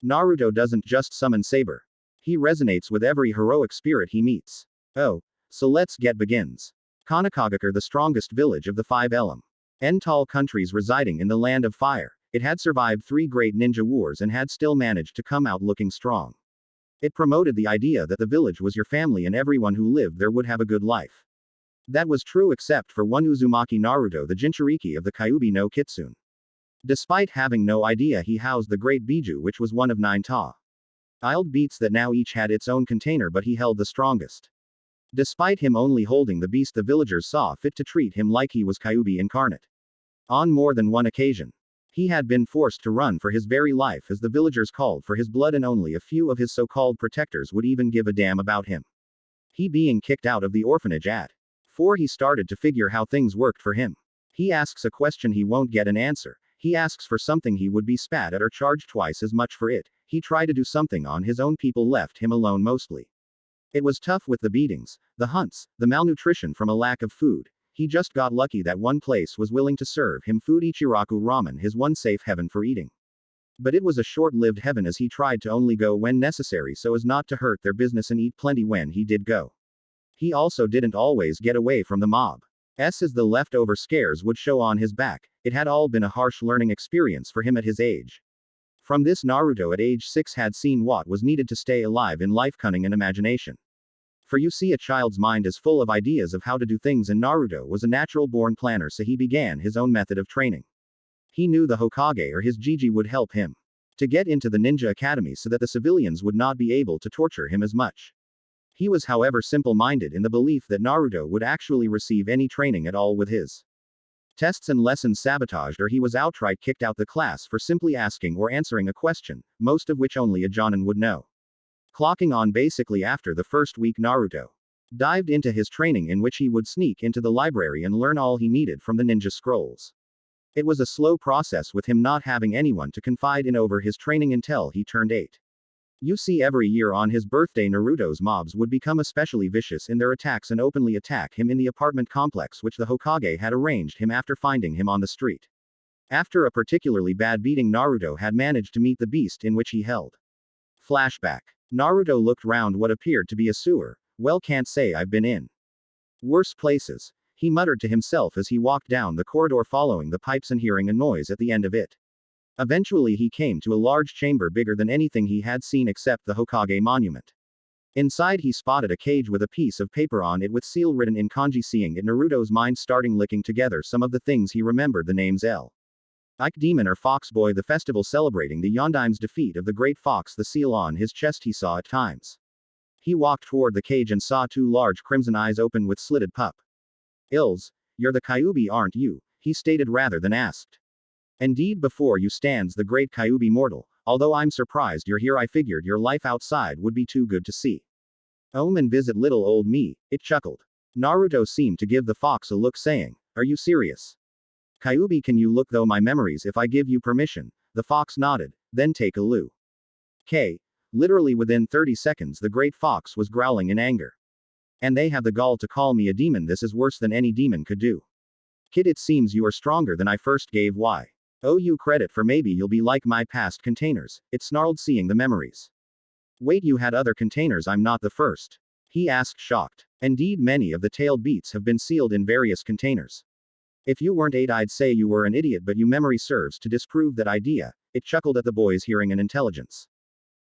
Naruto doesn't just summon Saber. He resonates with every heroic spirit he meets. Oh, so let's get begins. Kanakagakure, the strongest village of the 5 tall countries residing in the land of fire, it had survived 3 great ninja wars and had still managed to come out looking strong. It promoted the idea that the village was your family and everyone who lived there would have a good life. That was true except for one Uzumaki Naruto, the Jinchuriki of the Kyuubi no Kitsune. Despite having no idea, he housed the Great Biju, which was one of 9 tiled beasts that now each had its own container, but he held the strongest. Despite him only holding the beast, the villagers saw fit to treat him like he was Kyuubi incarnate. On more than one occasion, he had been forced to run for his very life as the villagers called for his blood, and only a few of his so-called protectors would even give a damn about him. He being kicked out of the orphanage at 4, he started to figure how things worked for him. He asks a question, he won't get an answer. He asks for something, he would be spat at or charged twice as much for it. He tried to do something on his own, people left him alone mostly. It was tough with the beatings, the hunts, the malnutrition from a lack of food. He just got lucky that one place was willing to serve him food, Ichiraku Ramen, his one safe heaven for eating. But it was a short-lived heaven, as he tried to only go when necessary so as not to hurt their business and eat plenty when he did go. He also didn't always get away from the mob. As the leftover scares would show on his back, it had all been a harsh learning experience for him at his age. From this, Naruto at age 6 had seen what was needed to stay alive in life: cunning and imagination. For you see, a child's mind is full of ideas of how to do things, and Naruto was a natural-born planner, so he began his own method of training. He knew the Hokage or his Jiji would help him to get into the ninja academy so that the civilians would not be able to torture him as much. He was, however, simple-minded in the belief that Naruto would actually receive any training at all with his tests and lessons sabotaged, or he was outright kicked out the class for simply asking or answering a question, most of which only a Jonin would know. Clocking on basically after the first week, Naruto dived into his training, in which he would sneak into the library and learn all he needed from the ninja scrolls. It was a slow process, with him not having anyone to confide in over his training until he turned 8. You see, every year on his birthday, Naruto's mobs would become especially vicious in their attacks and openly attack him in the apartment complex which the Hokage had arranged him after finding him on the street. After a particularly bad beating, Naruto had managed to meet the beast in which he held. Flashback. Naruto looked round what appeared to be a sewer. Well, can't say I've been in worse places, he muttered to himself as he walked down the corridor following the pipes and hearing a noise at the end of it. Eventually he came to a large chamber bigger than anything he had seen except the Hokage monument. Inside he spotted a cage with a piece of paper on it with seal written in kanji. Seeing it, Naruto's mind starting licking together some of the things he remembered: the names Ike Demon or Fox Boy, the festival celebrating the Yondaim's defeat of the Great Fox, the seal on his chest he saw at times. He walked toward the cage and saw 2 large crimson eyes open with slitted pupils. You're the Kyuubi, aren't you? He stated rather than asked. Indeed, before you stands the great Kyuubi mortal. Although I'm surprised you're here, I figured your life outside would be too good to see. And visit little old me, it chuckled. Naruto seemed to give the fox a look, saying, are you serious? Kyuubi, can you look though my memories if I give you permission? The fox nodded. Then take a look. Literally within 30 seconds the great fox was growling in anger. And they have the gall to call me a demon. This is worse than any demon could do. Kid, it seems you are stronger than I first gave. Why? Owe you credit for maybe you'll be like my past containers, it snarled, seeing the memories. Wait, you had other containers? I'm not the first. He asked, shocked. Indeed, many of the tailed beats have been sealed in various containers. If you weren't 8, I'd say you were an idiot, but your memory serves to disprove that idea, it chuckled at the boy's hearing and intelligence.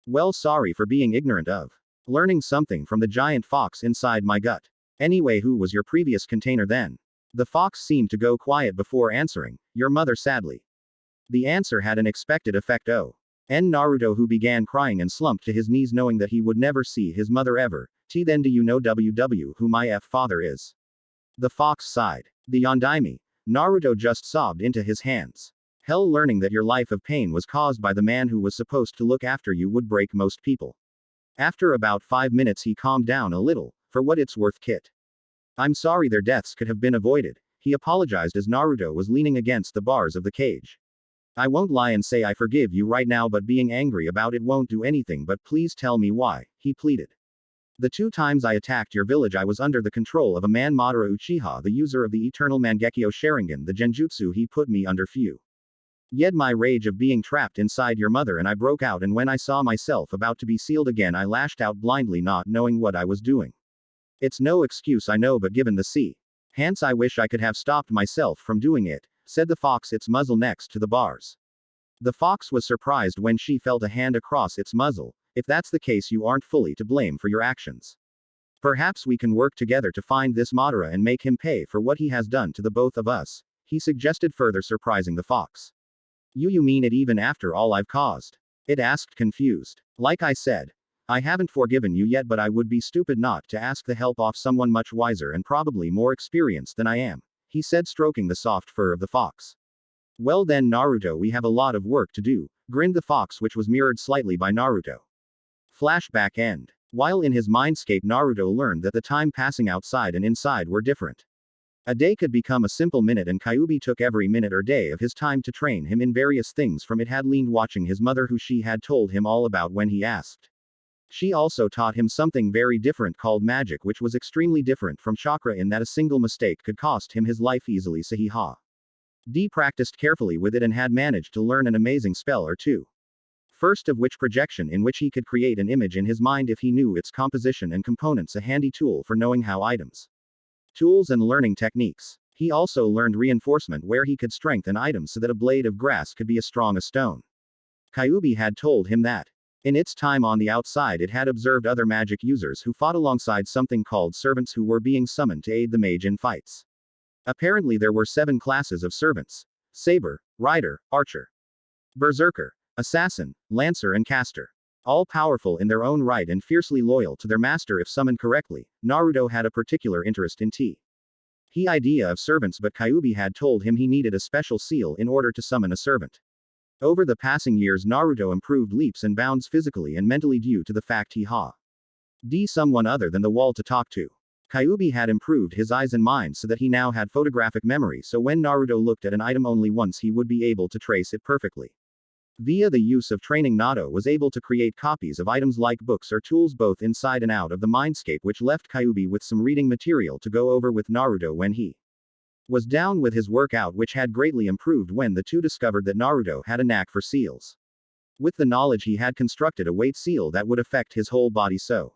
Well, sorry for being ignorant of learning something from the giant fox inside my gut. Anyway, who was your previous container then? The fox seemed to go quiet before answering. Your mother, sadly. The answer had an expected effect. Naruto, who began crying and slumped to his knees knowing that he would never see his mother ever. Then do you know who my father is? The fox sighed. The Yondaime. Naruto just sobbed into his hands. Hell, learning that your life of pain was caused by the man who was supposed to look after you would break most people. After about 5 minutes he calmed down a little. For what it's worth, Kit. I'm sorry their deaths could have been avoided. He apologized as Naruto was leaning against the bars of the cage. I won't lie and say I forgive you right now, but being angry about it won't do anything. But please tell me why, he pleaded. The 2 times I attacked your village I was under the control of a man, Madara Uchiha, the user of the eternal Mangekyo Sharingan, the genjutsu he put me under. Few Yet my rage of being trapped inside your mother and I broke out, and when I saw myself about to be sealed again I lashed out blindly, not knowing what I was doing. It's no excuse I know, but given the hence I wish I could have stopped myself from doing it, said the fox, its muzzle next to the bars. The fox was surprised when she felt a hand across its muzzle. If that's the case, you aren't fully to blame for your actions. Perhaps we can work together to find this Madara and make him pay for what he has done to the both of us, he suggested, further surprising the fox. You mean it even after all I've caused? It asked, confused. Like I said, I haven't forgiven you yet, but I would be stupid not to ask the help of someone much wiser and probably more experienced than I am, he said, stroking the soft fur of the fox. Well then, Naruto, we have a lot of work to do, grinned the fox, which was mirrored slightly by Naruto. Flashback end. While in his mindscape, Naruto learned that the time passing outside and inside were different. A day could become a simple minute, and Kyuubi took every minute or day of his time to train him in various things, from it had leaned watching his mother, who she had told him all about when he asked. She also taught him something very different called magic, which was extremely different from chakra in that a single mistake could cost him his life easily. So he practiced carefully with it and had managed to learn an amazing spell or two. First of which, projection, in which he could create an image in his mind if he knew its composition and components, a handy tool for knowing how items, tools and learning techniques. He also learned reinforcement, where he could strengthen items so that a blade of grass could be as strong as stone. Kyuubi had told him that in its time on the outside it had observed other magic users who fought alongside something called servants, who were being summoned to aid the mage in fights. Apparently there were 7 classes of servants: Saber, Rider, Archer, Berserker, Assassin, Lancer and Caster. All powerful in their own right and fiercely loyal to their master if summoned correctly. Naruto had a particular interest in the idea of servants, but Kyuubi had told him he needed a special seal in order to summon a servant. Over the passing years, Naruto improved leaps and bounds physically and mentally due to the fact he had someone other than the wall to talk to. Kyuubi had improved his eyes and mind so that he now had photographic memory, so when Naruto looked at an item only once he would be able to trace it perfectly. Via the use of training, Naruto was able to create copies of items like books or tools both inside and out of the mindscape, which left Kyuubi with some reading material to go over with Naruto when he was down with his workout, which had greatly improved when the two discovered that Naruto had a knack for seals. With the knowledge, he had constructed a weight seal that would affect his whole body so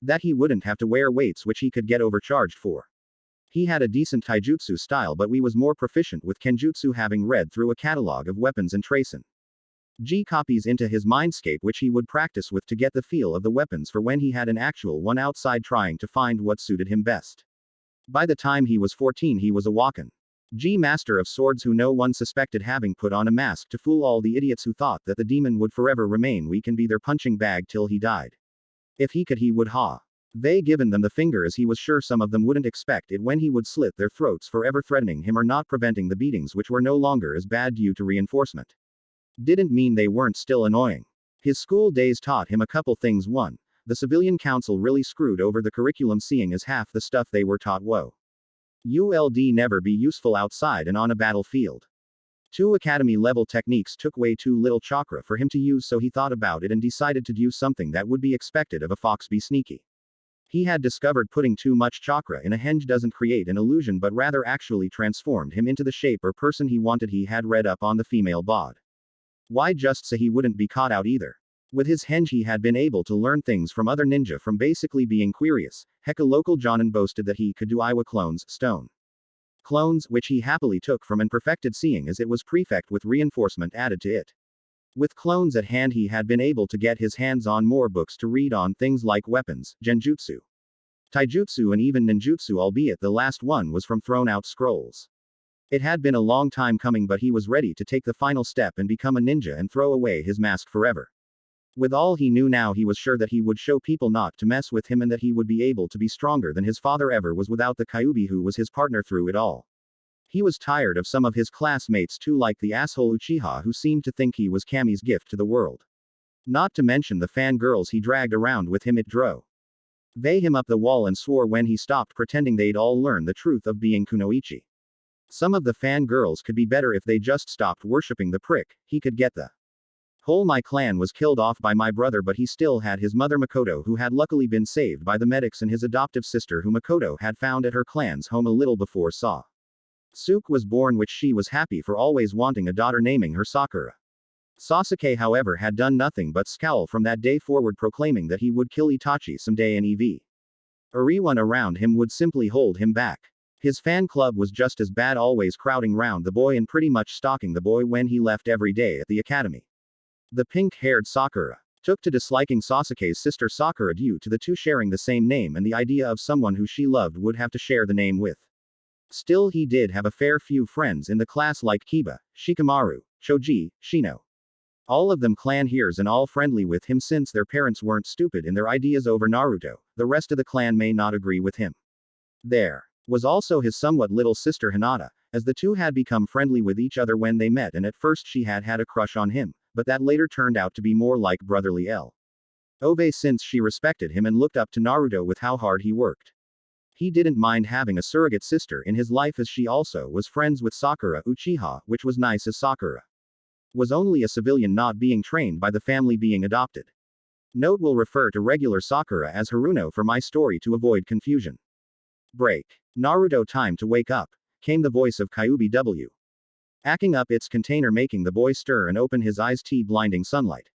that he wouldn't have to wear weights which he could get overcharged for. He had a decent taijutsu style, but he was more proficient with kenjutsu, having read through a catalog of weapons and tracing copies into his mindscape, which he would practice with to get the feel of the weapons for when he had an actual one outside, trying to find what suited him best. By the time he was 14, he was a Wakan master of swords who no one suspected, having put on a mask to fool all the idiots who thought that the demon would forever remain weak and be their punching bag till he died. If he could, he would they given them the finger, as he was sure some of them wouldn't expect it when he would slit their throats, forever threatening him or not preventing the beatings, which were no longer as bad due to reinforcement. Didn't mean they weren't still annoying. His school days taught him a couple things. 1. The civilian council really screwed over the curriculum, seeing as half the stuff they were taught would never be useful outside and on a battlefield. 2. Academy level techniques took way too little chakra for him to use, so he thought about it and decided to do something that would be expected of a fox: be sneaky. He had discovered putting too much chakra in a henge doesn't create an illusion, but rather actually transformed him into the shape or person he wanted. He had read up on the female bod. Why, just so he wouldn't be caught out either. With his henge he had been able to learn things from other ninja, from basically being curious. Heck, a local Jonin boasted that he could do Iwa clones, stone clones, which he happily took from and perfected, seeing as it was prefect with reinforcement added to it. With clones at hand, he had been able to get his hands on more books to read on things like weapons, genjutsu, taijutsu and even ninjutsu, albeit the last one was from thrown out scrolls. It had been a long time coming, but he was ready to take the final step and become a ninja and throw away his mask forever. With all he knew now, he was sure that he would show people not to mess with him and that he would be able to be stronger than his father ever was without the Kyuubi who was his partner through it all. He was tired of some of his classmates too, like the asshole Uchiha who seemed to think he was Kami's gift to the world. Not to mention the fangirls he dragged around with him. It drove him up the wall and swore when he stopped pretending they'd all learn the truth of being kunoichi. Some of the fangirls could be better if they just stopped worshipping the prick. He could get the whole my clan was killed off by my brother, but he still had his mother Makoto, who had luckily been saved by the medics, and his adoptive sister who Makoto had found at her clan's home a little before Suke was born, which she was happy for, always wanting a daughter, naming her Sakura. Sasuke, however, had done nothing but scowl from that day forward, proclaiming that he would kill Itachi someday, and everyone around him would simply hold him back. His fan club was just as bad, always crowding round the boy and pretty much stalking the boy when he left every day at the academy. The pink-haired Sakura took to disliking Sasuke's sister Sakura due to the two sharing the same name and the idea of someone who she loved would have to share the name with. Still, he did have a fair few friends in the class like Kiba, Shikamaru, Choji, Shino. All of them clan heroes and all friendly with him since their parents weren't stupid in their ideas over Naruto. The rest of the clan may not agree with him. There was also his somewhat little sister Hinata, as the two had become friendly with each other when they met, and at first she had a crush on him, but that later turned out to be more like brotherly love, since she respected him and looked up to Naruto with how hard he worked. He didn't mind having a surrogate sister in his life, as she also was friends with Sakura Uchiha, which was nice, as Sakura was only a civilian, not being trained by the family, being adopted. Note: will refer to regular Sakura as Haruno for my story to avoid confusion. Break. Naruto, time to wake up, came the voice of Kyuubi W. Acting up its container, making the boy stir and open his eyes. Blinding sunlight.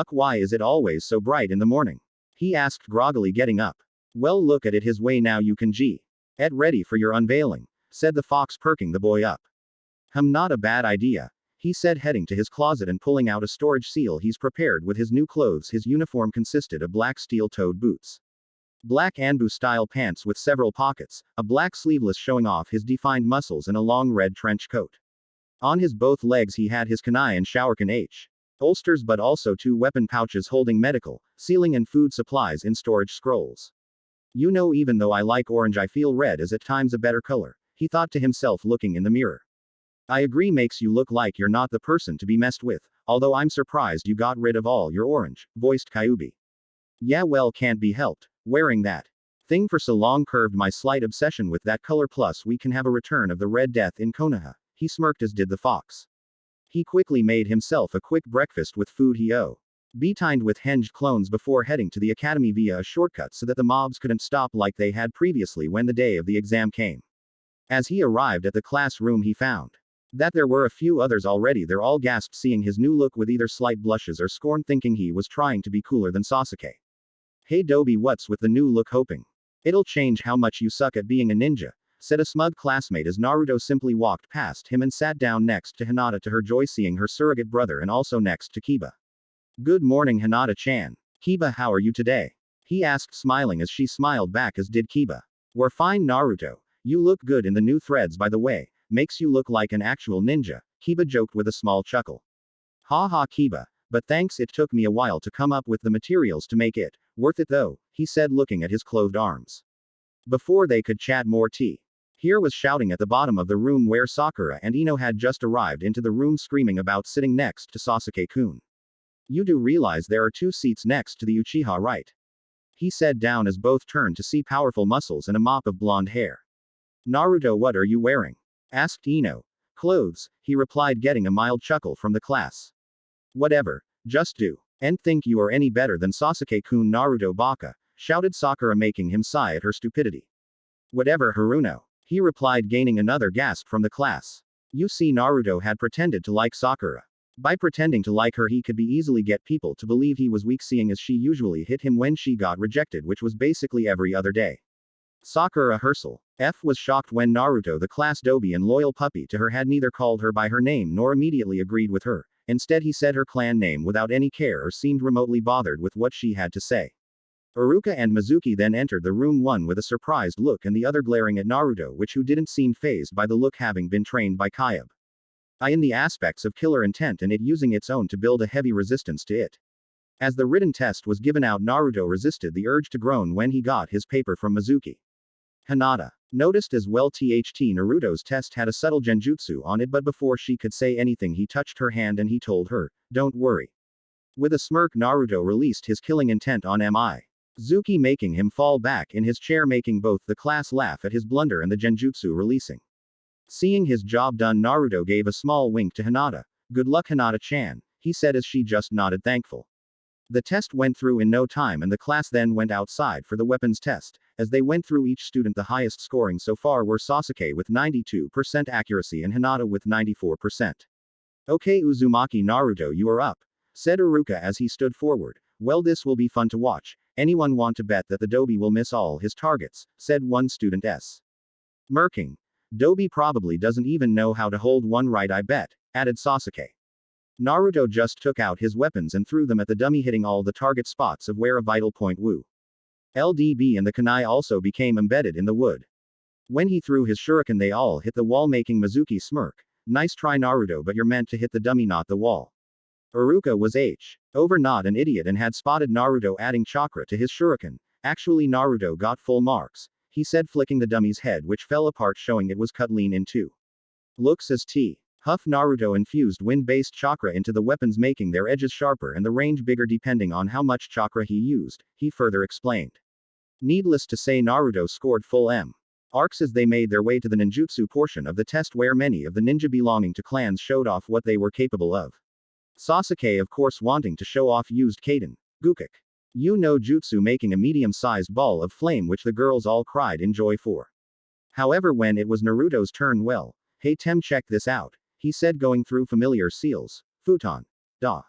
Why is it always so bright in the morning? He asked groggily, getting up. Well, look at it his way now, you can get ready for your unveiling, said the fox, perking the boy up. Not a bad idea, he said, heading to his closet and pulling out a storage seal he's prepared with his new clothes. His uniform consisted of black steel-toed boots, black Anbu-style pants with several pockets, a black sleeveless showing off his defined muscles, and a long red trench coat. On his both legs he had his kunai and showerkan holsters, but also 2 weapon pouches holding medical, sealing and food supplies in storage scrolls. You know, even though I like orange, I feel red is at times a better color, he thought to himself, looking in the mirror. I agree, makes you look like you're not the person to be messed with, although I'm surprised you got rid of all your orange, voiced Kyuubi. Yeah, well, can't be helped. Wearing that thing for so long curbed my slight obsession with that color, plus we can have a return of the Red Death in Konoha. He smirked, as did the fox. He quickly made himself a quick breakfast with food he obtained with henged clones before heading to the academy via a shortcut so that the mobs couldn't stop like they had previously when the day of the exam came. As he arrived at the classroom, he found that there were a few others already there. All gasped seeing his new look with either slight blushes or scorn, thinking he was trying to be cooler than Sasuke. Hey Dobie, what's with the new look? Hoping it'll change how much you suck at being a ninja, said a smug classmate as Naruto simply walked past him and sat down next to Hinata, to her joy seeing her surrogate brother, and also next to Kiba. Good morning, Hinata-chan. Kiba, how are you today? He asked, smiling as she smiled back, as did Kiba. We're fine, Naruto. You look good in the new threads, by the way. Makes you look like an actual ninja, Kiba joked with a small chuckle. Ha ha, Kiba. But thanks, it took me a while to come up with the materials to make it. Worth it though, he said, looking at his clothed arms. Before they could chat more, Here was shouting at the bottom of the room where Sakura and Ino had just arrived into the room, screaming about sitting next to Sasuke-kun. You do realize there are 2 seats next to the Uchiha, right? He said, down as both turned to see powerful muscles and a mop of blonde hair. Naruto, what are you wearing? Asked Ino. Clothes, he replied, getting a mild chuckle from the class. Whatever, just do. And think you are any better than Sasuke-kun? Naruto baka, shouted Sakura, making him sigh at her stupidity. Whatever, Haruno, he replied, gaining another gasp from the class. You see, Naruto had pretended to like Sakura. By pretending to like her, he could be easily get people to believe he was weak, seeing as she usually hit him when she got rejected, which was basically every other day. Sakura Herschel was shocked when Naruto, the class doby and loyal puppy to her, had neither called her by her name nor immediately agreed with her. Instead, he said her clan name without any care or seemed remotely bothered with what she had to say. Iruka and Mizuki then entered the room, one with a surprised look and the other glaring at Naruto, who didn't seem fazed by the look, having been trained by Kyuubi in the aspects of killer intent and it using its own to build a heavy resistance to it. As the written test was given out, Naruto resisted the urge to groan when he got his paper from Mizuki. Hinata noticed as well. Naruto's test had a subtle genjutsu on it, but before she could say anything, he touched her hand and he told her, "Don't worry." With a smirk, Naruto released his killing intent on Mizuki, making him fall back in his chair, making both the class laugh at his blunder and the genjutsu releasing. Seeing his job done, Naruto gave a small wink to Hinata. Good luck, Hinata-chan, he said as she just nodded thankful. The test went through in no time and the class then went outside for the weapons test, As they went through each student, the highest scoring so far were Sasuke with 92% accuracy and Hinata with 94%. Okay, Uzumaki Naruto, you are up, said Iruka as he stood forward. Well, this will be fun to watch. Anyone want to bet that the Dobi will miss all his targets, said one student S. Merking. Dobi probably doesn't even know how to hold one right, I bet, added Sasuke. Naruto just took out his weapons and threw them at the dummy, hitting all the target spots of where a vital point Wu LDB and the kunai also became embedded in the wood. When he threw his shuriken, they all hit the wall, making Mizuki smirk. Nice try, Naruto, but you're meant to hit the dummy, not the wall. Iruka was over not an idiot and had spotted Naruto adding chakra to his shuriken. Actually, Naruto got full marks, he said, flicking the dummy's head, which fell apart, showing it was cut lean in two. Looks as T. Huff. Naruto infused wind-based chakra into the weapons, making their edges sharper and the range bigger depending on how much chakra he used, he further explained. Needless to say, Naruto scored full M. Arcs as they made their way to the ninjutsu portion of the test, where many of the ninja belonging to clans showed off what they were capable of. Sasuke, of course, wanting to show off, used Kaden Gukuk no jutsu, making a medium-sized ball of flame, which the girls all cried in joy for. However, when it was Naruto's turn, well, hey Tem, check this out, he said, going through familiar seals. Futon. Da.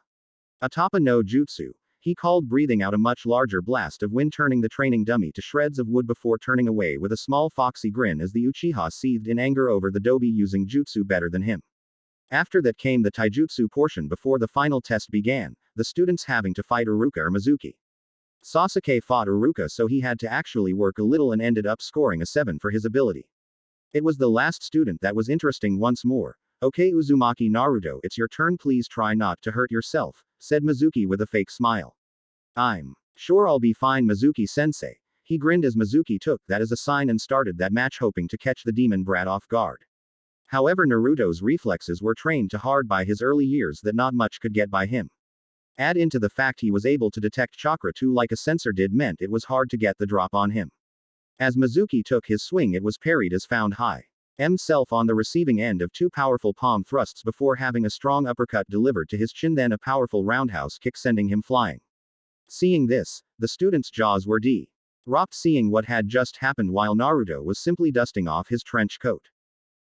Atapa no jutsu. He called, breathing out a much larger blast of wind, turning the training dummy to shreds of wood before turning away with a small foxy grin as the Uchiha seethed in anger over the Dobi using jutsu better than him. After that came the taijutsu portion before the final test began, the students having to fight Iruka or Mizuki. Sasuke fought Iruka, so he had to actually work a little and ended up scoring a 7 for his ability. It was the last student that was interesting once more. Okay, Uzumaki Naruto, it's your turn, please try not to hurt yourself, said Mizuki with a fake smile. I'm sure I'll be fine, Mizuki-sensei. He grinned as Mizuki took that as a sign and started that match, hoping to catch the demon brat off guard. However, Naruto's reflexes were trained to hard by his early years that not much could get by him. Add into the fact he was able to detect chakra too, like a sensor did, meant it was hard to get the drop on him. As Mizuki took his swing, it was parried as found high. Himself on the receiving end of two powerful palm thrusts before having a strong uppercut delivered to his chin, then a powerful roundhouse kick sending him flying. Seeing this, the students' jaws were dropped, seeing what had just happened while Naruto was simply dusting off his trench coat.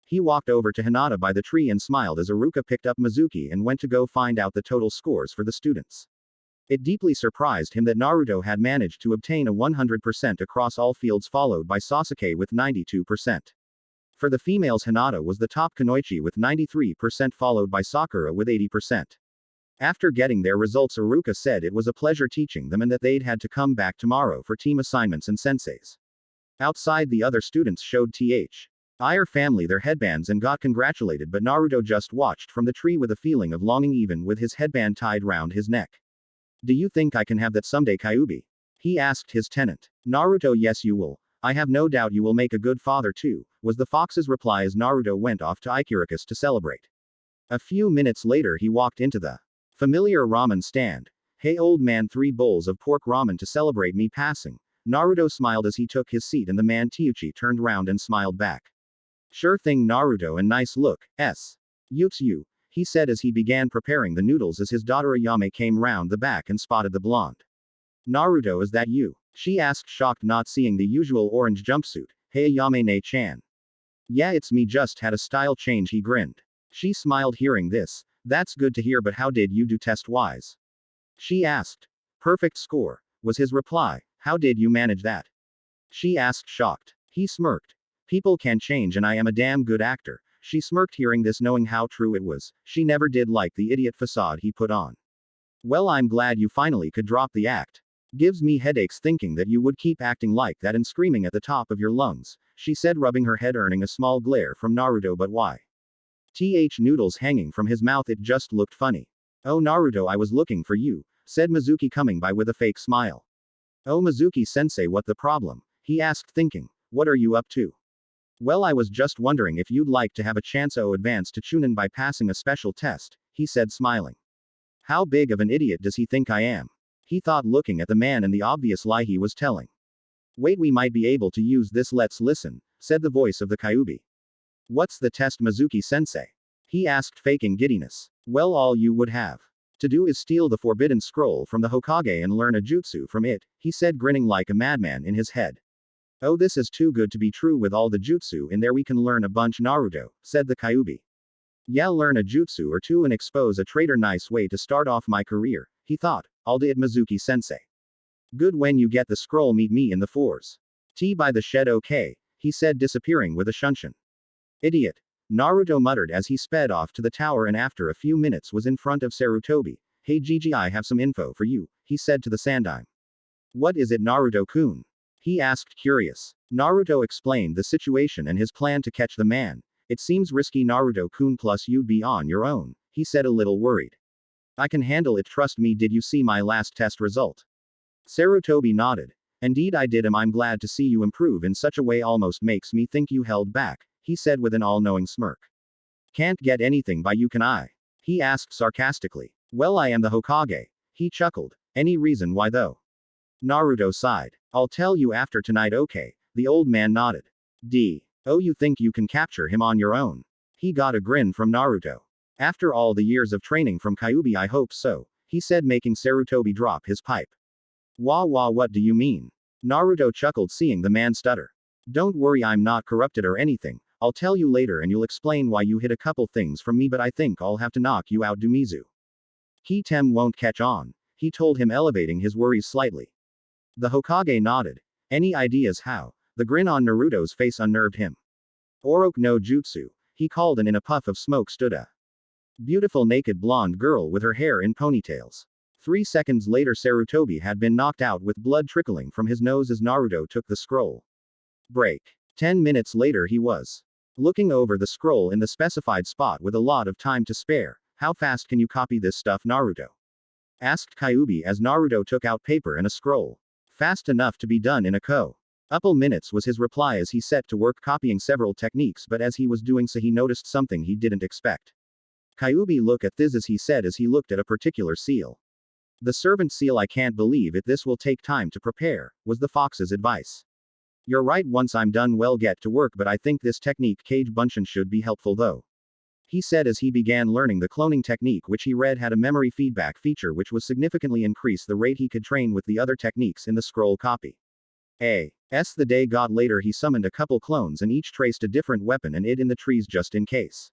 He walked over to Hinata by the tree and smiled as Iruka picked up Mizuki and went to go find out the total scores for the students. It deeply surprised him that Naruto had managed to obtain a 100% across all fields, followed by Sasuke with 92%. For the females, Hinata was the top kunoichi with 93%, followed by Sakura with 80%. After getting their results, Iruka said it was a pleasure teaching them and that they'd had to come back tomorrow for team assignments and senseis. Outside, the other students showed their family their headbands and got congratulated, but Naruto just watched from the tree with a feeling of longing, even with his headband tied round his neck. Do you think I can have that someday, Kyuubi? He asked his tenant. Naruto, yes you will. I have no doubt you will make a good father too, was the fox's reply as Naruto went off to Ikirakus to celebrate. A few minutes later, he walked into the familiar ramen stand. Hey old man, 3 bowls of pork ramen to celebrate me passing. Naruto smiled as he took his seat and the man Teuchi turned round and smiled back. Sure thing, Naruto, and nice look, It's you, he said as he began preparing the noodles as his daughter Ayame came round the back and spotted the blonde. Naruto, is that you? She asked, shocked not seeing the usual orange jumpsuit. Hey Ayame-ne-chan. Yeah, it's me, just had a style change, he grinned. She smiled hearing this. That's good to hear, but how did you do test-wise? She asked. Perfect score, was his reply. How did you manage that? She asked, shocked. He smirked. People can change and I am a damn good actor. She smirked hearing this, knowing how true it was. She never did like the idiot facade he put on. Well, I'm glad you finally could drop the act. Gives me headaches thinking that you would keep acting like that and screaming at the top of your lungs, she said, rubbing her head, earning a small glare from Naruto. But why? Noodles hanging from his mouth, it just looked funny. Oh Naruto, I was looking for you, said Mizuki coming by with a fake smile. Oh Mizuki-sensei, what the problem? He asked, thinking. What are you up to? Well, I was just wondering if you'd like to have a chance to advance to Chunin by passing a special test, he said, smiling. How big of an idiot does he think I am? He thought, looking at the man and the obvious lie he was telling. Wait, we might be able to use this, let's listen, said the voice of the Kyuubi. What's the test, Mizuki-sensei? He asked, faking giddiness. Well, all you would have to do is steal the forbidden scroll from the Hokage and learn a jutsu from it, he said, grinning like a madman in his head. Oh, this is too good to be true. With all the jutsu in there we can learn a bunch. Naruto, said the Kyuubi. Yeah, learn a jutsu or two and expose a traitor. Nice way to start off my career, he thought. I'll do it, Mizuki-sensei. Good, when you get the scroll meet me in the fours. Tea by the shed. Okay, he said, disappearing with a shunshin. Idiot, Naruto muttered as he sped off to the tower and after a few minutes was in front of Sarutobi. Hey Gigi, I have some info for you, he said to the Sandime. What is it, Naruto-kun? He asked, curious. Naruto explained the situation and his plan to catch the man. It seems risky, Naruto-kun, plus you'd be on your own, he said, a little worried. I can handle it, trust me. Did you see my last test result? Sarutobi nodded. Indeed I did, and I'm glad to see you improve in such a way. Almost makes me think you held back, he said with an all-knowing smirk. Can't get anything by you, can I? He asked sarcastically. Well, I am the Hokage. He chuckled. Any reason why though? Naruto sighed. I'll tell you after tonight, okay? The old man nodded. Oh, you think you can capture him on your own? He got a grin from Naruto. After all the years of training from Kyuubi, I hope so, he said, making Sarutobi drop his pipe. Wah, what do you mean? Naruto chuckled, seeing the man stutter. Don't worry, I'm not corrupted or anything. I'll tell you later and you'll explain why you hid a couple things from me, but I think I'll have to knock you out, Dumizu. Hitem won't catch on, he told him, elevating his worries slightly. The Hokage nodded. Any ideas how? The grin on Naruto's face unnerved him. Oroku no Jutsu, he called, and in a puff of smoke stood a beautiful naked blonde girl with her hair in ponytails. 3 seconds later, Sarutobi had been knocked out with blood trickling from his nose as Naruto took the scroll. Break. 10 minutes later he was looking over the scroll in the specified spot with a lot of time to spare. How fast can you copy this stuff, Naruto? Asked Kyuubi as Naruto took out paper and a scroll. Fast enough to be done in a couple minutes, was his reply as he set to work copying several techniques, but as he was doing so he noticed something he didn't expect. Kyuubi, look at this, as he said as he looked at a particular seal. The servant seal. I can't believe it, this will take time to prepare, was the fox's advice. You're right, once I'm done, well, get to work, but I think this technique Kage Bunshin should be helpful though, he said as he began learning the cloning technique, which he read had a memory feedback feature which was significantly increase the rate he could train with the other techniques in the scroll copy. The day got later, he summoned a couple clones and each traced a different weapon and hid in the trees just in case.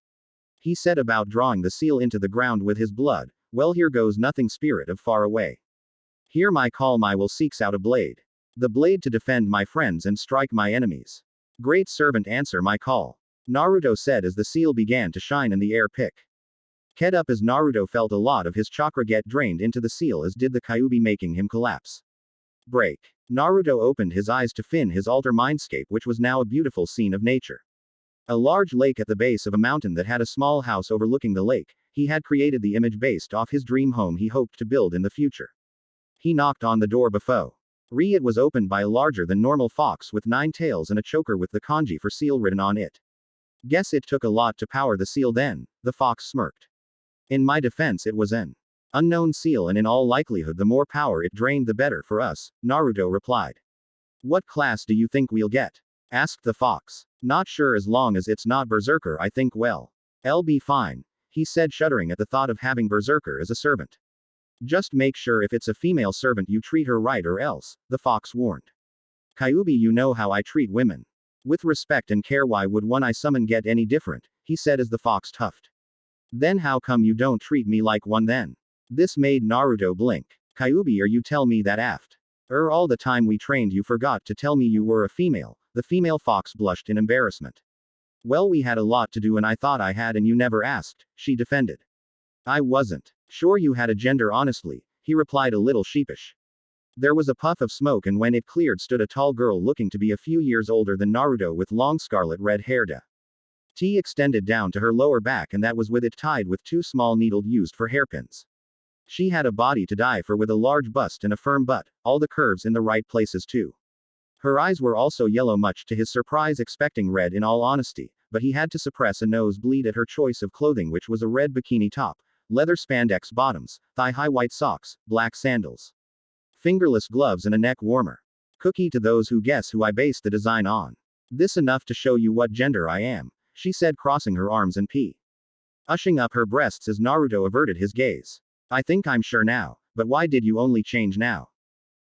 He said about drawing the seal into the ground with his blood. Well, here goes nothing, spirit of far away. Hear my call, my will seeks out a blade. The blade to defend my friends and strike my enemies. Great servant, answer my call. Naruto said as the seal began to shine in the air. Pick up as Naruto felt a lot of his chakra get drained into the seal, as did the Kyuubi, making him collapse. Break. Naruto opened his eyes to fin his altar mindscape, which was now a beautiful scene of nature. A large lake at the base of a mountain that had a small house overlooking the lake. He had created the image based off his dream home he hoped to build in the future. He knocked on the door before it was opened by a larger than normal fox with 9 tails and a choker with the kanji for seal written on it. Guess it took a lot to power the seal then, the fox smirked. In my defense, it was an unknown seal, and in all likelihood the more power it drained the better for us, Naruto replied. What class do you think we'll get? Asked the fox. Not sure, as long as it's not berserker I think I'll be fine, he said, shuddering at the thought of having berserker as a servant. Just make sure if it's a female servant you treat her right, or else, the fox warned. Kyuubi, you know how I treat women. With respect and care. Why would one I summon get any different? He said as the fox huffed. Then how come you don't treat me like one then? This made Naruto blink. Kyuubi, are you tell me that after all the time we trained you forgot to tell me you were a female? The female fox blushed in embarrassment. Well, we had a lot to do and I thought I had and you never asked, she defended. I wasn't sure you had a gender, honestly, he replied, a little sheepish. There was a puff of smoke, and when it cleared stood a tall girl looking to be a few years older than Naruto with long scarlet red hair. T extended down to her lower back, and that was with it tied with 2 small needles used for hairpins. She had a body to die for, with a large bust and a firm butt, all the curves in the right places too. Her eyes were also yellow, much to his surprise, expecting red in all honesty, but he had to suppress a nosebleed at her choice of clothing, which was a red bikini top, leather spandex bottoms, thigh-high white socks, black sandals, fingerless gloves and a neck warmer. Cookie to those who guess who I based the design on. This enough to show you what gender I am, she said, crossing her arms and ushing up her breasts as Naruto averted his gaze. I think I'm sure now, but why did you only change now?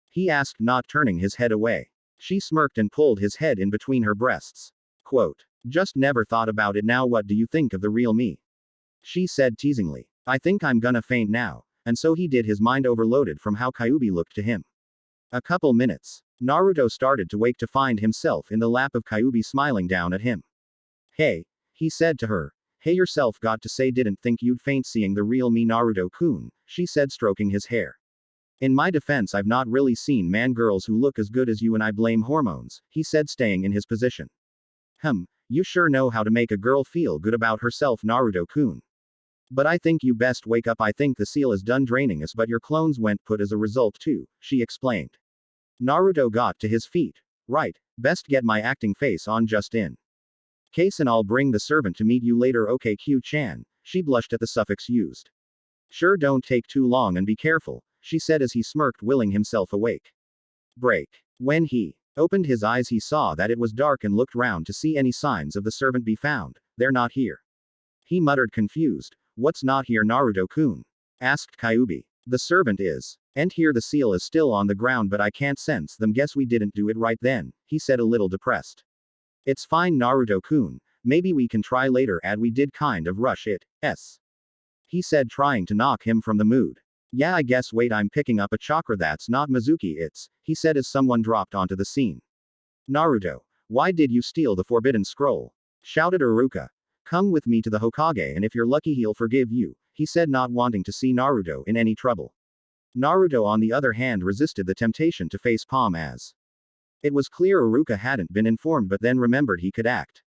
He asked, not turning his head away. She smirked and pulled his head in between her breasts. Quote. Just never thought about it. Now what do you think of the real me? She said teasingly. I think I'm gonna faint now. And so he did, his mind overloaded from how Kyuubi looked to him. A couple minutes. Naruto started to wake to find himself in the lap of Kyuubi smiling down at him. Hey, he said to her. Hey, yourself got to say didn't think you'd faint seeing the real me, Naruto-kun, she said, stroking his hair. In my defense, I've not really seen man girls who look as good as you, and I blame hormones, he said, staying in his position. You sure know how to make a girl feel good about herself, Naruto-kun. But I think you best wake up. I think the seal is done draining us, but your clones went put as a result too, she explained. Naruto got to his feet. Right, best get my acting face on just in case, and I'll bring the servant to meet you later. Okay, Q-chan, she blushed at the suffix used. Sure, don't take too long and be careful, she said as he smirked, willing himself awake. Break. When he opened his eyes, he saw that it was dark and looked round to see any signs of the servant be found. They're not here. He muttered, confused. What's not here, Naruto-kun? Asked Kyuubi. The servant is. And here the seal is still on the ground, but I can't sense them. Guess we didn't do it right then, he said, a little depressed. It's fine, Naruto-kun. Maybe we can try later. We did kind of rush it, he said, trying to knock him from the mood. Yeah, I guess. Wait, I'm picking up a chakra. That's not Mizuki, he said as someone dropped onto the scene. Naruto, why did you steal the forbidden scroll? Shouted Iruka. Come with me to the Hokage, and if you're lucky he'll forgive you, he said, not wanting to see Naruto in any trouble. Naruto, on the other hand, resisted the temptation to face palm as it was clear Iruka hadn't been informed, but then remembered he could act.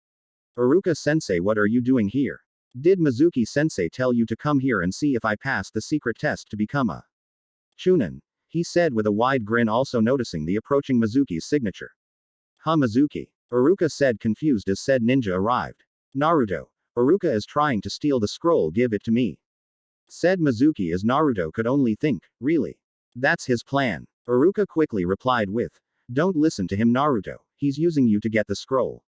Iruka-sensei, what are you doing here? Did Mizuki-sensei tell you to come here and see if I passed the secret test to become a Chunin? He said with a wide grin, also noticing the approaching Mizuki's signature. Mizuki? Iruka said, confused as said ninja arrived. Naruto. Iruka is trying to steal the scroll. Give it to me, said Mizuki, as Naruto could only think, really? That's his plan. Iruka quickly replied with, don't listen to him, Naruto. He's using you to get the scroll.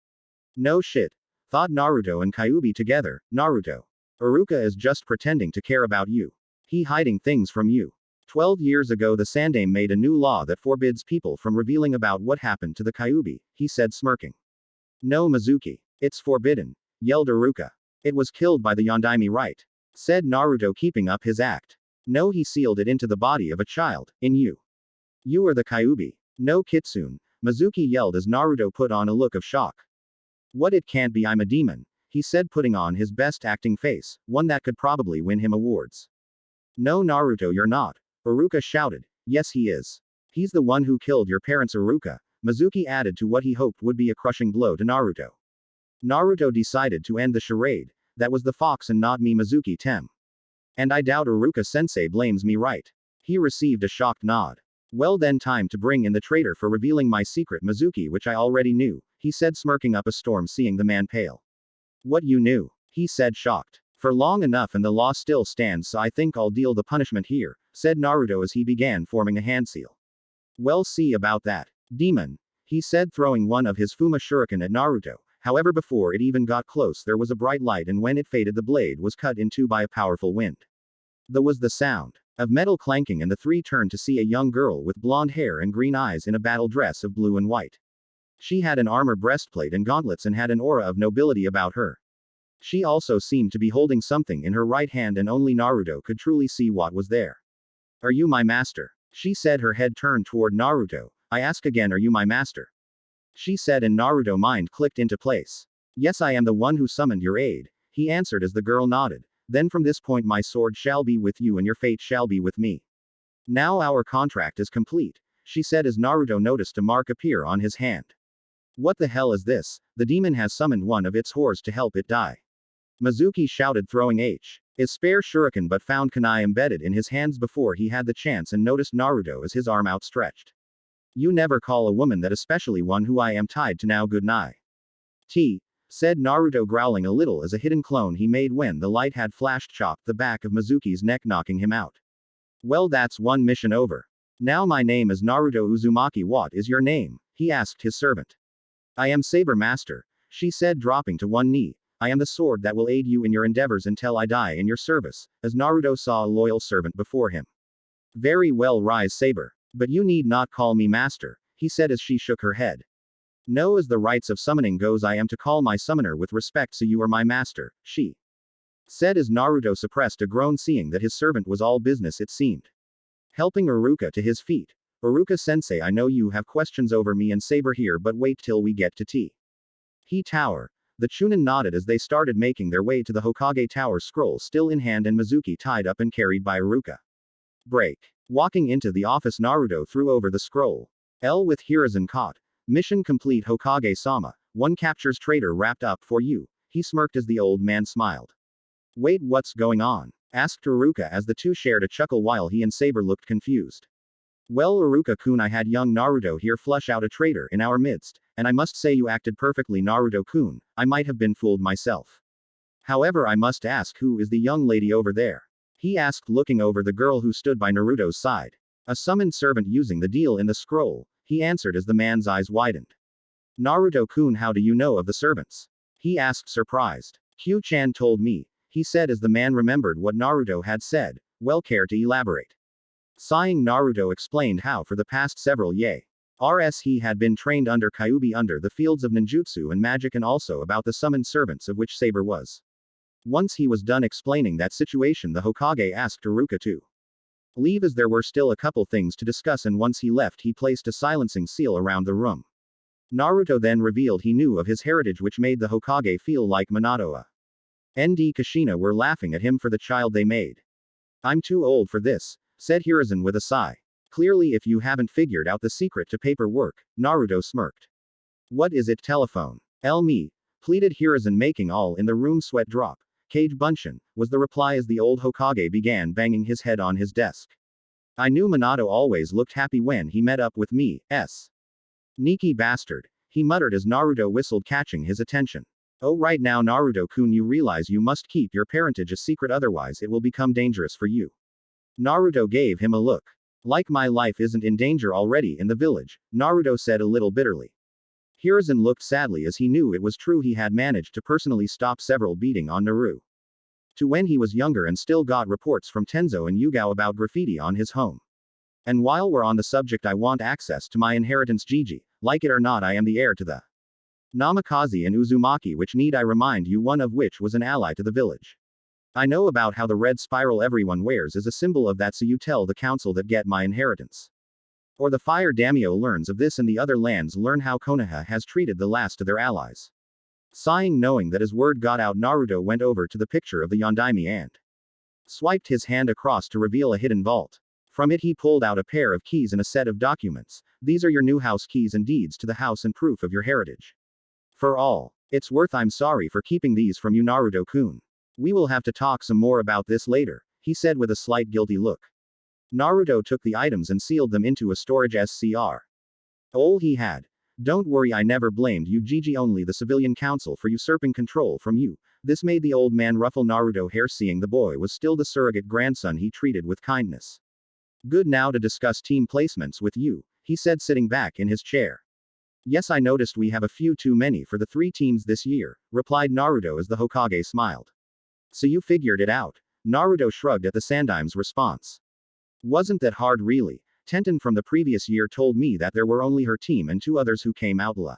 No shit, thought Naruto and Kyuubi together. Naruto. Iruka is just pretending to care about you. He hiding things from you. 12 years ago the Sandaime made a new law that forbids people from revealing about what happened to the Kyuubi, he said, smirking. No, Mizuki. It's forbidden, yelled Iruka. It was killed by the Yondaime, right? Said Naruto, keeping up his act. No, he sealed it into the body of a child, in you. You are the Kyuubi. No, Kitsune, Mizuki yelled as Naruto put on a look of shock. What, it can't be, I'm a demon, he said, putting on his best acting face, one that could probably win him awards. No, Naruto, you're not, Iruka shouted. Yes, he is. He's the one who killed your parents, Iruka, Mizuki added to what he hoped would be a crushing blow to Naruto. Naruto decided to end the charade. That was the fox and not me, Mizuki Tem. And I doubt Iruka-sensei blames me, right? He received a shocked nod. Well then, time to bring in the traitor for revealing my secret, Mizuki, which I already knew, he said, smirking up a storm, seeing the man pale. What, you knew? He said, shocked. For long enough and the law still stands, so I think I'll deal the punishment here, said Naruto as he began forming a hand seal. Well, see about that. Demon, he said, throwing one of his Fuma shuriken at Naruto. However, before it even got close there was a bright light, and when it faded the blade was cut in two by a powerful wind. There was the sound of metal clanking, and the three turned to see a young girl with blonde hair and green eyes in a battle dress of blue and white. She had an armor breastplate and gauntlets and had an aura of nobility about her. She also seemed to be holding something in her right hand, and only Naruto could truly see what was there. Are you my master? She said, her head turned toward Naruto. I ask again, are you my master? She said, and Naruto mind clicked into place. Yes, I am the one who summoned your aid, he answered as the girl nodded. Then from this point my sword shall be with you and your fate shall be with me. Now our contract is complete, she said as Naruto noticed a mark appear on his hand. What the hell is this? The demon has summoned one of its whores to help it die. Mizuki shouted, throwing his spare shuriken, but found kunai embedded in his hands before he had the chance, and noticed Naruto as his arm outstretched. You never call a woman that, especially one who I am tied to now. Good night. Said Naruto, growling a little as a hidden clone he made when the light had flashed chopped the back of Mizuki's neck, knocking him out. Well, that's one mission over. Now my name is Naruto Uzumaki. What is your name? He asked his servant. I am Saber Master, she said, dropping to one knee. I am the sword that will aid you in your endeavors until I die in your service, as Naruto saw a loyal servant before him. Very well, rise Saber. But you need not call me master, he said as she shook her head. No, as the rites of summoning goes, I am to call my summoner with respect, so you are my master, she said as Naruto suppressed a groan, seeing that his servant was all business it seemed. Helping Iruka to his feet. Iruka-sensei, I know you have questions over me and Saber here, but wait till we get to tea. He tower. The Chunin nodded as they started making their way to the Hokage Tower, scroll still in hand and Mizuki tied up and carried by Iruka. Break. Walking into the office, Naruto threw over the scroll. L with Hiruzen caught. Mission complete, Hokage-sama. One captures traitor wrapped up for you. He smirked as the old man smiled. Wait, what's going on? Asked Iruka as the two shared a chuckle while he and Saber looked confused. Well, Iruka-kun, I had young Naruto here flush out a traitor in our midst, and I must say you acted perfectly, Naruto-kun. I might have been fooled myself. However, I must ask, who is the young lady over there? He asked, looking over the girl who stood by Naruto's side. A summoned servant using the deal in the scroll, he answered as the man's eyes widened. Naruto-kun, how do you know of the servants? He asked, surprised. Q-chan told me, he said as the man remembered what Naruto had said. Well, care to elaborate? Sighing, Naruto explained how for the past several years he had been trained under Kyuubi under the fields of ninjutsu and magic, and also about the summoned servants of which Saber was. Once he was done explaining that situation, the Hokage asked Iruka to leave as there were still a couple things to discuss, and once he left he placed a silencing seal around the room. Naruto then revealed he knew of his heritage, which made the Hokage feel like Minato and Kushina were laughing at him for the child they made. I'm too old for this, said Hiruzen with a sigh. Clearly, if you haven't figured out the secret to paperwork, Naruto smirked. What is it, telephone? Me, pleaded Hiruzen, making all in the room sweat drop. Kage Bunshin, was the reply as the old Hokage began banging his head on his desk. I knew Minato always looked happy when he met up with me, sneaky bastard, he muttered as Naruto whistled, catching his attention. Oh, right now, Naruto-kun, you realize you must keep your parentage a secret, otherwise it will become dangerous for you. Naruto gave him a look. Like my life isn't in danger already in the village, Naruto said a little bitterly. Hiruzen looked sadly as he knew it was true. He had managed to personally stop several beating on Naruto when he was younger, and still got reports from Tenzo and Yugao about graffiti on his home. And while we're on the subject, I want access to my inheritance, Gigi. Like it or not, I am the heir to the Namikaze and Uzumaki, which need I remind you, one of which was an ally to the village. I know about how the red spiral everyone wears is a symbol of that, so you tell the council that get my inheritance. Or the fire daimyo learns of this and the other lands learn how Konoha has treated the last of their allies. Sighing, knowing that as word got out, Naruto went over to the picture of the Yondaime and swiped his hand across to reveal a hidden vault. From it he pulled out a pair of keys and a set of documents. These are your new house keys and deeds to the house and proof of your heritage. For all it's worth, I'm sorry for keeping these from you, Naruto-kun. We will have to talk some more about this later, he said with a slight guilty look. Naruto took the items and sealed them into a storage SCR. All he had. Don't worry, I never blamed you, Gigi, only the civilian council for usurping control from you. This made the old man ruffle Naruto hair, seeing the boy was still the surrogate grandson he treated with kindness. Good, now to discuss team placements with you, he said, sitting back in his chair. Yes, I noticed we have a few too many for the 3 teams this year, replied Naruto as the Hokage smiled. So you figured it out? Naruto shrugged at the Sandaim's response. Wasn't that hard really? Tenten from the previous year told me that there were only her team and 2 others who came out. La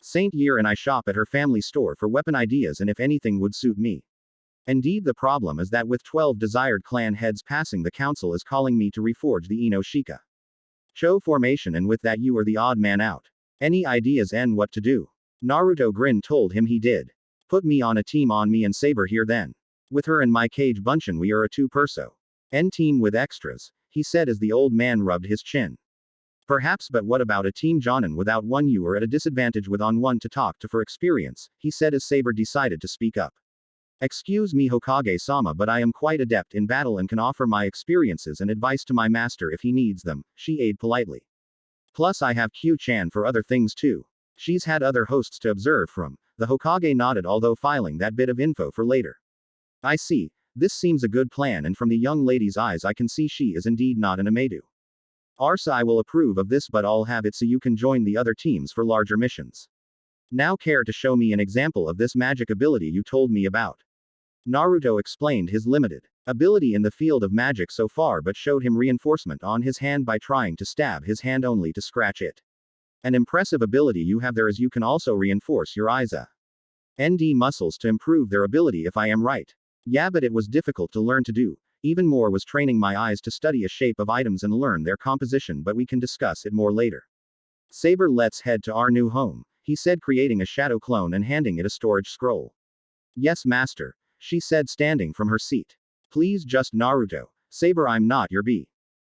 Saint Year and I shop at her family store for weapon ideas, and if anything would suit me. Indeed, the problem is that with 12 desired clan heads passing, the council is calling me to reforge the Ino Shika Cho formation, and with that you are the odd man out. Any ideas on what to do? Naruto grinned, told him he did. Put me on a team, on me and Saber here then. With her and my Kage Bunshin we are a 2-perso N team with extras, he said as the old man rubbed his chin. Perhaps, but what about a team Jonin? Without one you are at a disadvantage with on one to talk to for experience, he said as Saber decided to speak up. Excuse me, Hokage-sama, but I am quite adept in battle and can offer my experiences and advice to my master if he needs them, she aided politely. Plus I have Q-chan for other things too. She's had other hosts to observe from. The Hokage nodded, although filing that bit of info for later. I see. This seems a good plan, and from the young lady's eyes I can see she is indeed not an Amadu. Arsa, I will approve of this, but I'll have it so you can join the other teams for larger missions. Now care to show me an example of this magic ability you told me about? Naruto explained his limited ability in the field of magic so far, but showed him reinforcement on his hand by trying to stab his hand only to scratch it. An impressive ability you have there is you can also reinforce your eyes ND muscles to improve their ability if I am right. Yeah, but it was difficult to learn to do. Even more was training my eyes to study a shape of items and learn their composition, but we can discuss it more later. Saber, let's head to our new home, he said, creating a shadow clone and handing it a storage scroll. Yes, master, she said, standing from her seat. Please, just Naruto. Saber, I'm not your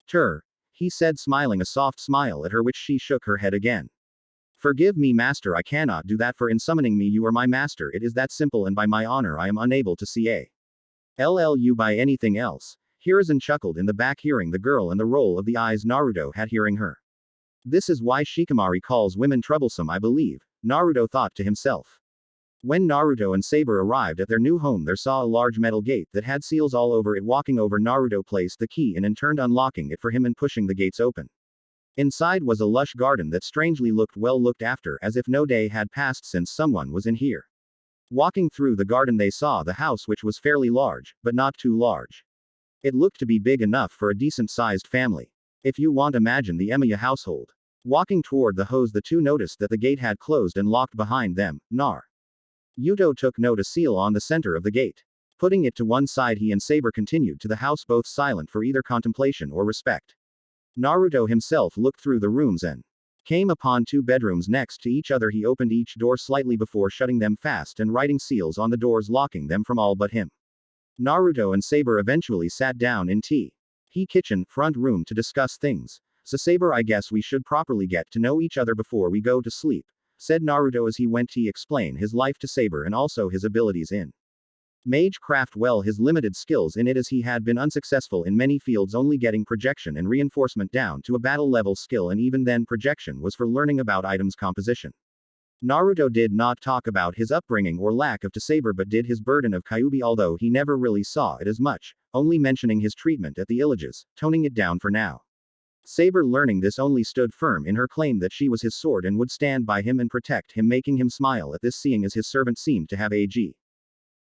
tur, he said, smiling a soft smile at her, which she shook her head again. Forgive me, master, I cannot do that, for in summoning me you are my master, it is that simple, and by my honor I am unable to see a LLU by anything else. Hiruzen chuckled in the back, hearing the girl and the roll of the eyes Naruto had hearing her. This is why Shikimari calls women troublesome, I believe, Naruto thought to himself. When Naruto and Saber arrived at their new home, there saw a large metal gate that had seals all over it. Walking over, Naruto placed the key in and turned, unlocking it for him and pushing the gates open. Inside was a lush garden that strangely looked well looked after, as if no day had passed since someone was in here. Walking through the garden, they saw the house, which was fairly large, but not too large. It looked to be big enough for a decent-sized family. If you want, imagine the Emiya household. Walking toward the hose, the two noticed that the gate had closed and locked behind them. Yuto took note a seal on the center of the gate. Putting it to one side, he and Saber continued to the house, both silent for either contemplation or respect. Naruto himself looked through the rooms and came upon two bedrooms next to each other. He opened each door slightly before shutting them fast and writing seals on the doors, locking them from all but him. Naruto and Saber eventually sat down in kitchen front room to discuss things. So Saber, I guess we should properly get to know each other before we go to sleep, said Naruto as he went to explain his life to Saber and also his abilities in magecraft, well, his limited skills in it, as he had been unsuccessful in many fields, only getting projection and reinforcement down to a battle level skill, and even then projection was for learning about items composition. Naruto did not talk about his upbringing or lack of to Saber, but did his burden of Kyuubi, although he never really saw it as much, only mentioning his treatment at the villages, toning it down for now. Saber, learning this, only stood firm in her claim that she was his sword and would stand by him and protect him, making him smile at this, seeing as his servant seemed to have a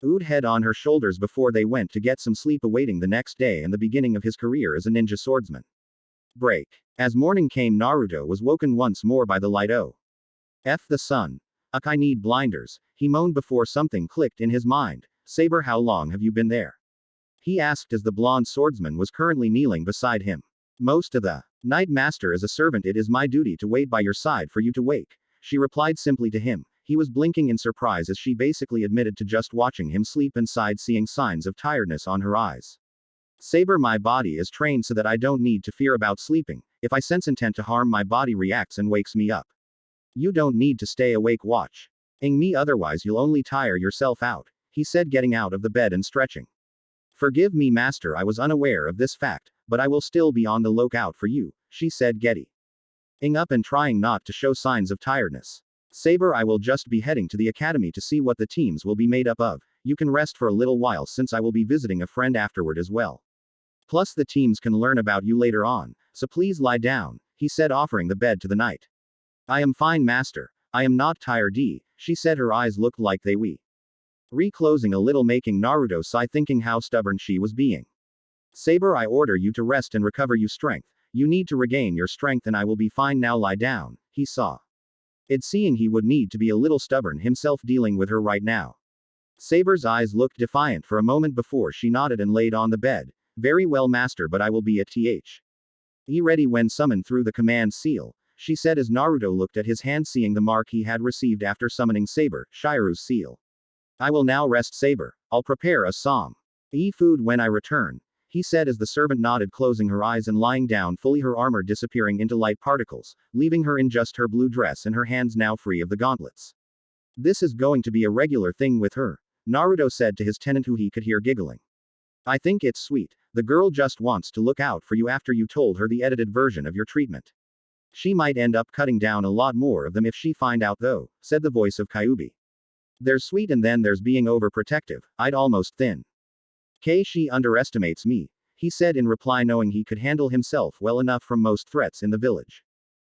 good head on her shoulders before they went to get some sleep, awaiting the next day and the beginning of his career as a ninja swordsman. Break. As morning came, Naruto was woken once more by the light. Oh, F the sun. Ugh, I need blinders, he moaned before something clicked in his mind. Saber, how long have you been there? He asked as the blonde swordsman was currently kneeling beside him. Most of the night, master. As a servant, it is my duty to wait by your side for you to wake, she replied simply to him. He was blinking in surprise as she basically admitted to just watching him sleep and sighed, seeing signs of tiredness on her eyes. Saber, my body is trained so that I don't need to fear about sleeping. If I sense intent to harm, my body reacts and wakes me up. You don't need to stay awake watching me, otherwise you'll only tire yourself out, he said, getting out of the bed and stretching. Forgive me, master, I was unaware of this fact, but I will still be on the lookout for you, she said, getting up and trying not to show signs of tiredness. Saber, I will just be heading to the academy to see what the teams will be made up of. You can rest for a little while since I will be visiting a friend afterward as well. Plus the teams can learn about you later on, so please lie down, he said, offering the bed to the knight. I am fine, master. I am not tired, she said. Her eyes looked like they were reclosing a little, making Naruto sigh, thinking how stubborn she was being. Saber, I order you to rest and recover your strength. You need to regain your strength and I will be fine now. Lie down, he saw it, seeing he would need to be a little stubborn himself dealing with her right now. Saber's eyes looked defiant for a moment before she nodded and laid on the bed. Very well, master, but I will be at ready when summoned through the command seal, she said as Naruto looked at his hand, seeing the mark he had received after summoning Saber, Shiru's seal. I will now rest, Saber. I'll prepare some food when I return, he said as the servant nodded, closing her eyes and lying down fully, her armor disappearing into light particles, leaving her in just her blue dress and her hands now free of the gauntlets. This is going to be a regular thing with her, Naruto said to his tenant, who he could hear giggling. I think it's sweet. The girl just wants to look out for you after you told her the edited version of your treatment. She might end up cutting down a lot more of them if she find out though, said the voice of Kyuubi. There's sweet and then there's being overprotective. I'd almost think she underestimates me, he said in reply, knowing he could handle himself well enough from most threats in the village.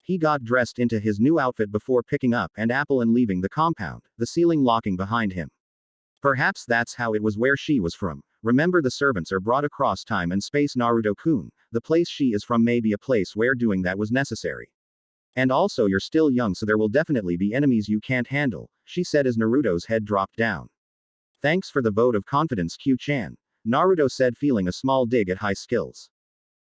He got dressed into his new outfit before picking up an apple and leaving the compound, the ceiling locking behind him. Perhaps that's how it was where she was from. Remember, the servants are brought across time and space, Naruto-kun. The place she is from may be a place where doing that was necessary. And also you're still young, so there will definitely be enemies you can't handle, she said as Naruto's head dropped down. Thanks for the vote of confidence, Q-chan, Naruto said, feeling a small dig at high skills.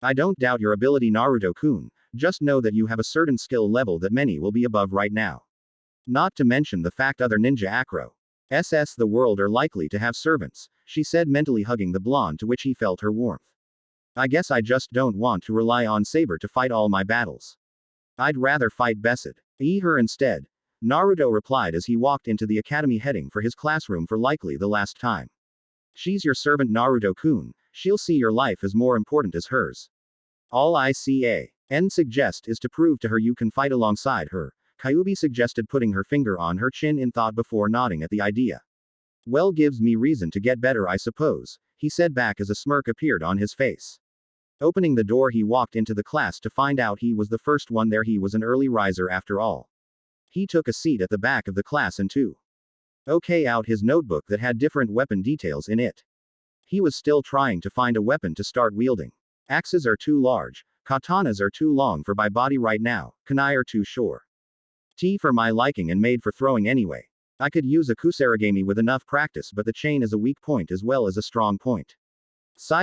I don't doubt your ability, Naruto-kun, just know that you have a certain skill level that many will be above right now. Not to mention the fact other ninja acro SS the world are likely to have servants, she said, mentally hugging the blonde, to which he felt her warmth. I guess I just don't want to rely on Saber to fight all my battles. I'd rather fight Bessid. Her instead, Naruto replied as he walked into the academy heading for his classroom for likely the last time. She's your servant, Naruto-kun, she'll see your life as more important as hers. All I suggest is to prove to her you can fight alongside her, Kyuubi suggested, putting her finger on her chin in thought before nodding at the idea. Well, gives me reason to get better, I suppose, he said back as a smirk appeared on his face. Opening the door, he walked into the class to find out he was the first one there. He was an early riser after all. He took a seat at the back of the class and out his notebook that had different weapon details in it. He was still trying to find a weapon to start wielding. Axes are too large, katanas are too long for my body right now, kunai are too short. For my liking and made for throwing anyway. I could use a kusarigami with enough practice, but the chain is a weak point as well as a strong point.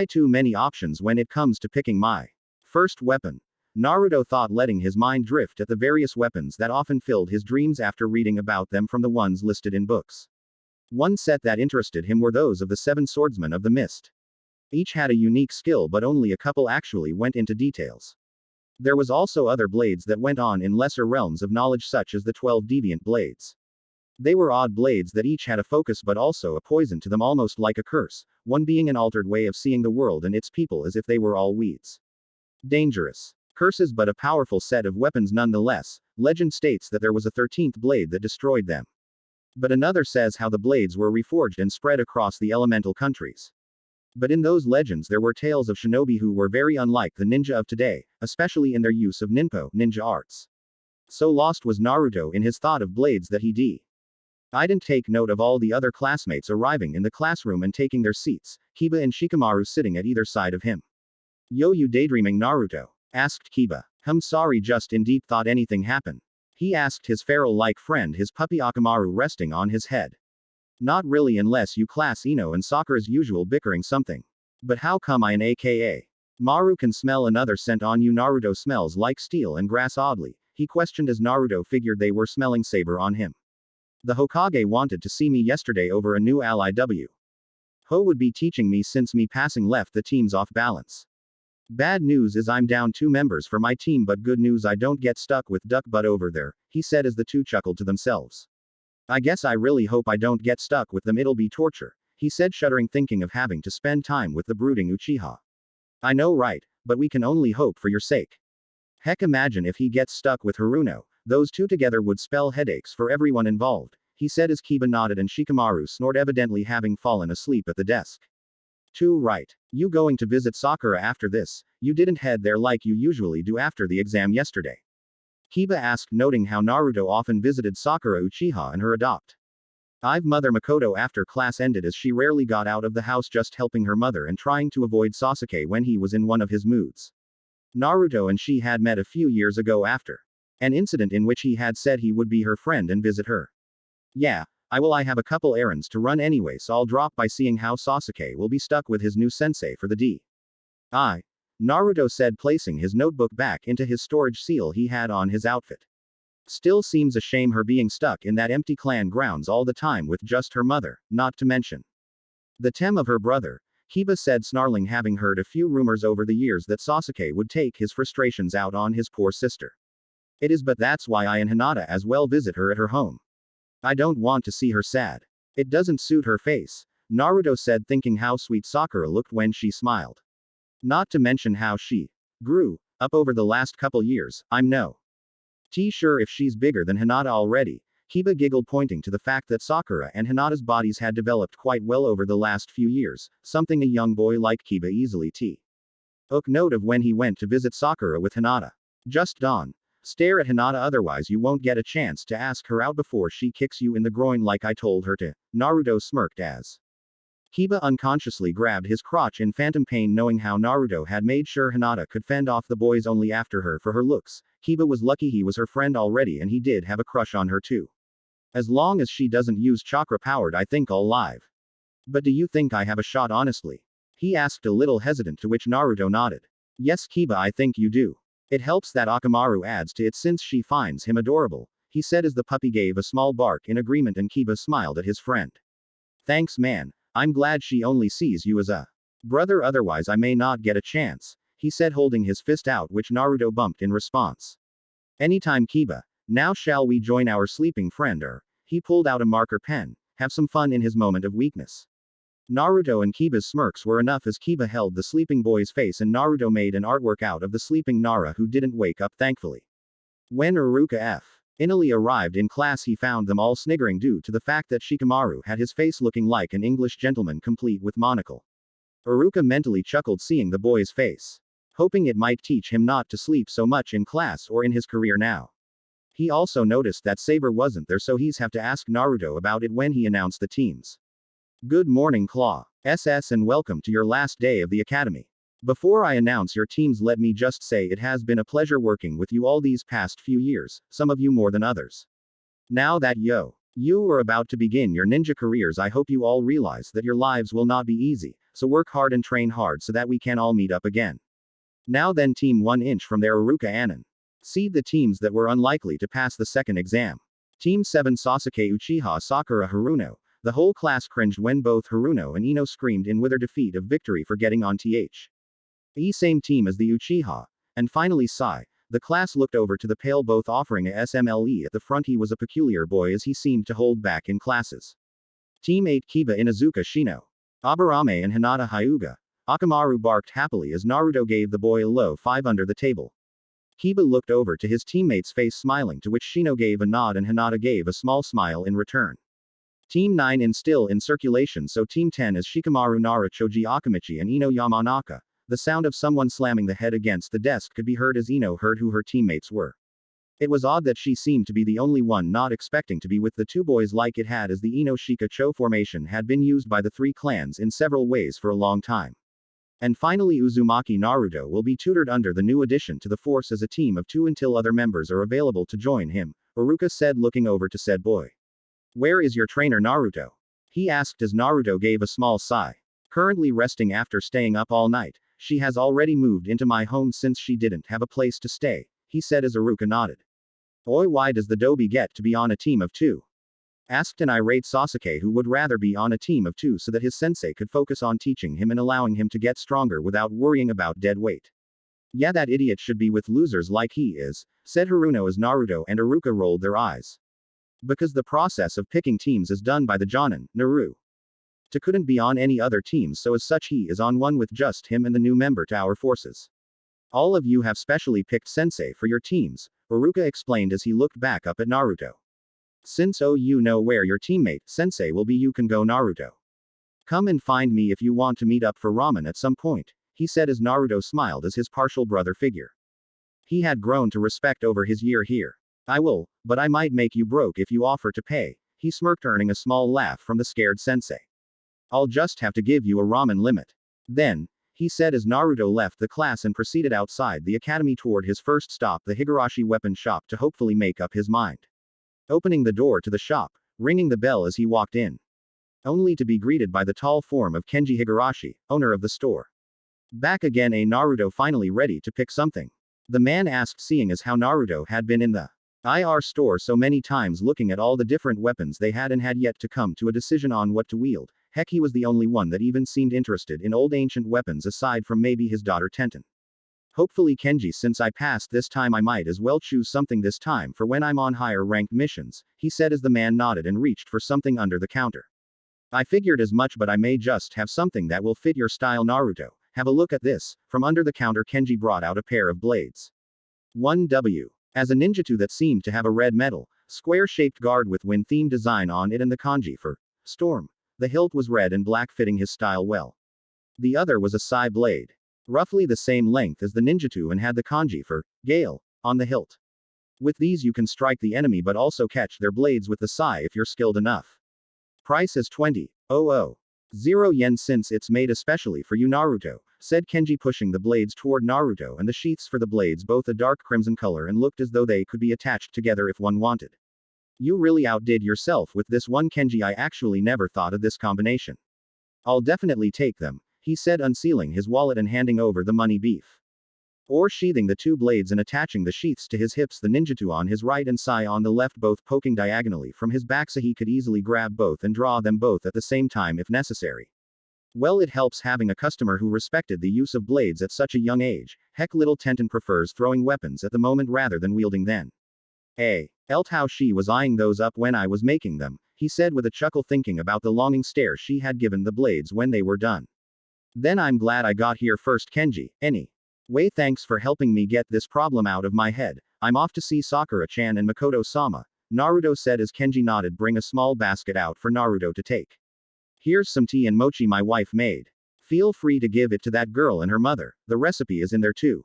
Too many options when it comes to picking my first weapon. Naruto thought, letting his mind drift at the various weapons that often filled his dreams after reading about them from the ones listed in books. One set that interested him were those of the 7 swordsmen of the mist. Each had a unique skill, but only a couple actually went into details. There was also other blades that went on in lesser realms of knowledge, such as the 12 deviant blades. They were odd blades that each had a focus but also a poison to them, almost like a curse, one being an altered way of seeing the world and its people as if they were all weeds. Dangerous curses, but a powerful set of weapons nonetheless. Legend states that there was a 13th blade that destroyed them. But another says how the blades were reforged and spread across the elemental countries. But in those legends there were tales of shinobi who were very unlike the ninja of today, especially in their use of ninja arts. So lost was Naruto in his thought of blades that he didn't take note of all the other classmates arriving in the classroom and taking their seats, Kiba and Shikamaru sitting at either side of him. Yo, you daydreaming, Naruto? Asked Kiba. Sorry, just in deep thought. Anything happen? He asked his feral-like friend, his puppy Akamaru resting on his head. Not really, unless you class Ino and Sakura's usual bickering something. But how come I an aka? Maru can smell another scent on you. Naruto smells like steel and grass, oddly, he questioned as Naruto figured they were smelling Saber on him. The Hokage wanted to see me yesterday over a new ally Ho would be teaching me since me passing left the teams off balance. Bad news is I'm down 2 members for my team, but good news I don't get stuck with duck butt over there, he said as the two chuckled to themselves. I guess I really hope I don't get stuck with them, it'll be torture, he said, shuddering, thinking of having to spend time with the brooding Uchiha. I know, right, but we can only hope for your sake. Heck, imagine if he gets stuck with Haruno, those two together would spell headaches for everyone involved, he said as Kiba nodded and Shikamaru snored, evidently having fallen asleep at the desk. Too right. You going to visit Sakura after this? You didn't head there like you usually do after the exam yesterday? Kiba asked, noting how Naruto often visited Sakura Uchiha and her mother Makoto after class ended, as she rarely got out of the house, just helping her mother and trying to avoid Sasuke when he was in one of his moods. Naruto and she had met a few years ago after an incident in which he had said he would be her friend and visit her. Yeah, I have a couple errands to run anyway, so I'll drop by, seeing how Sasuke will be stuck with his new sensei for the day. Naruto said, placing his notebook back into his storage seal he had on his outfit. Still seems a shame her being stuck in that empty clan grounds all the time with just her mother, not to mention the tem of her brother, Kiba said, snarling, having heard a few rumors over the years that Sasuke would take his frustrations out on his poor sister. It is, but that's why I and Hinata as well visit her at her home. I don't want to see her sad. It doesn't suit her face, Naruto said, thinking how sweet Sakura looked when she smiled. Not to mention how she grew up over the last couple years. I'm no sure if she's bigger than Hinata already, Kiba giggled, pointing to the fact that Sakura and Hinata's bodies had developed quite well over the last few years, something a young boy like Kiba easily took note of when he went to visit Sakura with Hinata. Just don't stare at Hinata, otherwise you won't get a chance to ask her out before she kicks you in the groin like I told her to, Naruto smirked as Kiba unconsciously grabbed his crotch in phantom pain, knowing how Naruto had made sure Hinata could fend off the boys only after her for her looks. Kiba was lucky he was her friend already, and he did have a crush on her too. As long as she doesn't use chakra powered, I think I'll live. But do you think I have a shot honestly? He asked, a little hesitant, to which Naruto nodded. Yes, Kiba, I think you do. It helps that Akamaru adds to it since she finds him adorable, he said as the puppy gave a small bark in agreement, and Kiba smiled at his friend. Thanks, man. I'm glad she only sees you as a brother, otherwise I may not get a chance, he said, holding his fist out, which Naruto bumped in response. Anytime, Kiba. Now shall we join our sleeping friend? He pulled out a marker pen. Have some fun in his moment of weakness. Naruto and Kiba's smirks were enough as Kiba held the sleeping boy's face and Naruto made an artwork out of the sleeping Nara, who didn't wake up thankfully. When Iruka F. Inali arrived in class, he found them all sniggering due to the fact that Shikamaru had his face looking like an English gentleman complete with monocle. Iruka mentally chuckled seeing the boy's face, hoping it might teach him not to sleep so much in class or in his career now. He also noticed that Saber wasn't there, so he's have to ask Naruto about it when he announced the teams. Good morning, Claw SS, and welcome to your last day of the academy. Before I announce your teams, let me just say it has been a pleasure working with you all these past few years, some of you more than others. Now that you are about to begin your ninja careers, I hope you all realize that your lives will not be easy, so work hard and train hard so that we can all meet up again. Now then, Team 1 inch from there, Iruka Anan. Seed the teams that were unlikely to pass the second exam. Team 7 Sasuke Uchiha Sakura Haruno. The whole class cringed when both Haruno and Ino screamed in with their defeat of victory for getting on the same team as the Uchiha. And finally Sai. The class looked over to the pale, both offering a SMLE at the front. He was a peculiar boy as he seemed to hold back in classes. Team 8 Kiba Inazuka Shino. Aburame and Hinata Hyuga. Akamaru barked happily as Naruto gave the boy a low 5 under the table. Kiba looked over to his teammate's face smiling, to which Shino gave a nod and Hinata gave a small smile in return. Team 9 is still in circulation, so Team 10 is Shikamaru, Nara, Choji Akamichi and Ino Yamanaka. The sound of someone slamming the head against the desk could be heard as Ino heard who her teammates were. It was odd that she seemed to be the only one not expecting to be with the two boys, like it had, as the Ino Shika Cho formation had been used by the three clans in several ways for a long time. And finally, Uzumaki Naruto will be tutored under the new addition to the force as a team of 2 until other members are available to join him, Iruka said, looking over to said boy. Where is your trainer Naruto? He asked as Naruto gave a small sigh. Currently resting after staying up all night. She has already moved into my home since she didn't have a place to stay, he said as Iruka nodded. Oi, why does the Dobi get to be on a team of 2? Asked an irate Sasuke, who would rather be on a team of 2 so that his sensei could focus on teaching him and allowing him to get stronger without worrying about dead weight. Yeah, that idiot should be with losers like he is, said Haruno as Naruto and Iruka rolled their eyes. Because the process of picking teams is done by the Jonin, Naruto couldn't be on any other teams, so as such he is on one with just him and the new member to our forces. All of you have specially picked sensei for your teams, Iruka explained as he looked back up at Naruto. Since you know where your teammate, sensei, will be, you can go, Naruto. Come and find me if you want to meet up for ramen at some point, he said as Naruto smiled as his partial brother figure he had grown to respect over his year here. I will, but I might make you broke if you offer to pay, he smirked, earning a small laugh from the scared sensei. I'll just have to give you a ramen limit. Then, he said as Naruto left the class and proceeded outside the academy toward his first stop, the Higurashi weapon shop, to hopefully make up his mind. Opening the door to the shop, ringing the bell as he walked in, only to be greeted by the tall form of Kenji Higurashi, owner of the store. Back again, Naruto, finally ready to pick something? The man asked, seeing as how Naruto had been in the IR store so many times looking at all the different weapons they had and had yet to come to a decision on what to wield. Heck, he was the only one that even seemed interested in old ancient weapons aside from maybe his daughter Tenten. Hopefully, Kenji, since I passed this time I might as well choose something this time for when I'm on higher ranked missions, he said as the man nodded and reached for something under the counter. I figured as much, but I may just have something that will fit your style, Naruto. Have a look at this. From under the counter, Kenji brought out a pair of blades. 1W. As a ninjutsu that seemed to have a red metal, square-shaped guard with wind-themed design on it and the kanji for storm. The hilt was red and black, fitting his style well. The other was a sai blade, roughly the same length as the ninjutsu, and had the kanji for gale on the hilt. With these you can strike the enemy but also catch their blades with the sai if you're skilled enough. Price is 20,000. 0 yen since it's made especially for you Naruto, said Kenji pushing the blades toward Naruto and the sheaths for the blades both a dark crimson color and looked as though they could be attached together if one wanted. You really outdid yourself with this one Kenji, I actually never thought of this combination. I'll definitely take them, he said unsealing his wallet and handing over the money beef. Or sheathing the two blades and attaching the sheaths to his hips, the ninjutsu on his right and sai on the left both poking diagonally from his back so he could easily grab both and draw them both at the same time if necessary. Well, it helps having a customer who respected the use of blades at such a young age. Heck, little Tenten prefers throwing weapons at the moment rather than wielding them. Elt how she was eyeing those up when I was making them, he said with a chuckle thinking about the longing stare she had given the blades when they were done. Then I'm glad I got here first Kenji, anyway thanks for helping me get this problem out of my head. I'm off to see Sakura-chan and Makoto-sama, Naruto said as Kenji nodded. Bring a small basket out for Naruto to take. Here's some tea and mochi my wife made. Feel free to give it to that girl and her mother, the recipe is in there too.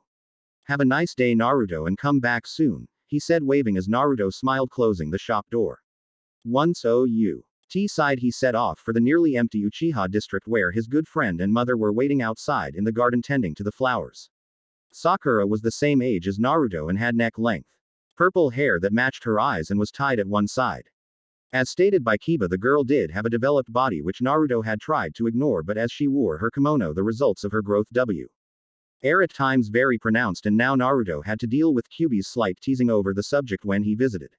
Have a nice day Naruto and come back soon, he said waving as Naruto smiled closing the shop door. Once T side he set off for the nearly empty Uchiha district where his good friend and mother were waiting outside in the garden tending to the flowers. Sakura was the same age as Naruto and had neck-length purple hair that matched her eyes and was tied at one side. As stated by Kiba, the girl did have a developed body which Naruto had tried to ignore, but as she wore her kimono the results of her growth were at times very pronounced, and now Naruto had to deal with Kyuubi's slight teasing over the subject when he visited.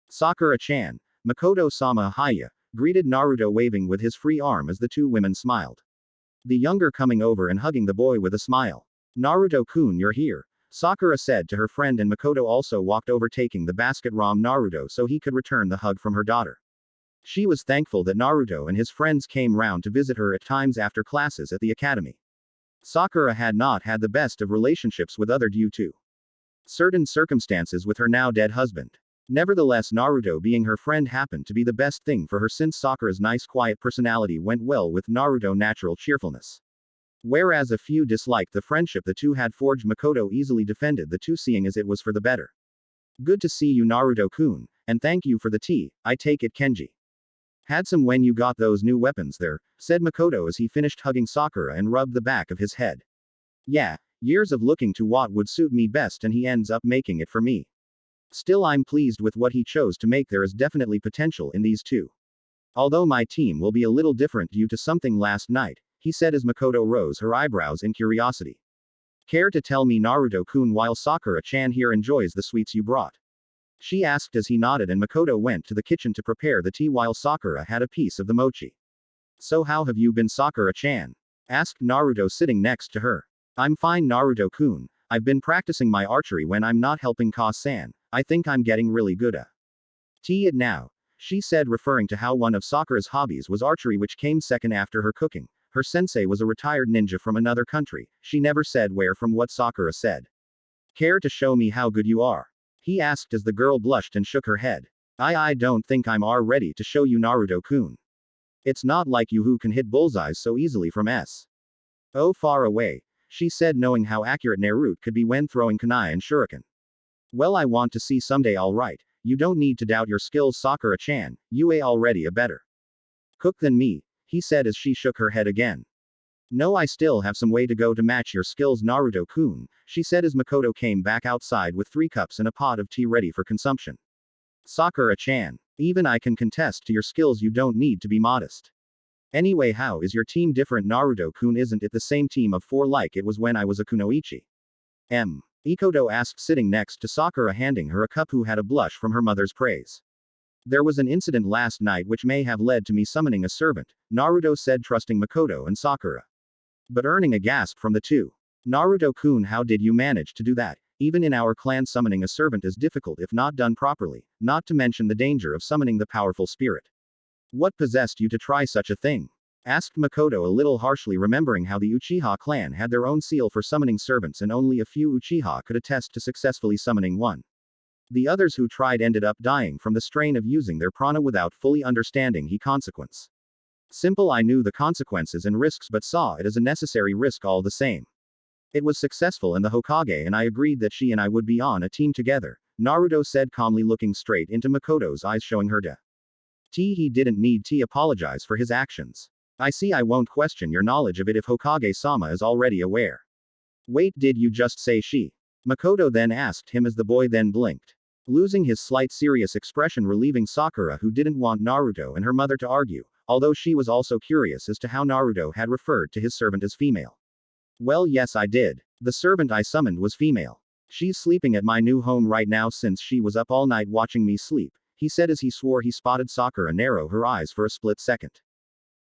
Sakura-chan, Makoto-sama Haya, greeted Naruto waving with his free arm as the two women smiled. The younger coming over and hugging the boy with a smile. Naruto-kun, you're here, Sakura said to her friend, and Makoto also walked over taking the basket from Naruto so he could return the hug from her daughter. She was thankful that Naruto and his friends came round to visit her at times after classes at the academy. Sakura had not had the best of relationships with other due to certain circumstances with her now dead husband. Nevertheless, Naruto being her friend happened to be the best thing for her since Sakura's nice quiet personality went well with Naruto's natural cheerfulness. Whereas a few disliked the friendship the two had forged, Makoto easily defended the two, seeing as it was for the better. Good to see you Naruto-kun, and thank you for the tea, I take it Kenji. Had some when you got those new weapons there, said Makoto as he finished hugging Sakura and rubbed the back of his head. Yeah, years of looking to what would suit me best and he ends up making it for me. Still, I'm pleased with what he chose to make. There is definitely potential in these two. Although my team will be a little different due to something last night, he said as Makoto rose her eyebrows in curiosity. Care to tell me Naruto-kun while Sakura-chan here enjoys the sweets you brought? She asked as he nodded, and Makoto went to the kitchen to prepare the tea while Sakura had a piece of the mochi. So how have you been Sakura-chan? Asked Naruto sitting next to her. I'm fine Naruto-kun, I've been practicing my archery when I'm not helping Ka-san, I think I'm getting really good at it now, she said referring to how one of Sakura's hobbies was archery which came second after her cooking. Her sensei was a retired ninja from another country, she never said where from what Sakura said. Care to show me how good you are? He asked as the girl blushed and shook her head. I don't think I'm ready to show you Naruto-kun. It's not like you who can hit bullseyes so easily from far away, she said knowing how accurate Naruto could be when throwing kunai and shuriken. Well, I want to see someday alright, you don't need to doubt your skills Sakura-chan, you already a better cook than me, he said as she shook her head again. No, I still have some way to go to match your skills Naruto-kun, she said as Makoto came back outside with 3 cups and a pot of tea ready for consumption. Sakura-chan, even I can contest to your skills, you don't need to be modest. Anyway, how is your team different Naruto-kun? Isn't it the same team of 4 like it was when I was a kunoichi? Ikoto asked sitting next to Sakura, handing her a cup, who had a blush from her mother's praise. There was an incident last night which may have led to me summoning a servant, Naruto said, trusting Makoto and Sakura. But earning a gasp from the two. Naruto-kun, how did you manage to do that? Even in our clan, summoning a servant is difficult if not done properly, not to mention the danger of summoning the powerful spirit. What possessed you to try such a thing? Asked Makoto a little harshly, remembering how the Uchiha clan had their own seal for summoning servants and only a few Uchiha could attest to successfully summoning one. The others who tried ended up dying from the strain of using their prana without fully understanding the consequence. Simple, I knew the consequences and risks but saw it as a necessary risk all the same. It was successful and the Hokage and I agreed that she and I would be on a team together, Naruto said calmly, looking straight into Makoto's eyes, showing her he didn't need to apologize for his actions. I see I won't question your knowledge of it if Hokage-sama is already aware. Wait, did you just say she? Makoto then asked him as the boy then blinked. Losing his slight serious expression, relieving Sakura, who didn't want Naruto and her mother to argue, although she was also curious as to how Naruto had referred to his servant as female. Well, yes, I did. The servant I summoned was female. She's sleeping at my new home right now since she was up all night watching me sleep, he said as he swore he spotted Sakura narrow her eyes for a split second.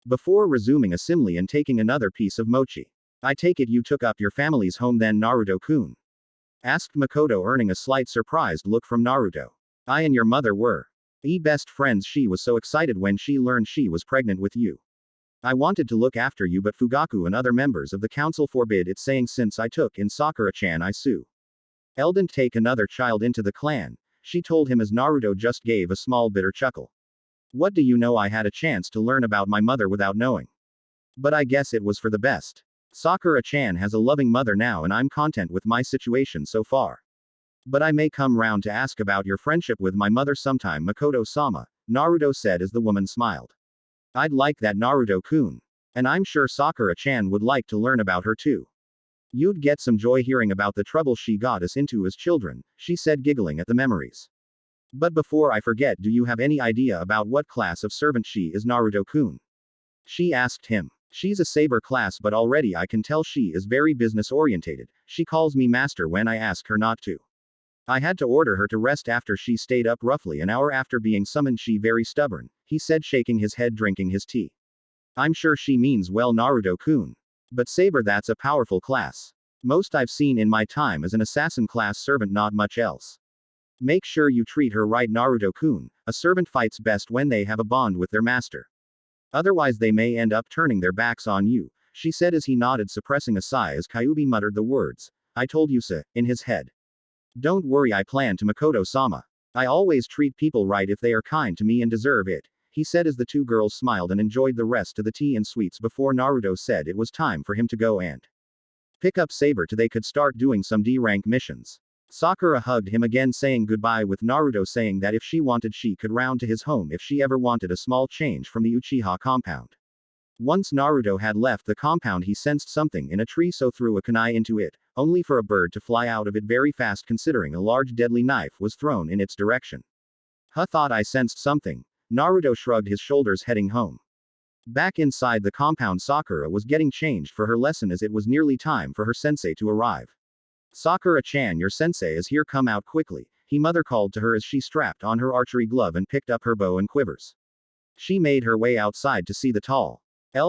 Before resuming a simile and taking another piece of mochi. I take it you took up your family's home then, Naruto-kun? Asked Makoto, earning a slight surprised look from Naruto. I and your mother were best friends. She was so excited when she learned she was pregnant with you. I wanted to look after you, but Fugaku and other members of the council forbid it, saying since I took in Sakura-chan I sue. Eldon take another child into the clan, she told him as Naruto just gave a small bitter chuckle. What do you know, I had a chance to learn about my mother without knowing. But I guess it was for the best. Sakura-chan has a loving mother now and I'm content with my situation so far. But I may come round to ask about your friendship with my mother sometime, Makoto-sama, Naruto said as the woman smiled. I'd like that, Naruto-kun. And I'm sure Sakura-chan would like to learn about her too. You'd get some joy hearing about the trouble she got us into as children, she said, giggling at the memories. But before I forget, do you have any idea about what class of servant she is, Naruto-kun? She asked him. She's a Saber class, but already I can tell she is very business orientated. She calls me master when I ask her not to. I had to order her to rest after she stayed up roughly an hour after being summoned. She very stubborn, he said, shaking his head, drinking his tea. I'm sure she means well, Naruto-kun. But Saber, that's a powerful class. Most I've seen in my time as an assassin class servant, not much else. Make sure you treat her right, Naruto-kun. A servant fights best when they have a bond with their master. Otherwise they may end up turning their backs on you, she said as he nodded, suppressing a sigh as Kyuubi muttered the words, I told you so, in his head. Don't worry, I plan to, Makoto-sama. I always treat people right if they are kind to me and deserve it, he said as the two girls smiled and enjoyed the rest of the tea and sweets before Naruto said it was time for him to go and pick up Saber so they could start doing some D-rank missions. Sakura hugged him again, saying goodbye, with Naruto saying that if she wanted she could round to his home if she ever wanted a small change from the Uchiha compound. Once Naruto had left the compound, he sensed something in a tree, so threw a kunai into it, only for a bird to fly out of it very fast, considering a large deadly knife was thrown in its direction. Thought I sensed something. Naruto shrugged his shoulders, heading home. Back inside the compound, Sakura was getting changed for her lesson as it was nearly time for her sensei to arrive. Sakura-chan, your sensei is here, come out quickly, he mother called to her as she strapped on her archery glove and picked up her bow and quivers. She made her way outside to see the tall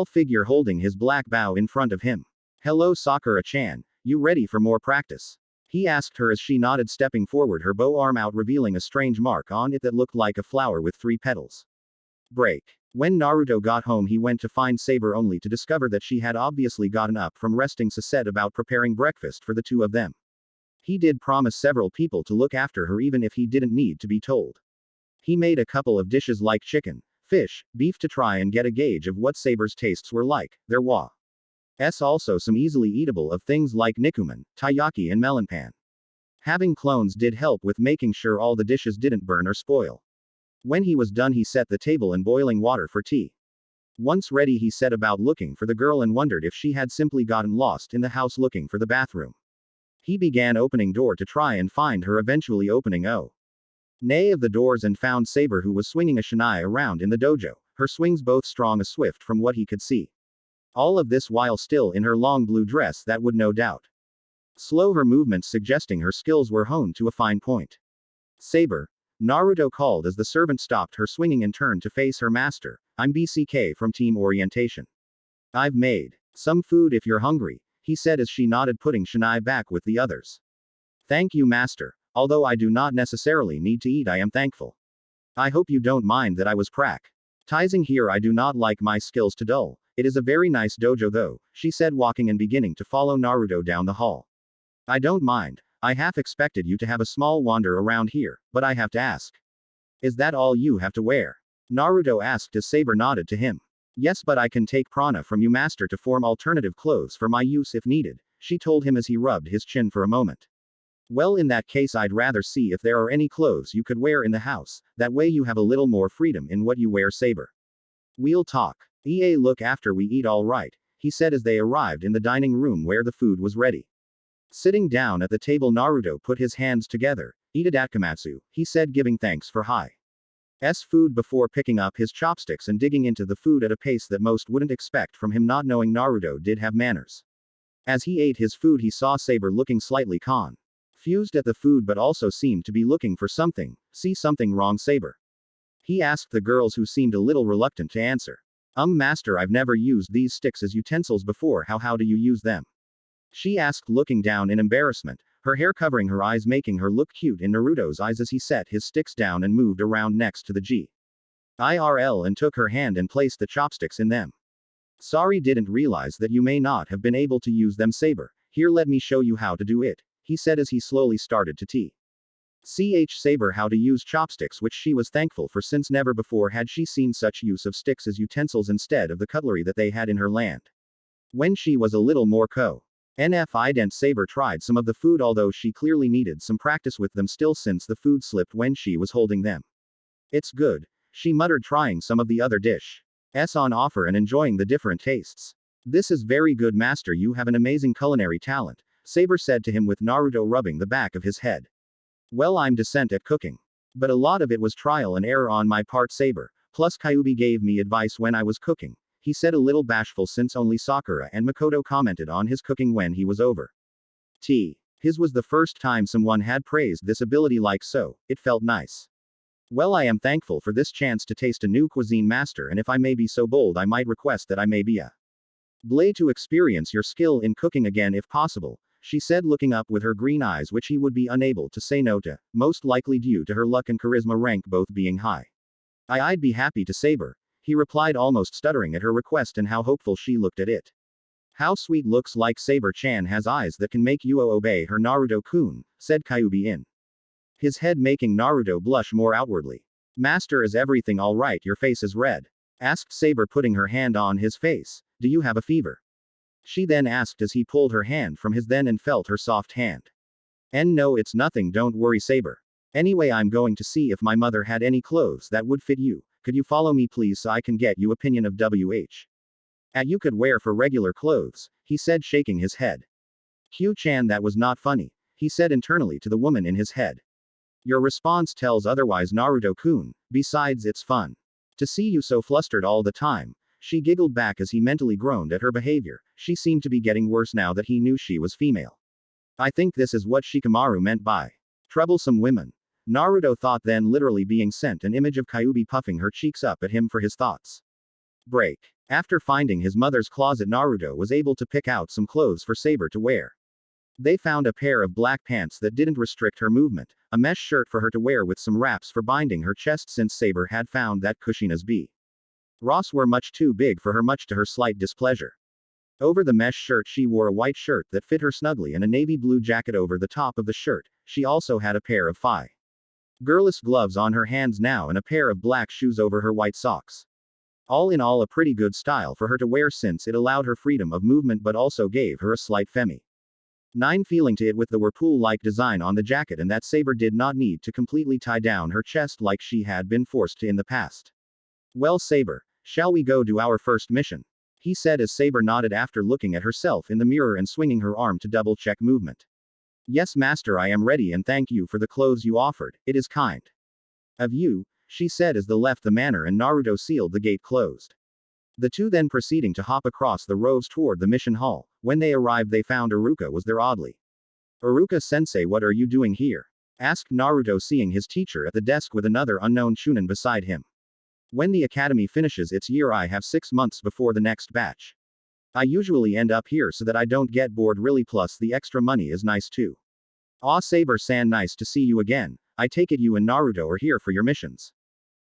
figure holding his black bow in front of him. Hello, Sakura-chan, you ready for more practice? He asked her as she nodded, stepping forward, her bow arm out, revealing a strange mark on it that looked like a flower with 3 petals. Break. When Naruto got home, he went to find Saber only to discover that she had obviously gotten up from resting, so set about preparing breakfast for the two of them. He did promise several people to look after her even if he didn't need to be told. He made a couple of dishes like chicken, fish, beef to try and get a gauge of what Saber's tastes were like. There was also some easily eatable of things like nikuman, taiyaki and melonpan. Having clones did help with making sure all the dishes didn't burn or spoil. When he was done, he set the table and boiling water for tea. Once ready, he set about looking for the girl and wondered if she had simply gotten lost in the house looking for the bathroom. He began opening door to try and find her, eventually opening nay of the doors and found Saber, who was swinging a shinai around in the dojo, her swings both strong as swift from what he could see. All of this while still in her long blue dress that would no doubt slow her movements, suggesting her skills were honed to a fine point. Saber, Naruto called as the servant stopped her swinging and turned to face her master. I'm BCK from Team Orientation. I've made some food if you're hungry, he said as she nodded, putting shinai back with the others. Thank you, master. Although I do not necessarily need to eat, I am thankful. I hope you don't mind that I was practicing here. I do not like my skills to dull. It is a very nice dojo though, she said, walking and beginning to follow Naruto down the hall. I don't mind. I half expected you to have a small wander around here, but I have to ask. Is that all you have to wear? Naruto asked as Saber nodded to him. Yes, but I can take prana from you, master, to form alternative clothes for my use if needed, she told him as he rubbed his chin for a moment. Well, in that case, I'd rather see if there are any clothes you could wear in the house, that way you have a little more freedom in what you wear, Saber. We'll talk. Look after we eat all right, he said as they arrived in the dining room where the food was ready. Sitting down at the table, Naruto put his hands together. Eat Datkamatsu, he said, giving thanks for Hi's food before picking up his chopsticks and digging into the food at a pace that most wouldn't expect from him, not knowing Naruto did have manners. As he ate his food, he saw Saber looking slightly confused at the food but also seemed to be looking for something. See something wrong, Saber? He asked the girls, who seemed a little reluctant to answer. Master, I've never used these sticks as utensils before. How do you use them? She asked, looking down in embarrassment, her hair covering her eyes, making her look cute in Naruto's eyes as he set his sticks down and moved around next to the GIRL and took her hand and placed the chopsticks in them. Sorry, didn't realize that you may not have been able to use them, Saber. Here, let me show you how to do it, he said as he slowly started to teach Saber how to use chopsticks, which she was thankful for since never before had she seen such use of sticks as utensils instead of the cutlery that they had in her land. When she was a little more confident, Saber tried some of the food, although she clearly needed some practice with them still since the food slipped when she was holding them. It's good, she muttered, trying some of the other dishes on offer and enjoying the different tastes. This is very good, master, you have an amazing culinary talent, Saber said to him with Naruto rubbing the back of his head. Well, I'm decent at cooking. But a lot of it was trial and error on my part, Saber, plus Kyuubi gave me advice when I was cooking, he said, a little bashful since only Sakura and Makoto commented on his cooking when he was over. His was the first time someone had praised this ability like so, it felt nice. Well, I am thankful for this chance to taste a new cuisine, master, and if I may be so bold, I might request that I may be able to experience your skill in cooking again if possible, she said, looking up with her green eyes, which he would be unable to say no to, most likely due to her luck and charisma rank both being high. I'd be happy to, Saber, he replied, almost stuttering at her request and how hopeful she looked at it. How sweet, looks like Saber-chan has eyes that can make you obey her, Naruto-kun, said Kyuubi in his head, making Naruto blush more outwardly. Master, is everything all right? Your face is red, asked Saber, putting her hand on his face. Do you have a fever? She then asked as he pulled her hand from his then and felt her soft hand. No, it's nothing, don't worry, Saber. Anyway, I'm going to see if my mother had any clothes that would fit you. Could you follow me please so I can get you opinion of you could wear for regular clothes, he said, shaking his head. Q-chan, that was not funny, he said internally to the woman in his head. Your response tells otherwise, Naruto-kun, besides it's fun to see you so flustered all the time, she giggled back as he mentally groaned at her behavior. She seemed to be getting worse now that he knew she was female. I think this is what Shikamaru meant by troublesome women, Naruto thought, then literally being sent an image of Kyuubi puffing her cheeks up at him for his thoughts. Break. After finding his mother's closet, Naruto was able to pick out some clothes for Saber to wear. They found a pair of black pants that didn't restrict her movement, a mesh shirt for her to wear with some wraps for binding her chest since Saber had found that Kushina's bras were much too big for her, much to her slight displeasure. Over the mesh shirt she wore a white shirt that fit her snugly and a navy blue jacket over the top of the shirt. She also had a pair of girlish gloves on her hands now and a pair of black shoes over her white socks. All in all, a pretty good style for her to wear since it allowed her freedom of movement but also gave her a slight feminine feeling to it with the whirlpool-like design on the jacket, and that Saber did not need to completely tie down her chest like she had been forced to in the past. Well, Saber, shall we go do our first mission? He said as Saber nodded after looking at herself in the mirror and swinging her arm to double-check movement. Yes, master, I am ready, and thank you for the clothes you offered, it is kind of you, she said as they left the manor and Naruto sealed the gate closed. The two then proceeding to hop across the roads toward the mission hall. When they arrived, they found Iruka was there oddly. Iruka-sensei, what are you doing here? Asked Naruto, seeing his teacher at the desk with another unknown chunin beside him. When the academy finishes its year, I have 6 months before the next batch. I usually end up here so that I don't get bored really, plus the extra money is nice too. Aw, Saber-san, nice to see you again. I take it you and Naruto are here for your missions?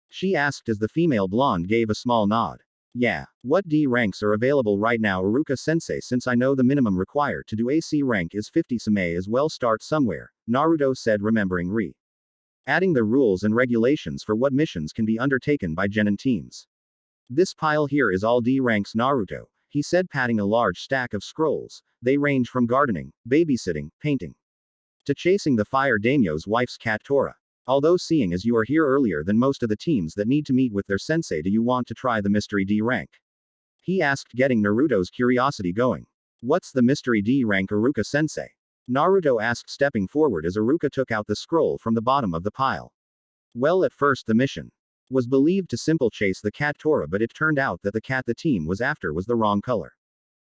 She asked as the female blonde gave a small nod. Yeah. What D ranks are available right now, Iruka-sensei? Since I know the minimum required to do AC rank is 50, so may as well start somewhere, Naruto said, remembering adding the rules and regulations for what missions can be undertaken by genin teams. This pile here is all D ranks, Naruto, he said, patting a large stack of scrolls. They range from gardening, babysitting, painting, to chasing the fire daimyo's wife's cat Tora. Although seeing as you are here earlier than most of the teams that need to meet with their sensei, do you want to try the mystery D rank? He asked, getting Naruto's curiosity going. What's the mystery D rank, Iruka-sensei? Naruto asked, stepping forward as Iruka took out the scroll from the bottom of the pile. Well, at first the mission was believed to simple chase the cat Tora, but it turned out that the cat the team was after was the wrong color.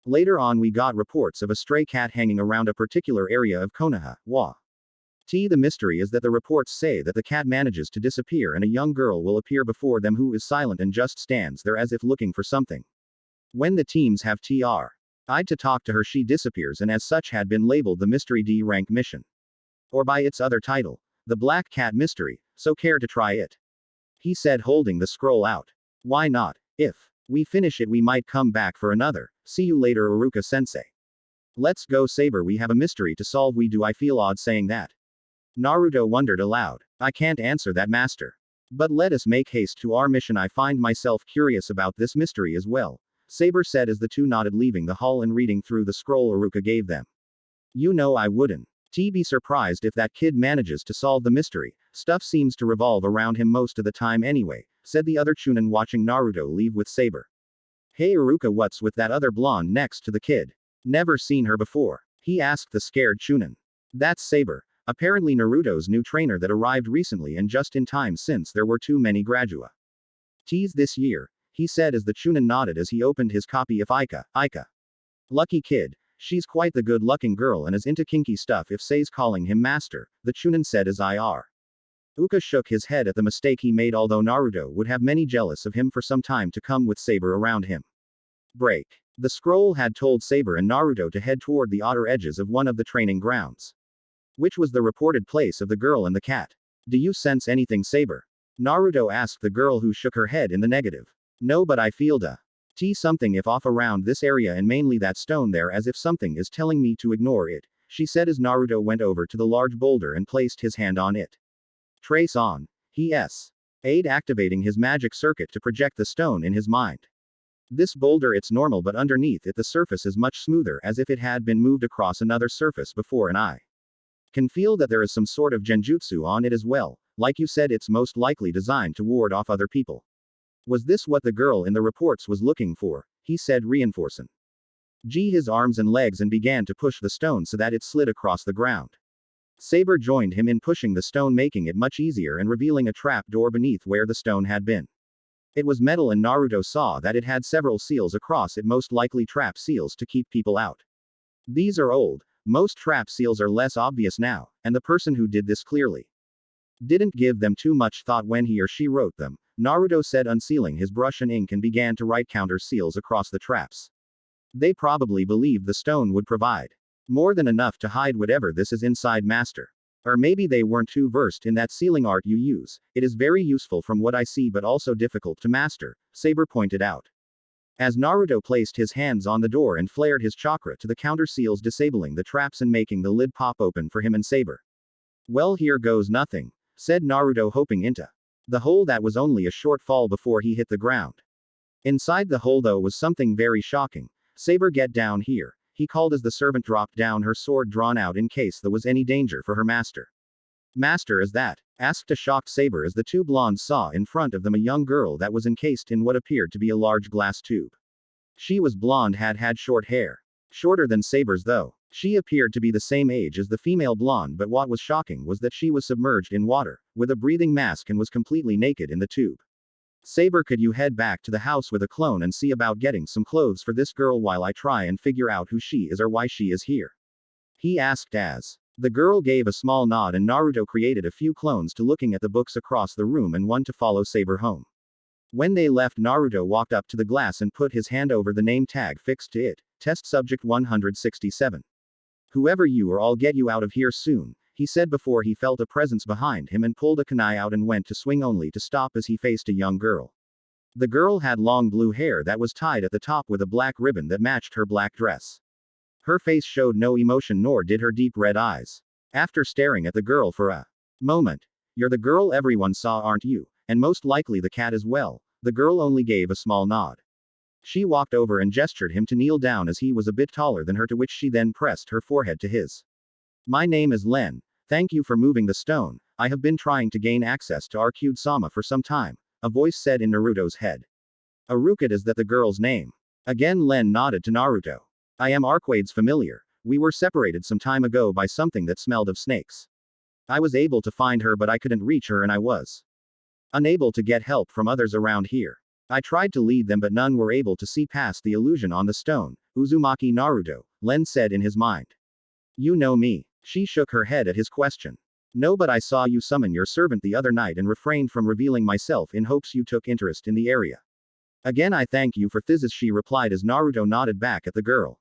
Later on we got reports of a stray cat hanging around a particular area of Konoha, Wa. The mystery is that the reports say that the cat manages to disappear and a young girl will appear before them who is silent and just stands there as if looking for something. When the teams have tried to talk to her, she disappears, and as such had been labeled the mystery D rank mission. Or by its other title, the Black Cat Mystery, so care to try it? He said, holding the scroll out. Why not? If we finish it we might come back for another. See you later, Iruka-sensei. Let's go, Saber, we have a mystery to solve. Do I feel odd saying that? Naruto wondered aloud. I can't answer that, master. But let us make haste to our mission. I find myself curious about this mystery as well, Saber said as the two nodded, leaving the hall and reading through the scroll Iruka gave them. You know I wouldn't be surprised if that kid manages to solve the mystery. Stuff seems to revolve around him most of the time anyway, said the other Chunin, watching Naruto leave with Saber. Hey Iruka, what's with that other blonde next to the kid? Never seen her before, he asked the scared Chunin. That's Saber, apparently Naruto's new trainer that arrived recently and just in time since there were too many graduates this year, he said as the Chunin nodded as he opened his copy of Ika. Lucky kid. She's quite the good-looking girl and is into kinky stuff if Say's calling him master, the Chunin said as Uka shook his head at the mistake he made, although Naruto would have many jealous of him for some time to come with Saber around him. Break. The scroll had told Saber and Naruto to head toward the outer edges of one of the training grounds, which was the reported place of the girl and the cat. Do you sense anything, Saber? Naruto asked the girl, who shook her head in the negative. No, but I feel something if off around this area, and mainly that stone there, as if something is telling me to ignore it, she said as Naruto went over to the large boulder and placed his hand on it. Trace on. Aid activating his magic circuit to project the stone in his mind. This boulder, it's normal, but underneath it the surface is much smoother, as if it had been moved across another surface before, and I can feel that there is some sort of genjutsu on it as well. Like you said, it's most likely designed to ward off other people. Was this what the girl in the reports was looking for? He said, reinforcing his arms and legs and began to push the stone so that it slid across the ground. Saber joined him in pushing the stone, making it much easier and revealing a trap door beneath where the stone had been. It was metal, and Naruto saw that it had several seals across it, most likely trap seals to keep people out. These are old. Most trap seals are less obvious now, and the person who did this clearly didn't give them too much thought when he or she wrote them, Naruto said, unsealing his brush and ink, and began to write counter seals across the traps. They probably believed the stone would provide more than enough to hide whatever this is inside, master. Or maybe they weren't too versed in that sealing art you use. It is very useful from what I see, but also difficult to master, Saber pointed out. As Naruto placed his hands on the door and flared his chakra to the counter seals, disabling the traps and making the lid pop open for him and Saber. Well, here goes nothing, said Naruto, hoping into the hole that was only a short fall before he hit the ground. Inside the hole, though, was something very shocking. Saber, get down here, he called as the servant dropped down, her sword drawn out in case there was any danger for her master. Master, is that? Asked a shocked Saber as the two blondes saw in front of them a young girl that was encased in what appeared to be a large glass tube. She was blonde, had short hair. Shorter than Saber's, though. She appeared to be the same age as the female blonde, but what was shocking was that she was submerged in water, with a breathing mask, and was completely naked in the tube. Saber, could you head back to the house with a clone and see about getting some clothes for this girl while I try and figure out who she is or why she is here? He asked as the girl gave a small nod, and Naruto created a few clones to looking at the books across the room and one to follow Saber home. When they left, Naruto walked up to the glass and put his hand over the name tag fixed to it, Test Subject 167. Whoever you are, I'll get you out of here soon, he said before he felt a presence behind him and pulled a kunai out and went to swing, only to stop as he faced a young girl. The girl had long blue hair that was tied at the top with a black ribbon that matched her black dress. Her face showed no emotion, nor did her deep red eyes. After staring at the girl for a moment, you're the girl everyone saw, aren't you? And most likely the cat as well. The girl only gave a small nod. She walked over and gestured him to kneel down as he was a bit taller than her, to which she then pressed her forehead to his. My name is Len. Thank you for moving the stone. I have been trying to gain access to Arcade-sama for some time, a voice said in Naruto's head. Arukid, is that the girl's name? Again Len nodded to Naruto. I am Arquade's familiar. We were separated some time ago by something that smelled of snakes. I was able to find her but I couldn't reach her and I was unable to get help from others around here. I tried to lead them but none were able to see past the illusion on the stone. Uzumaki Naruto, Len said in his mind. You know me. She shook her head at his question. No, but I saw you summon your servant the other night and refrained from revealing myself in hopes you took interest in the area. Again I thank you for this, she replied as Naruto nodded back at the girl.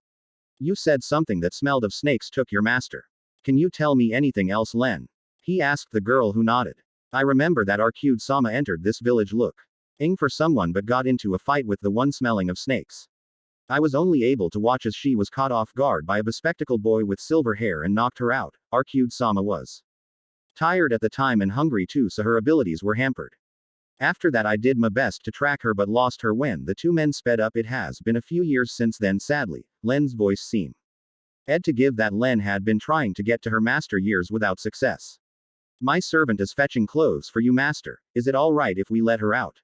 You said something that smelled of snakes took your master. Can you tell me anything else, Len? He asked the girl who nodded. I remember that Arcude-sama entered this village looking for someone but got into a fight with the one smelling of snakes. I was only able to watch as she was caught off guard by a bespectacled boy with silver hair and knocked her out. Arcude-sama was tired at the time and hungry too, so her abilities were hampered. After that I did my best to track her but lost her when the two men sped up. It has been a few years since then, sadly. Len's voice seemed to give that Len had been trying to get to her master years without success. My servant is fetching clothes for you, master. Is it all right if we let her out?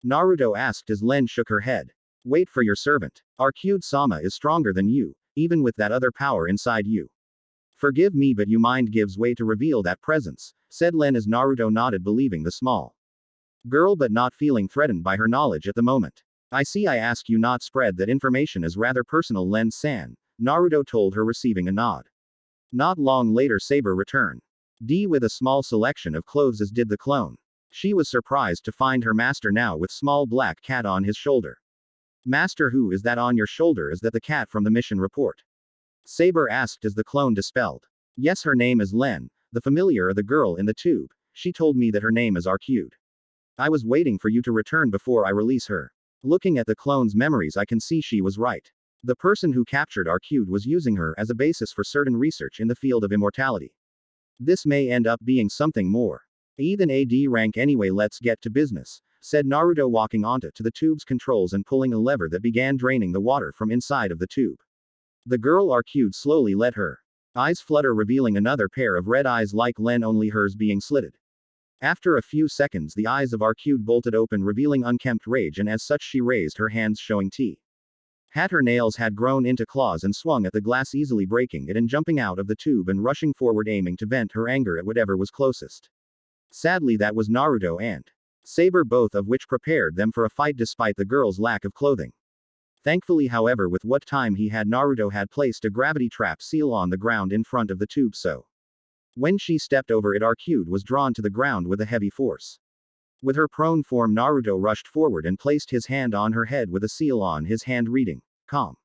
Naruto asked as Len shook her head. Wait for your servant. Arcude-sama is stronger than you, even with that other power inside you. Forgive me, but your mind gives way to reveal that presence, said Len as Naruto nodded, believing the small girl but not feeling threatened by her knowledge at the moment. I see, I ask you not spread that information is rather personal, Len-san, Naruto told her, receiving a nod. Not long later Saber returned. With a small selection of clothes, as did the clone. She was surprised to find her master now with small black cat on his shoulder. Master, who is that on your shoulder? Is that the cat from the mission report? Saber asked as the clone dispelled. Yes, her name is Len, the familiar of the girl in the tube. She told me that her name is Arcude. I was waiting for you to return before I release her. Looking at the clone's memories I can see she was right. The person who captured Arcude was using her as a basis for certain research in the field of immortality. This may end up being something more than a D rank anyway. Let's get to business, said Naruto, walking onto the tube's controls and pulling a lever that began draining the water from inside of the tube. The girl Arcude slowly let her eyes flutter, revealing another pair of red eyes like Len, only hers being slitted. After a few seconds the eyes of Arcude bolted open, revealing unkempt rage, and as such she raised her hands, showing teeth. Her nails had grown into claws and swung at the glass, easily breaking it and jumping out of the tube and rushing forward, aiming to vent her anger at whatever was closest. Sadly that was Naruto and Saber, both of which prepared them for a fight despite the girl's lack of clothing. Thankfully, however, with what time he had, Naruto had placed a gravity trap seal on the ground in front of the tube, so when she stepped over it Arcude was drawn to the ground with a heavy force. With her prone form Naruto rushed forward and placed his hand on her head with a seal on his hand, reading, calm.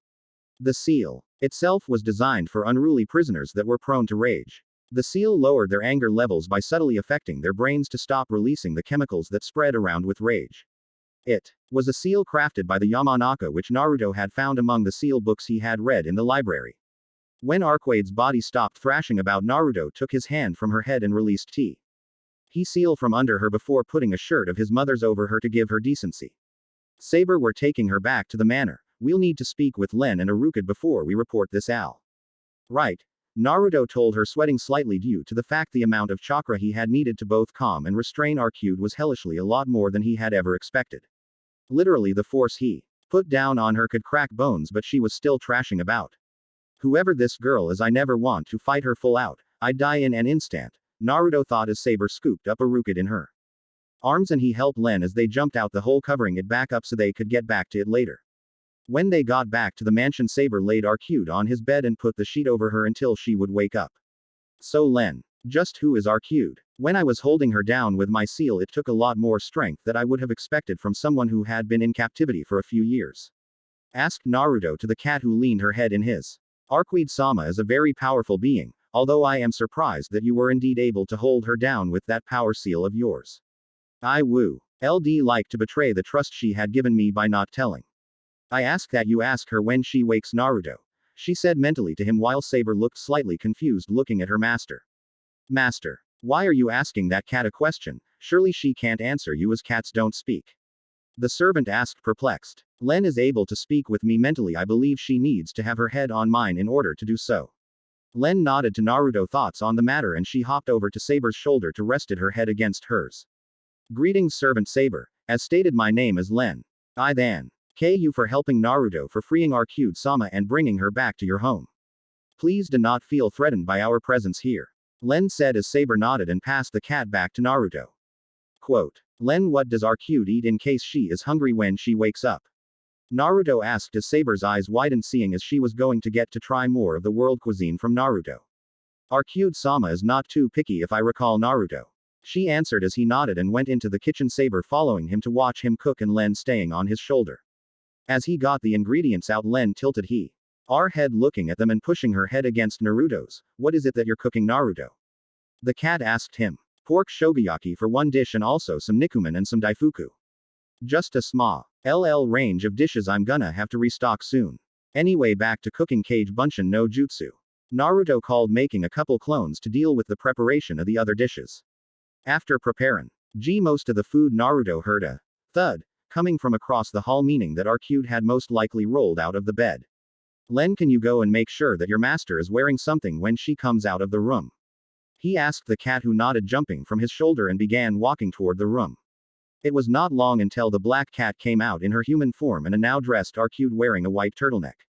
The seal itself was designed for unruly prisoners that were prone to rage. The seal lowered their anger levels by subtly affecting their brains to stop releasing the chemicals that spread around with rage. It was a seal crafted by the Yamanaka, which Naruto had found among the seal books he had read in the library. When Arquade's body stopped thrashing about, Naruto took his hand from her head and released he seal from under her before putting a shirt of his mother's over her to give her decency. Saber, we're taking her back to the manor. We'll need to speak with Len and Arukid before we report this Al. Right. Naruto told her, sweating slightly due to the fact the amount of chakra he had needed to both calm and restrain Arcude was hellishly a lot more than he had ever expected. Literally the force he put down on her could crack bones, but she was still trashing about. Whoever this girl is, I never want to fight her full out. I'd die in an instant, Naruto thought as Saber scooped up Arukid in her arms and he helped Len as they jumped out the hole, covering it back up so they could get back to it later. When they got back to the mansion, Saber laid Arcude on his bed and put the sheet over her until she would wake up. So Len, just who is Arcude? When I was holding her down with my seal it took a lot more strength that I would have expected from someone who had been in captivity for a few years. Asked Naruto to the cat who leaned her head in his. Arquide-sama is a very powerful being, although I am surprised that you were indeed able to hold her down with that power seal of yours. I would like to betray the trust she had given me by not telling. I ask that you ask her when she wakes, Naruto. She said mentally to him while Saber looked slightly confused, looking at her master. Master, why are you asking that cat a question? Surely she can't answer you as cats don't speak. The servant asked, perplexed. Len is able to speak with me mentally. I believe she needs to have her head on mine in order to do so. Len nodded to Naruto thoughts on the matter and she hopped over to Saber's shoulder to rested her head against hers. Greetings, servant Saber. As stated, my name is Len. I then Ku for helping Naruto for freeing Arcade-sama and bringing her back to your home. Please do not feel threatened by our presence here. Len said as Saber nodded and passed the cat back to Naruto. Quote. Len, what does Arcade eat in case she is hungry when she wakes up? Naruto asked as Saber's eyes widened, seeing as she was going to get to try more of the world cuisine from Naruto. Arcade-sama is not too picky if I recall, Naruto. She answered as he nodded and went into the kitchen, Saber following him to watch him cook and Len staying on his shoulder. As he got the ingredients out, Len tilted her head looking at them and pushing her head against Naruto's. What is it that you're cooking, Naruto? The cat asked him. Pork shogoyaki for one dish and also some nikuman and some daifuku. Just a small range of dishes, I'm gonna have to restock soon. Anyway, back to cooking. Kage Bunshin no Jutsu. Naruto called, making a couple clones to deal with the preparation of the other dishes. After preparing most of the food, Naruto heard a thud coming from across the hall, meaning that Arcade had most likely rolled out of the bed. Len, can you go and make sure that your master is wearing something when she comes out of the room? He asked the cat, who nodded, jumping from his shoulder and began walking toward the room. It was not long until the black cat came out in her human form and a now dressed Arcade wearing a white turtleneck,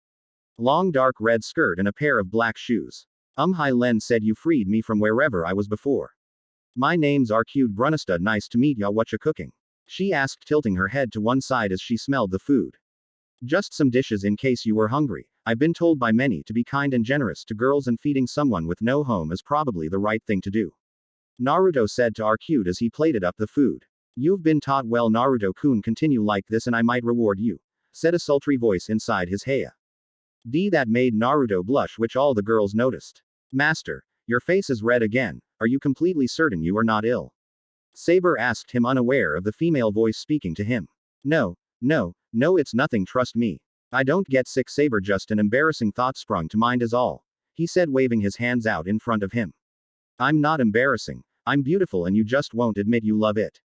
long dark red skirt and a pair of black shoes. Hi, Len said, you freed me from wherever I was before. My name's Arcade Brunestad, nice to meet ya, what ya cooking? She asked, tilting her head to one side as she smelled the food. Just some dishes in case you were hungry. I've been told by many to be kind and generous to girls, and feeding someone with no home is probably the right thing to do. Naruto said to Arcade as he plated up the food. You've been taught well, Naruto-kun, continue like this and I might reward you, said a sultry voice inside his head. That made Naruto blush, which all the girls noticed. Master, your face is red again. Are you completely certain you are not ill? Saber asked him, unaware of the female voice speaking to him. No, it's nothing, trust me. I don't get sick, Saber, just an embarrassing thought sprung to mind is all, he said, waving his hands out in front of him. I'm not embarrassing. I'm beautiful and you just won't admit you love it,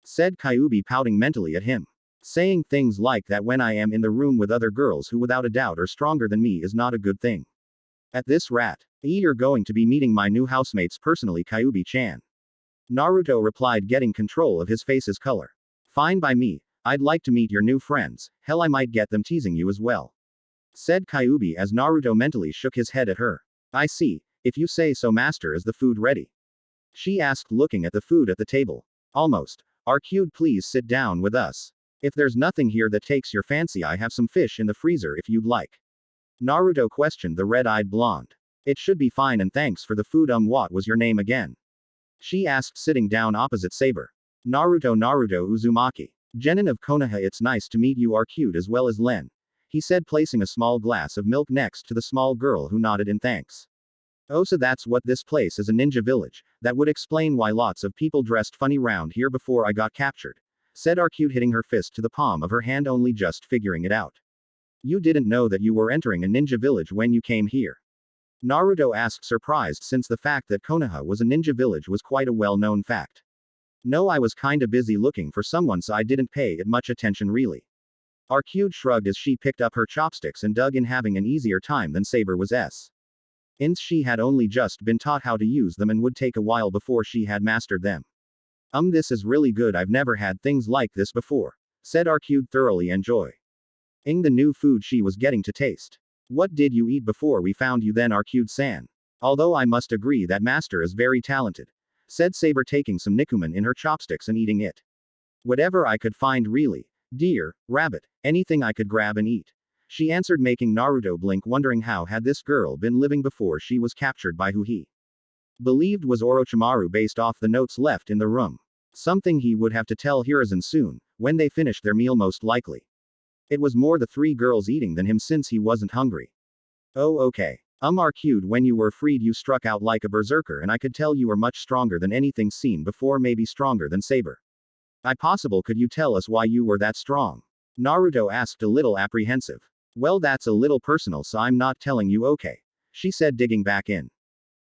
said Kyuubi, pouting mentally at him. Saying things like that when I am in the room with other girls who without a doubt are stronger than me is not a good thing. At this you're going to be meeting my new housemates personally, Kyuubi-chan. Naruto replied, getting control of his face's color. Fine by me. I'd like to meet your new friends. Hell, I might get them teasing you as well, said Kyuubi as Naruto mentally shook his head at her. I see. If you say so, master. Is the food ready? She asked, looking at the food at the table. Almost. Arcade, please sit down with us. If there's nothing here that takes your fancy, I have some fish in the freezer if you'd like. Naruto questioned the red-eyed blonde. It should be fine, and thanks for the food. What was your name again? She asked, sitting down opposite Saber. Naruto Uzumaki. Genin of Konoha. It's nice to meet you, Arcade, as well as Len, he said, placing a small glass of milk next to the small girl, who nodded in thanks. Oh, so that's what this place is, a ninja village. That would explain why lots of people dressed funny round here before I got captured, said Arcade, hitting her fist to the palm of her hand, only just figuring it out. You didn't know that you were entering a ninja village when you came here? Naruto asked, surprised, since the fact that Konoha was a ninja village was quite a well-known fact. No, I was kinda busy looking for someone, so I didn't pay it much attention really. Arcade shrugged as she picked up her chopsticks and dug in, having an easier time than Saber was. She had only just been taught how to use them and would take a while before she had mastered them. This is really good. I've never had things like this before, said Arcade, thoroughly enjoying the new food she was getting to taste. What did you eat before we found you then, Arcade-san? Although I must agree that master is very talented, said Saber, taking some nikuman in her chopsticks and eating it. Whatever I could find really. Deer, rabbit, anything I could grab and eat, she answered, making Naruto blink, wondering how had this girl been living before she was captured by who he believed was Orochimaru, based off the notes left in the room. Something he would have to tell Hiruzen soon, when they finished their meal most likely. It was more the three girls eating than him, since he wasn't hungry. Oh, okay. Arcade, when you were freed you struck out like a berserker, and I could tell you were much stronger than anything seen before, maybe stronger than Saber. Could you tell us why you were that strong? Naruto asked, a little apprehensive. Well, that's a little personal, so I'm not telling you, okay, she said, digging back in.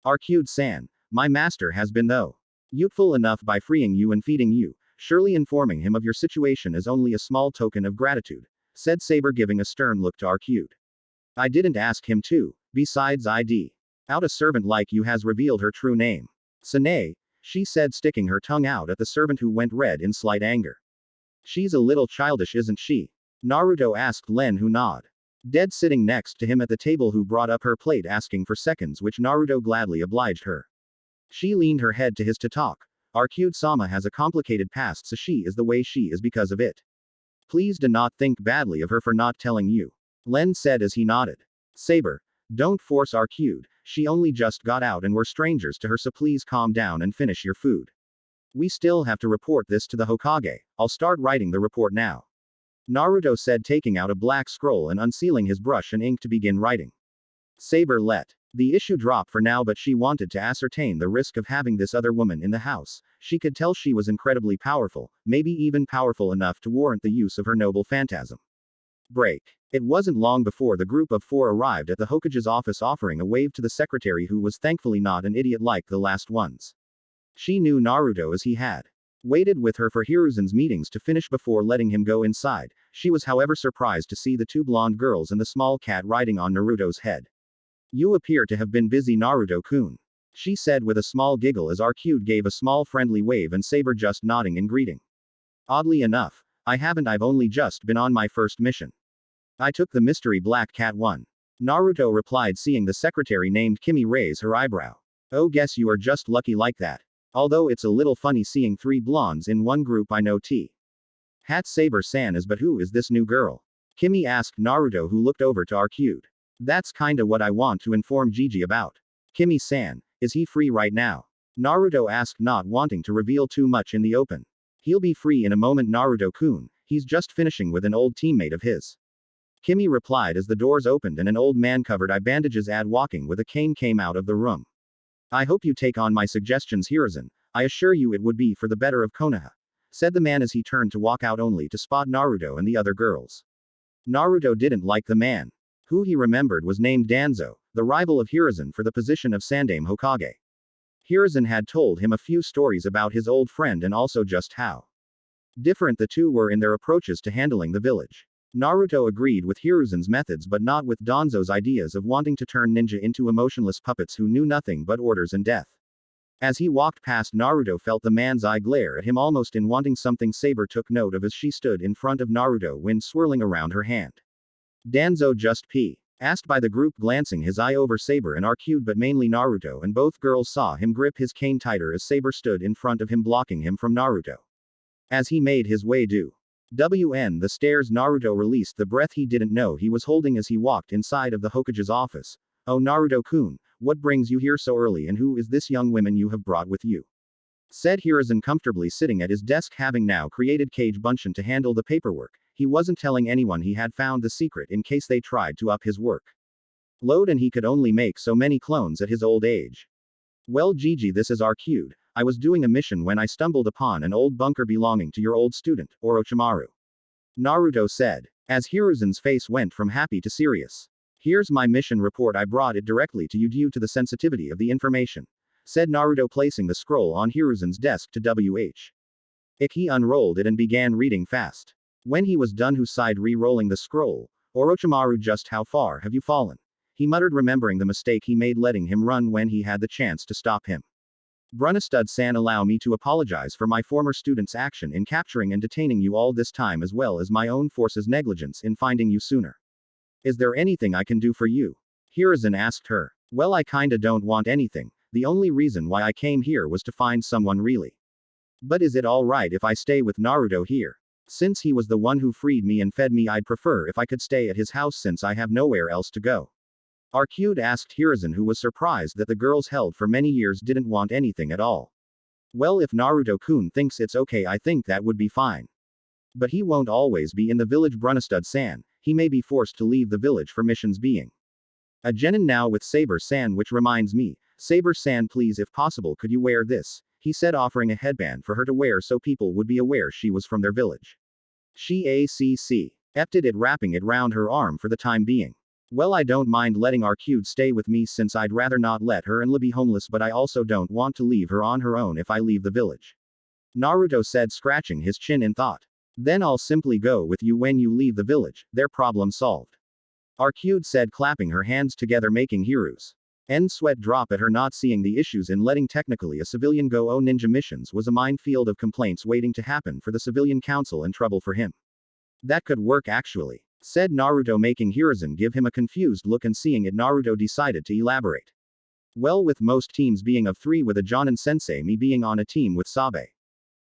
Arcade-san, my master has been though youthful enough by freeing you and feeding you. Surely informing him of your situation is only a small token of gratitude, said Saber, giving a stern look to Arcade. I didn't ask him to. Besides, out a servant like you has revealed her true name. Sanae, she said, sticking her tongue out at the servant, who went red in slight anger. She's a little childish, isn't she? Naruto asked Len, who nodded. Dead sitting next to him at the table, who brought up her plate asking for seconds, which Naruto gladly obliged her. She leaned her head to his to talk. Our cute Sama has a complicated past, so she is the way she is because of it. Please do not think badly of her for not telling you. Len said as he nodded. Saber, don't force our cute, she only just got out and we're strangers to her, so please calm down and finish your food. We still have to report this to the Hokage. I'll start writing the report now. Naruto said, taking out a black scroll and unsealing his brush and ink to begin writing. Saber let the issue drop for now, but she wanted to ascertain the risk of having this other woman in the house. She could tell she was incredibly powerful, maybe even powerful enough to warrant the use of her noble phantasm. Break. It wasn't long before the group of 4 arrived at the Hokage's office, offering a wave to the secretary, who was thankfully not an idiot like the last ones. She knew Naruto as he had waited with her for Hiruzen's meetings to finish before letting him go inside. She was, however, surprised to see the 2 blonde girls and the small cat riding on Naruto's head. You appear to have been busy, Naruto-kun, she said with a small giggle as Arcade gave a small friendly wave and Saber just nodding in greeting. Oddly enough, I haven't, I've only just been on my first mission. I took the mystery black cat one. Naruto replied, seeing the secretary named Kimi raise her eyebrow. Oh, guess you are just lucky like that. Although it's a little funny seeing 3 blondes in one group, I know T. Hat Saber-san is, but who is this new girl? Kimi asked Naruto, who looked over to Arcade. That's kinda what I want to inform Gigi about. Kimi-san, is he free right now? Naruto asked, not wanting to reveal too much in the open. He'll be free in a moment, Naruto-kun, he's just finishing with an old teammate of his. Kimi replied as the doors opened and an old man covered in bandages walking with a cane came out of the room. I hope you take on my suggestions, Hiruzen. I assure you it would be for the better of Konoha, said the man as he turned to walk out, only to spot Naruto and the other girls. Naruto didn't like the man. Who he remembered was named Danzo, the rival of Hiruzen for the position of Sandaime Hokage. Hiruzen had told him a few stories about his old friend and also just how different the two were in their approaches to handling the village. Naruto agreed with Hiruzen's methods, but not with Danzo's ideas of wanting to turn ninja into emotionless puppets who knew nothing but orders and death. As he walked past, Naruto felt the man's eye glare at him, almost in wanting something. Saber took note of as she stood in front of Naruto, wind swirling around her hand. Danzo just asked by the group, glancing his eye over Saber and Arcade, but mainly Naruto, and both girls saw him grip his cane tighter as Saber stood in front of him, blocking him from Naruto. As he made his way due the stairs, Naruto released the breath he didn't know he was holding as he walked inside of the Hokage's office. Oh, Naruto-kun, what brings you here so early, and who is this young woman you have brought with you? Said Hiruzen, comfortably sitting at his desk, having now created Kage Bunshin to handle the paperwork. He wasn't telling anyone he had found the secret in case they tried to up his work load, and he could only make so many clones at his old age. Well, Gigi, this is Arcade. I was doing a mission when I stumbled upon an old bunker belonging to your old student, Orochimaru. Naruto said, as Hiruzen's face went from happy to serious. Here's my mission report. I brought it directly to you due to the sensitivity of the information, said Naruto, placing the scroll on Hiruzen's desk to he unrolled it and began reading fast. When he was done, who sighed, re-rolling the scroll. Orochimaru, just how far have you fallen? He muttered, remembering the mistake he made letting him run when he had the chance to stop him. Brunastud-san, allow me to apologize for my former student's action in capturing and detaining you all this time, as well as my own force's negligence in finding you sooner. Is there anything I can do for you? Hiruzen asked her. Well, I kinda don't want anything. The only reason why I came here was to find someone, really. But is it alright if I stay with Naruto here? Since he was the one who freed me and fed me, I'd prefer if I could stay at his house since I have nowhere else to go. Arcade asked Hiruzen, who was surprised that the girls held for many years didn't want anything at all. Well, if Naruto-kun thinks it's okay, I think that would be fine. But he won't always be in the village, Brunastud-san. He may be forced to leave the village for missions being a genin now with Saber-san, which reminds me, Saber-san, please, if possible, could you wear this? He said, offering a headband for her to wear so people would be aware she was from their village. She accepted it, wrapping it round her arm for the time being. Well, I don't mind letting Arcade stay with me since I'd rather not let her and be homeless, but I also don't want to leave her on her own if I leave the village. Naruto said, scratching his chin in thought. Then I'll simply go with you when you leave the village, their problem solved. Arcade said, clapping her hands together, making Hiru's sweat drop at her not seeing the issues in letting technically a civilian go. Oh, ninja missions was a minefield of complaints waiting to happen for the civilian council and trouble for him. That could work actually, said Naruto, making Hiruzen give him a confused look, and seeing it Naruto decided to elaborate. Well, with most teams being of 3 with a Jonin sensei, me being on a team with Sabe.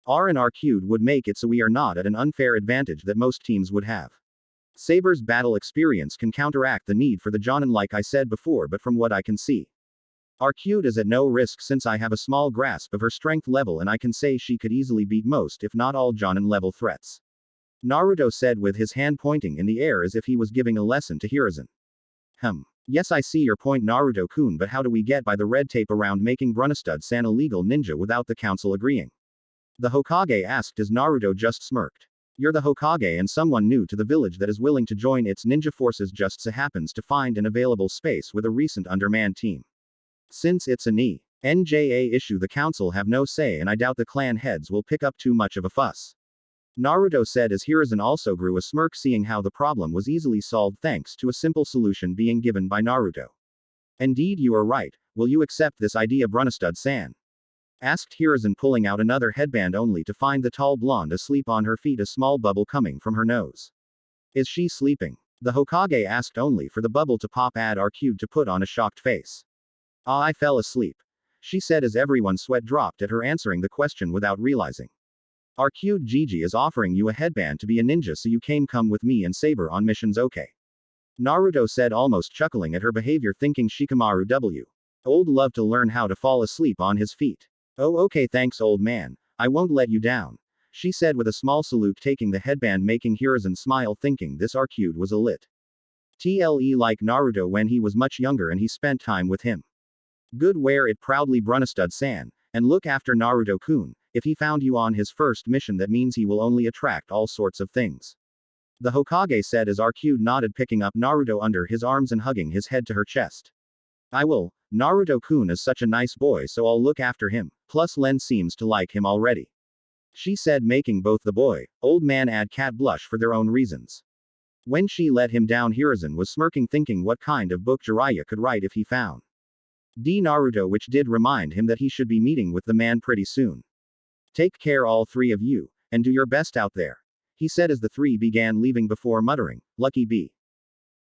R and R would make it so we are not at an unfair advantage that most teams would have. Saber's battle experience can counteract the need for the Jonin like I said before, but from what I can see, R is at no risk since I have a small grasp of her strength level and I can say she could easily beat most if not all Jonin level threats. Naruto said with his hand pointing in the air as if he was giving a lesson to Hiruzen. Yes, I see your point, Naruto-kun, but how do we get by the red tape around making Brunastud-san a legal ninja without the council agreeing? The Hokage asked as Naruto just smirked. You're the Hokage and someone new to the village that is willing to join its ninja forces just so happens to find an available space with a recent undermanned team. Since it's a NJA issue, the council have no say and I doubt the clan heads will pick up too much of a fuss. Naruto said as Hiruzen also grew a smirk, seeing how the problem was easily solved thanks to a simple solution being given by Naruto. Indeed, you are right. Will you accept this idea, Brunastud-san? Asked Hiruzen, pulling out another headband only to find the tall blonde asleep on her feet, a small bubble coming from her nose. Is she sleeping? The Hokage asked, only for the bubble to pop. R to put on a shocked face. I fell asleep, she said as everyone's sweat dropped at her answering the question without realizing. Gigi is offering you a headband to be a ninja, so you come with me and Saber on missions, okay? Naruto said, almost chuckling at her behavior, thinking Shikamaru old love to learn how to fall asleep on his feet. Oh, okay, thanks, old man. I won't let you down, she said with a small salute, taking the headband, making Hiruzen smile, thinking this Arcade was a lit TLE like Naruto when he was much younger and he spent time with him. Good, wear it proudly, Brunastud-san, and look after Naruto-kun. If he found you on his first mission, that means he will only attract all sorts of things. The Hokage said as Arcade nodded, picking up Naruto under his arms and hugging his head to her chest. I will. Naruto-kun is such a nice boy, so I'll look after him, plus Len seems to like him already, she said, making both the boy, old man and cat blush for their own reasons. When she let him down, Hiruzen was smirking, thinking what kind of book Jiraiya could write if he found Naruto, which did remind him that he should be meeting with the man pretty soon. Take care, all 3 of you, and do your best out there, he said as the 3 began leaving before muttering, lucky B.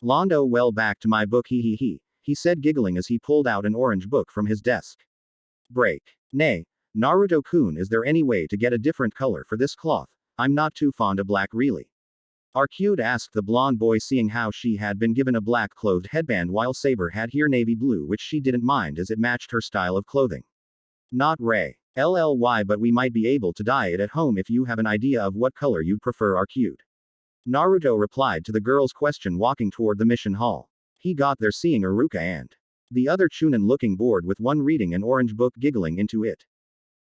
Londo, well, back to my book, he said, giggling as he pulled out an orange book from his desk. Break. Nay, Naruto-kun, is there any way to get a different color for this cloth? I'm not too fond of black, really. Arcade asked the blonde boy, seeing how she had been given a black clothed headband while Saber had here navy blue, which she didn't mind as it matched her style of clothing. Not Ray. LLY, but we might be able to dye it at home if you have an idea of what color you'd prefer, Arcade. Naruto replied to the girl's question, walking toward the mission hall. He got there seeing Iruka and the other Chunin looking bored with one reading an orange book, giggling into it.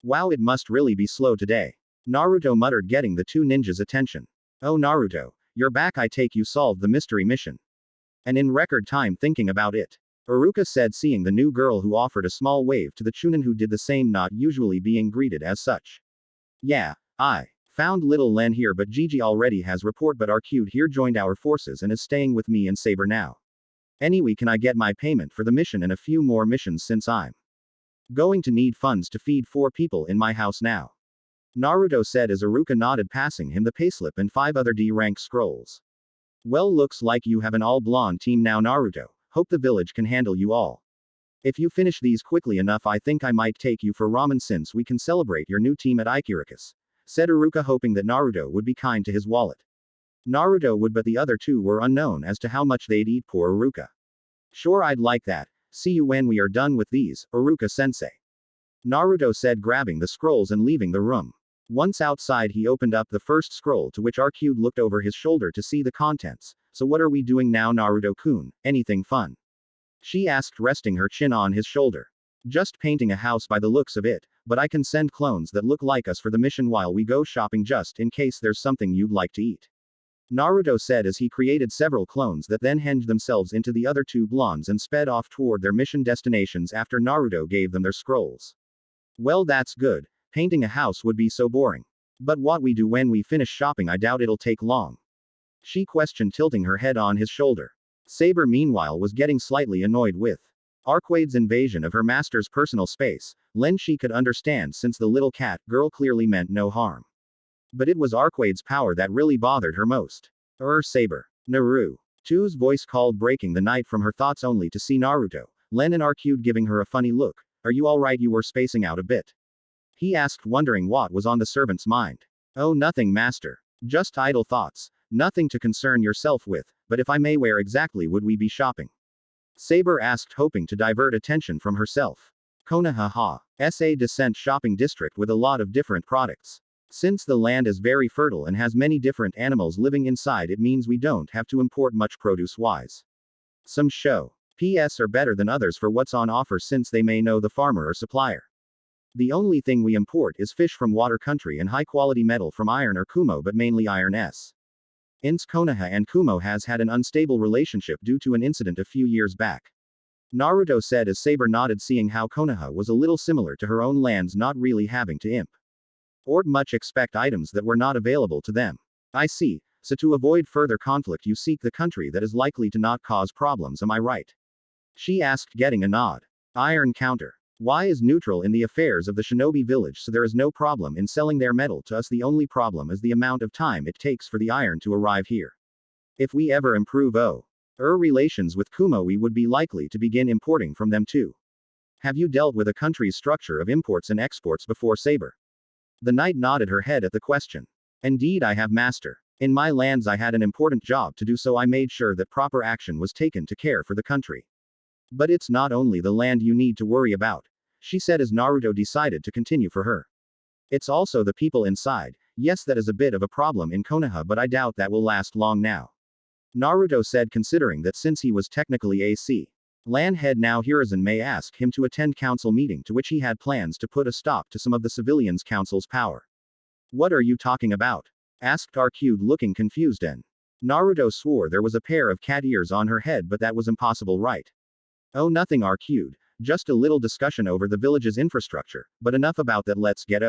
Wow, it must really be slow today, Naruto muttered, getting the 2 ninjas' attention. Oh, Naruto, you're back. I take you solved the mystery mission. And in record time, thinking about it, Iruka said, seeing the new girl, who offered a small wave to the Chunin who did the same, not usually being greeted as such. Yeah, I found little Len here, but Gigi already has report, but Arcade here joined our forces and is staying with me and Saber now. Anyway, can I get my payment for the mission and a few more missions, since I'm going to need funds to feed 4 people in my house now? Naruto said as Iruka nodded, passing him the payslip and 5 other D-rank scrolls. Well, looks like you have an all-blonde team now, Naruto. Hope the village can handle you all. If you finish these quickly enough, I think I might take you for ramen, since we can celebrate your new team at Ikirakus, said Iruka, hoping that Naruto would be kind to his wallet. Naruto would, but the other 2 were unknown as to how much they'd eat. Poor Iruka. Sure, I'd like that. See you when we are done with these, Iruka-sensei, Naruto said, grabbing the scrolls and leaving the room. Once outside, he opened up the first scroll, to which Arcade looked over his shoulder to see the contents. So what are we doing now, Naruto-kun? Anything fun? She asked, resting her chin on his shoulder. Just painting a house by the looks of it, but I can send clones that look like us for the mission while we go shopping, just in case there's something you'd like to eat, Naruto said as he created several clones that then hinged themselves into the other 2 blondes and sped off toward their mission destinations after Naruto gave them their scrolls. Well, that's good. Painting a house would be so boring. But what we do when we finish shopping, I doubt it'll take long, she questioned, tilting her head on his shoulder. Saber, meanwhile, was getting slightly annoyed with Arcade's invasion of her master's personal space. Len she could understand, since the little cat girl clearly meant no harm. But it was Arquade's power that really bothered her most. Saber. Naruto's voice called, breaking the night from her thoughts only to see Naruto, Len and Arcade giving her a funny look. Are you alright? You were spacing out a bit. He asked, wondering what was on the servant's mind. Oh, nothing, master. Just idle thoughts. Nothing to concern yourself with, but if I may, where exactly would we be shopping? Saber asked, hoping to divert attention from herself. Konoha-Ha's a decent shopping district with a lot of different products. Since the land is very fertile and has many different animals living inside, it means we don't have to import much produce-wise. Some show PS are better than others for what's on offer, since they may know the farmer or supplier. The only thing we import is fish from water country and high-quality metal from iron or Kumo, but mainly iron s. Ince Konoha and Kumo has had an unstable relationship due to an incident a few years back. Naruto said as Saber nodded, seeing how Konoha was a little similar to her own lands, not really having to import much expect items that were not available to them. I see, so to avoid further conflict you seek the country that is likely to not cause problems, am I right? She asked, getting a nod. Iron counter. Y is neutral in the affairs of the shinobi village, so there is no problem in selling their metal to us. The only problem is the amount of time it takes for the iron to arrive here. If we ever improve relations with Kumo, we would be likely to begin importing from them too. Have you dealt with a country's structure of imports and exports before, Saber? The knight nodded her head at the question. Indeed I have, master. In my lands I had an important job to do, so I made sure that proper action was taken to care for the country. But it's not only the land you need to worry about, she said as Naruto decided to continue for her. It's also the people inside. Yes, that is a bit of a problem in Konoha, but I doubt that will last long now. Naruto said, considering that since he was technically AC land head now, Hiruzen may ask him to attend council meeting, to which he had plans to put a stop to some of the civilians' council's power. What are you talking about? Asked Arcade, looking confused, and Naruto swore there was a pair of cat ears on her head, but that was impossible, right? Oh, nothing, Arcade. Just a little discussion over the village's infrastructure, but enough about that, let's get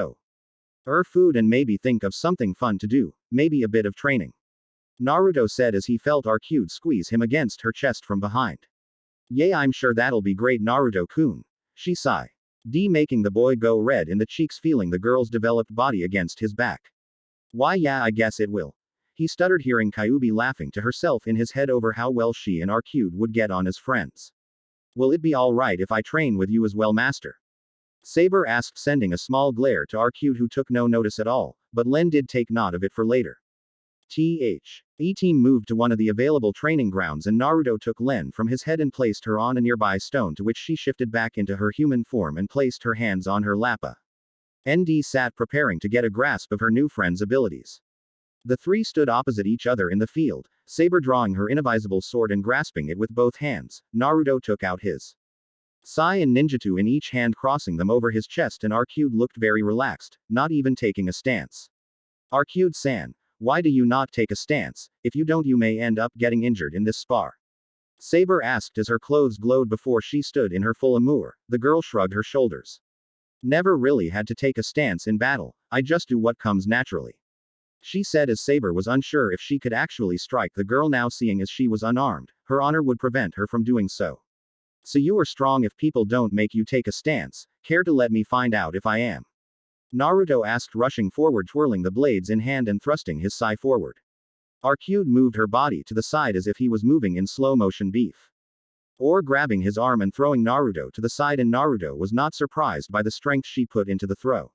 food and maybe think of something fun to do, maybe a bit of training. Naruto said as he felt Arcade squeeze him against her chest from behind. Yeah, I'm sure that'll be great, Naruto-kun. She sighed, making the boy go red in the cheeks, feeling the girl's developed body against his back. Why, yeah, I guess it will. He stuttered, hearing Kyuubi laughing to herself in his head over how well she and Arcade would get on as friends. Will it be alright if I train with you as well, master? Saber asked, sending a small glare to Arcade, who took no notice at all, but Len did take note of it for later. E-team moved to one of the available training grounds, and Naruto took Len from his head and placed her on a nearby stone, to which she shifted back into her human form and placed her hands on her lap. ND sat, preparing to get a grasp of her new friend's abilities. The three stood opposite each other in the field, Saber drawing her invisible sword and grasping it with both hands. Naruto took out his sai and ninjutsu in each hand, crossing them over his chest, and Arcade looked very relaxed, not even taking a stance. Arcade-san, why do you not take a stance? If you don't, you may end up getting injured in this spar. Saber asked as her clothes glowed before she stood in her full armor. The girl shrugged her shoulders. Never really had to take a stance in battle, I just do what comes naturally. She said as Saber was unsure if she could actually strike the girl now, seeing as she was unarmed, her honor would prevent her from doing so. So you are strong if people don't make you take a stance, care to let me find out if I am? Naruto asked, rushing forward, twirling the blades in hand and thrusting his sai forward. Arcade moved her body to the side as if he was moving in slow motion beef. Or grabbing his arm and throwing Naruto to the side, and Naruto was not surprised by the strength she put into the throw.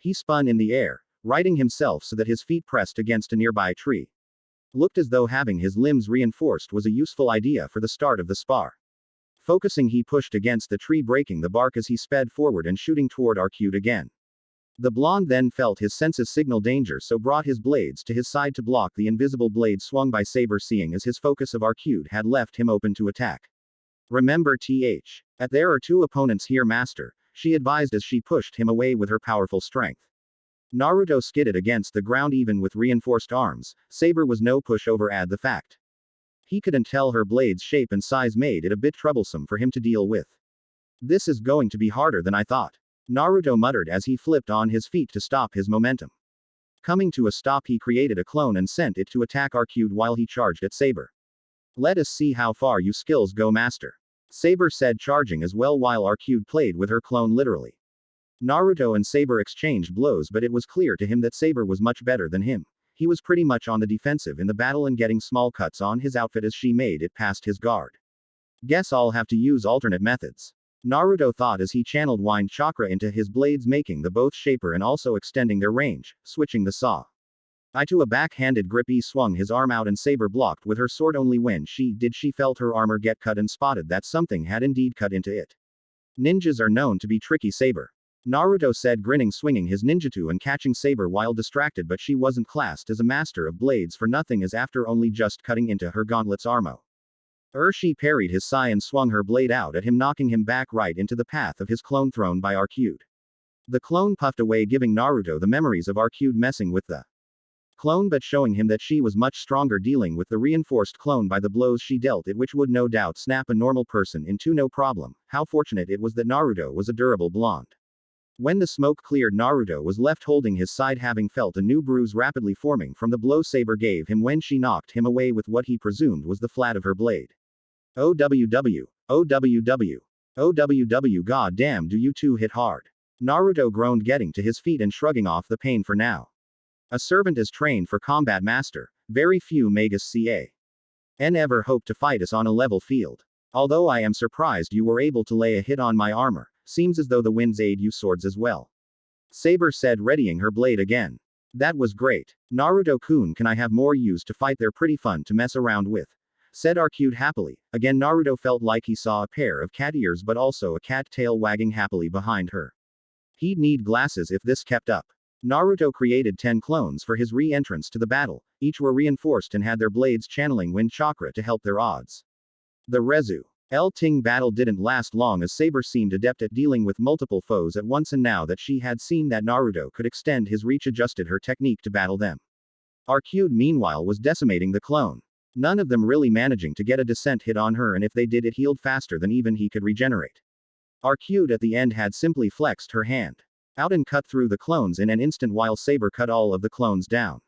He spun in the air, righting himself so that his feet pressed against a nearby tree. Looked as though having his limbs reinforced was a useful idea for the start of the spar. Focusing, he pushed against the tree, breaking the bark as he sped forward and shooting toward Arcade again. The blonde then felt his senses signal danger, so brought his blades to his side to block the invisible blade swung by Saber, seeing as his focus of Arcade had left him open to attack. Remember that there are two opponents here, master, she advised as she pushed him away with her powerful strength. Naruto skidded against the ground even with reinforced arms. Saber was no pushover, add the fact he couldn't tell her blade's shape and size made it a bit troublesome for him to deal with. This is going to be harder than I thought, Naruto muttered as he flipped on his feet to stop his momentum. Coming to a stop, he created a clone and sent it to attack Arcade while he charged at Saber. Let us see how far you skills go, master, Saber said, charging as well while Arcade played with her clone literally. Naruto and Saber exchanged blows, but it was clear to him that Saber was much better than him. He was pretty much on the defensive in the battle and getting small cuts on his outfit as she made it past his guard. Guess I'll have to use alternate methods. Naruto thought as he channeled wind chakra into his blades, making the both shaper and also extending their range, switching the saw. To a backhanded grip, he swung his arm out and Saber blocked with her sword. Only when she felt her armor get cut and spotted that something had indeed cut into it. Ninjas are known to be tricky, Saber. Naruto said, grinning, swinging his ninjutsu and catching Saber while distracted, but she wasn't classed as a master of blades for nothing, as after only just cutting into her gauntlet's armor. She parried his sai and swung her blade out at him, knocking him back right into the path of his clone thrown by Arcude. The clone puffed away, giving Naruto the memories of Arcude messing with the clone but showing him that she was much stronger, dealing with the reinforced clone by the blows she dealt it, which would no doubt snap a normal person in two no problem. How fortunate it was that Naruto was a durable blonde. When the smoke cleared, Naruto was left holding his side, having felt a new bruise rapidly forming from the blow Saber gave him when she knocked him away with what he presumed was the flat of her blade. OWW, OWW, OWW, god damn, do you two hit hard. Naruto groaned, getting to his feet and shrugging off the pain. For now, a servant is trained for combat, master. Very few magus can ever hope to fight us on a level field. Although I am surprised you were able to lay a hit on my armor. Seems as though the winds aid you swords as well. Saber said, readying her blade again. That was great. Naruto-kun, can I have more use to fight? They're pretty fun to mess around with, said Arcude happily. Again Naruto felt like he saw a pair of cat ears but also a cat tail wagging happily behind her. He'd need glasses if this kept up. Naruto created 10 clones for his re-entrance to the battle. Each were reinforced and had their blades channeling wind chakra to help their odds. The Rezu Ting battle didn't last long, as Saber seemed adept at dealing with multiple foes at once, and now that she had seen that Naruto could extend his reach, adjusted her technique to battle them. Arcude meanwhile was decimating the clone. None of them really managing to get a descent hit on her, and if they did, it healed faster than even he could regenerate. Arcude at the end had simply flexed her hand out and cut through the clones in an instant, while Saber cut all of the clones down.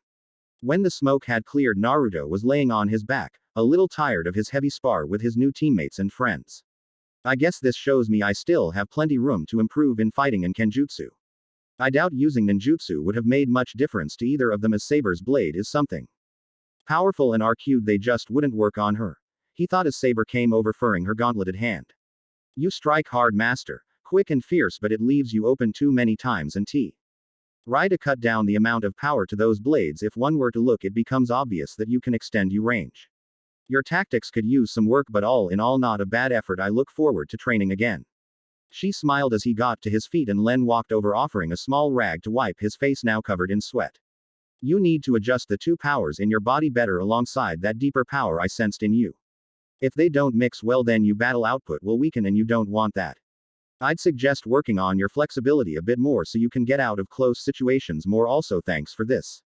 When the smoke had cleared, Naruto was laying on his back, a little tired of his heavy spar with his new teammates and friends. I guess this shows me I still have plenty room to improve in fighting and kenjutsu. I doubt using ninjutsu would have made much difference to either of them, as Saber's blade is something powerful and Arcude they just wouldn't work on her. He thought as Saber came over, furring her gauntleted hand. You strike hard, master. Quick and fierce, but it leaves you open too many times and try to cut down the amount of power to those blades. If one were to look, it becomes obvious that you can extend your range. Your tactics could use some work, but all in all, not a bad effort. I look forward to training again. She smiled as he got to his feet and Len walked over, offering a small rag to wipe his face now covered in sweat. You need to adjust the two powers in your body better alongside that deeper power I sensed in you. If they don't mix well, then your battle output will weaken and you don't want that. I'd suggest working on your flexibility a bit more so you can get out of close situations more. Also, thanks for this.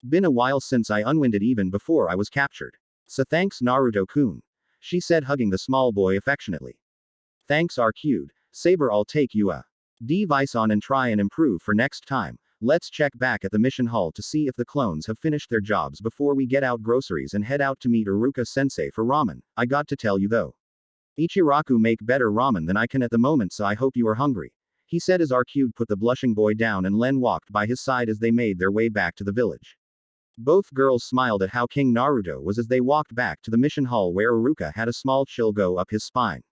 Been a while since I unwinded even before I was captured. So thanks, Naruto-kun, she said, hugging the small boy affectionately. Thanks, Arcude. Saber, I'll take you a device on and try and improve for next time. Let's check back at the mission hall to see if the clones have finished their jobs before we get out groceries and head out to meet Iruka-sensei for ramen. I got to tell you though, Ichiraku make better ramen than I can at the moment, so I hope you are hungry, he said as Arcude put the blushing boy down and Len walked by his side as they made their way back to the village. Both girls smiled at how King Naruto was as they walked back to the mission hall, where Iruka had a small chill go up his spine.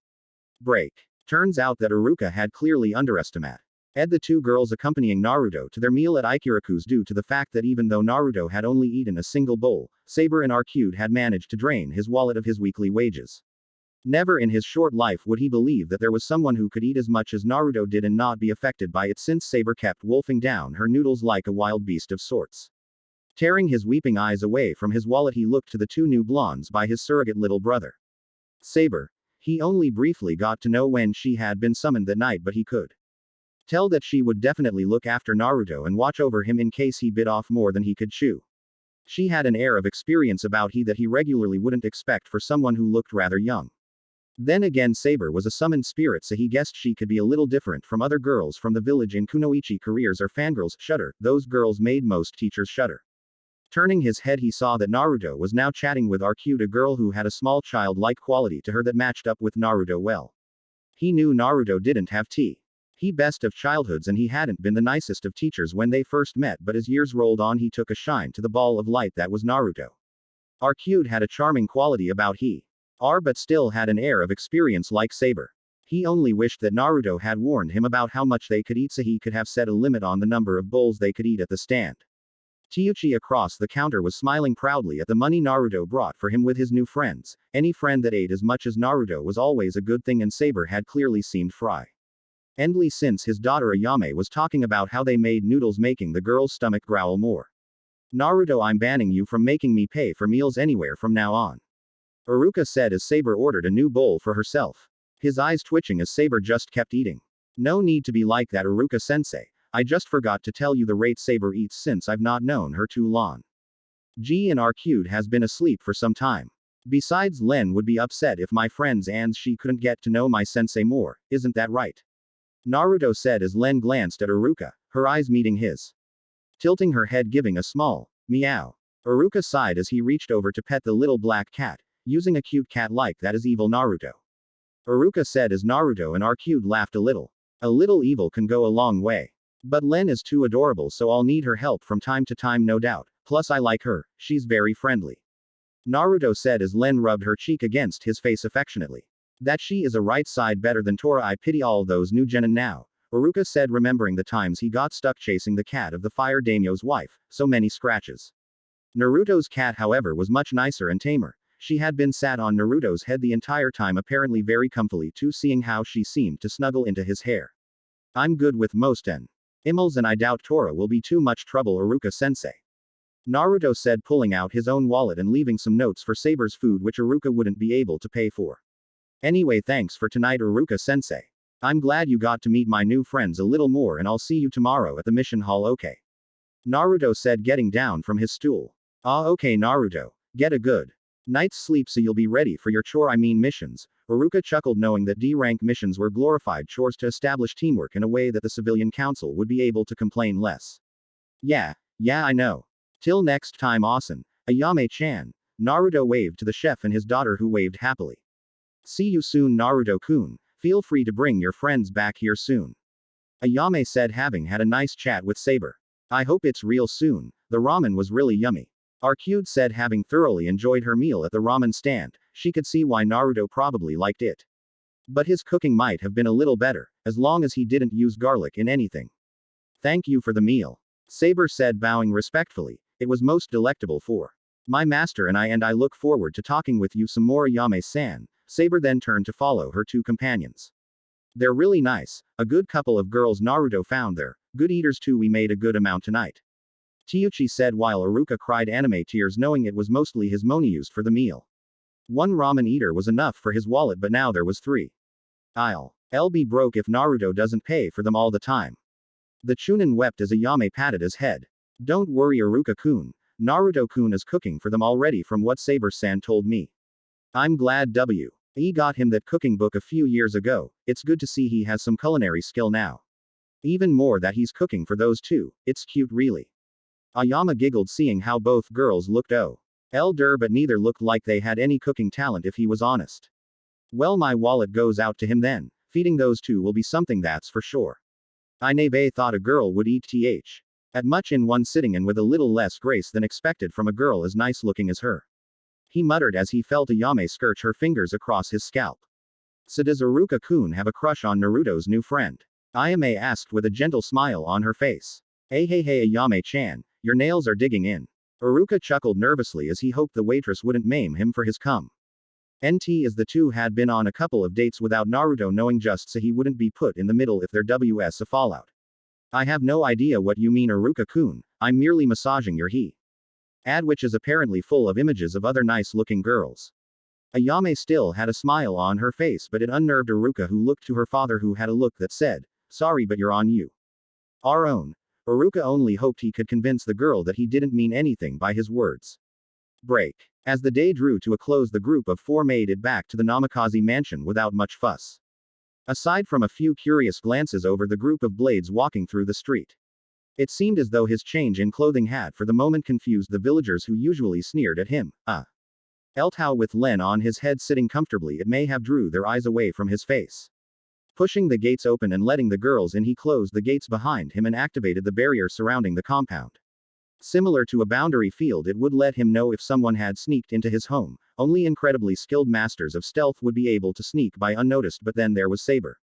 Break. Turns out that Iruka had clearly underestimated the two girls accompanying Naruto to their meal at Ikiraku's, due to the fact that even though Naruto had only eaten a single bowl, Saber and Arcude had managed to drain his wallet of his weekly wages. Never in his short life would he believe that there was someone who could eat as much as Naruto did and not be affected by it, since Saber kept wolfing down her noodles like a wild beast of sorts. Tearing his weeping eyes away from his wallet, he looked to the two new blondes by his surrogate little brother. Saber. He only briefly got to know when she had been summoned that night, but he could tell that she would definitely look after Naruto and watch over him in case he bit off more than he could chew. She had an air of experience about he that he regularly wouldn't expect for someone who looked rather young. Then again, Saber was a summoned spirit, so he guessed she could be a little different from other girls from the village in Kunoichi. Careers are fangirls. Shudder. Those girls made most teachers shudder. Turning his head, he saw that Naruto was now chatting with Arcude, a girl who had a small childlike quality to her that matched up with Naruto well. He knew Naruto didn't have tea. He best of childhoods and he hadn't been the nicest of teachers when they first met, but as years rolled on he took a shine to the ball of light that was Naruto. Arcute had a charming quality about he. But still had an air of experience like Saber. He only wished that Naruto had warned him about how much they could eat so he could have set a limit on the number of bowls they could eat at the stand. Teuchi across the counter was smiling proudly at the money Naruto brought for him with his new friends. Any friend that ate as much as Naruto was always a good thing, and Saber had clearly seemed friendly since his daughter Ayame was talking about how they made noodles, making the girl's stomach growl more. Naruto, I'm banning you from making me pay for meals anywhere from now on. Iruka said as Saber ordered a new bowl for herself. His eyes twitching as Saber just kept eating. No need to be like that, Iruka-sensei. I just forgot to tell you the rate Saber eats since I've not known her too long. G and Arcute has been asleep for some time. Besides, Len would be upset if my friends and she couldn't get to know my sensei more, isn't that right? Naruto said as Len glanced at Iruka, her eyes meeting his. Tilting her head, giving a small meow. Iruka sighed as he reached over to pet the little black cat, using a cute cat like that as evil Naruto. Iruka said as Naruto and Arcute laughed a little. A little evil can go a long way. But Len is too adorable, so I'll need her help from time to time, no doubt. Plus I like her, she's very friendly. Naruto said as Len rubbed her cheek against his face affectionately. That she is a right side better than Tora, I pity all those new genin now. Iruka said, remembering the times he got stuck chasing the cat of the fire daimyo's wife, so many scratches. Naruto's cat, however, was much nicer and tamer. She had been sat on Naruto's head the entire time, apparently very comfily too, seeing how she seemed to snuggle into his hair. I'm good with most animals and I doubt Tora will be too much trouble, Iruka-sensei. Naruto said, pulling out his own wallet and leaving some notes for Saber's food which Iruka wouldn't be able to pay for. Anyway, thanks for tonight, Iruka-sensei. I'm glad you got to meet my new friends a little more, and I'll see you tomorrow at the mission hall, okay? Naruto said, getting down from his stool. Okay Naruto. Get a good night's sleep so you'll be ready for your missions. Iruka chuckled, knowing that D-rank missions were glorified chores to establish teamwork in a way that the civilian council would be able to complain less. Yeah, I know. Till next time, Asen. Ayame-chan. Naruto waved to the chef and his daughter, who waved happily. See you soon, Naruto-kun. Feel free to bring your friends back here soon. Ayame said, having had a nice chat with Saber. I hope it's real soon. The ramen was really yummy. Arcute said, having thoroughly enjoyed her meal at the ramen stand. She could see why Naruto probably liked it. But his cooking might have been a little better, as long as he didn't use garlic in anything. Thank you for the meal. Saber said, bowing respectfully. It was most delectable for my master and I look forward to talking with you some more, Ayame-san. Saber then turned to follow her two companions. They're really nice, a good couple of girls Naruto found there, good eaters too, we made a good amount tonight. Teuchi said while Iruka cried anime tears, knowing it was mostly his money used for the meal. One ramen eater was enough for his wallet, but now there was three. I'll be broke if Naruto doesn't pay for them all the time. The Chunin wept as Ayame patted his head. Don't worry Iruka-kun, Naruto-kun is cooking for them already from what Saber-san told me. I'm glad he got him that cooking book a few years ago. It's good to see he has some culinary skill now. Even more that he's cooking for those two, it's cute really. Ayama giggled, seeing how both girls looked older, but neither looked like they had any cooking talent if he was honest. Well, my wallet goes out to him then. Feeding those two will be something, that's for sure. I never thought a girl would eat at much in one sitting, and with a little less grace than expected from a girl as nice looking as her. He muttered as he felt Ayame scourge her fingers across his scalp. So does Iruka-kun have a crush on Naruto's new friend? Ayame asked with a gentle smile on her face. Hey Ayame-chan, your nails are digging in. Iruka chuckled nervously as he hoped the waitress wouldn't maim him for his cum. As the two had been on a couple of dates without Naruto knowing, just so he wouldn't be put in the middle if there was a fallout. I have no idea what you mean, Iruka-kun, I'm merely massaging your ad, which is apparently full of images of other nice-looking girls. Ayame still had a smile on her face, but it unnerved Iruka, who looked to her father, who had a look that said, sorry but you're on our own. Iruka only hoped he could convince the girl that he didn't mean anything by his words. Break. As the day drew to a close, the group of four made it back to the Namikaze mansion without much fuss. Aside from a few curious glances over the group of blades walking through the street. It seemed as though his change in clothing had for the moment confused the villagers, who usually sneered at him. How with Len on his head sitting comfortably, it may have drew their eyes away from his face. Pushing the gates open and letting the girls in, he closed the gates behind him and activated the barrier surrounding the compound. Similar to a boundary field, it would let him know if someone had sneaked into his home. Only incredibly skilled masters of stealth would be able to sneak by unnoticed, but then there was Saber.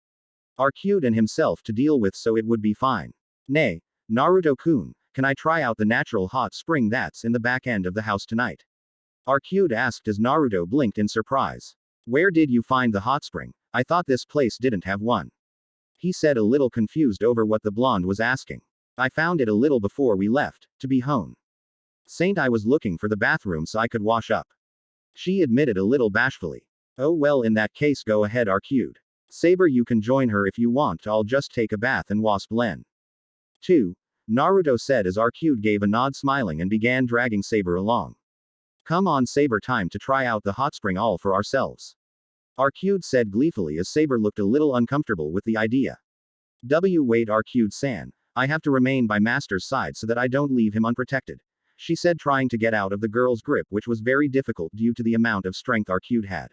Arcute and himself to deal with, so it would be fine. Nay, Naruto-kun, can I try out the natural hot spring that's in the back end of the house tonight? Arcute asked as Naruto blinked in surprise. Where did you find the hot spring? I thought this place didn't have one. He said, a little confused over what the blonde was asking. I found it a little before we left, to be honest. Saint, I was looking for the bathroom so I could wash up. She admitted a little bashfully. Oh well, in that case go ahead, Arcute. Saber, you can join her if you want, I'll just take a bath and wasp Len. 2. Naruto said as Arcute gave a nod, smiling, and began dragging Saber along. Come on Saber, time to try out the hot spring all for ourselves. Arcute said gleefully as Saber looked a little uncomfortable with the idea. Wait, Arcute-san. I have to remain by Master's side so that I don't leave him unprotected, she said, trying to get out of the girl's grip, which was very difficult due to the amount of strength Arcute had.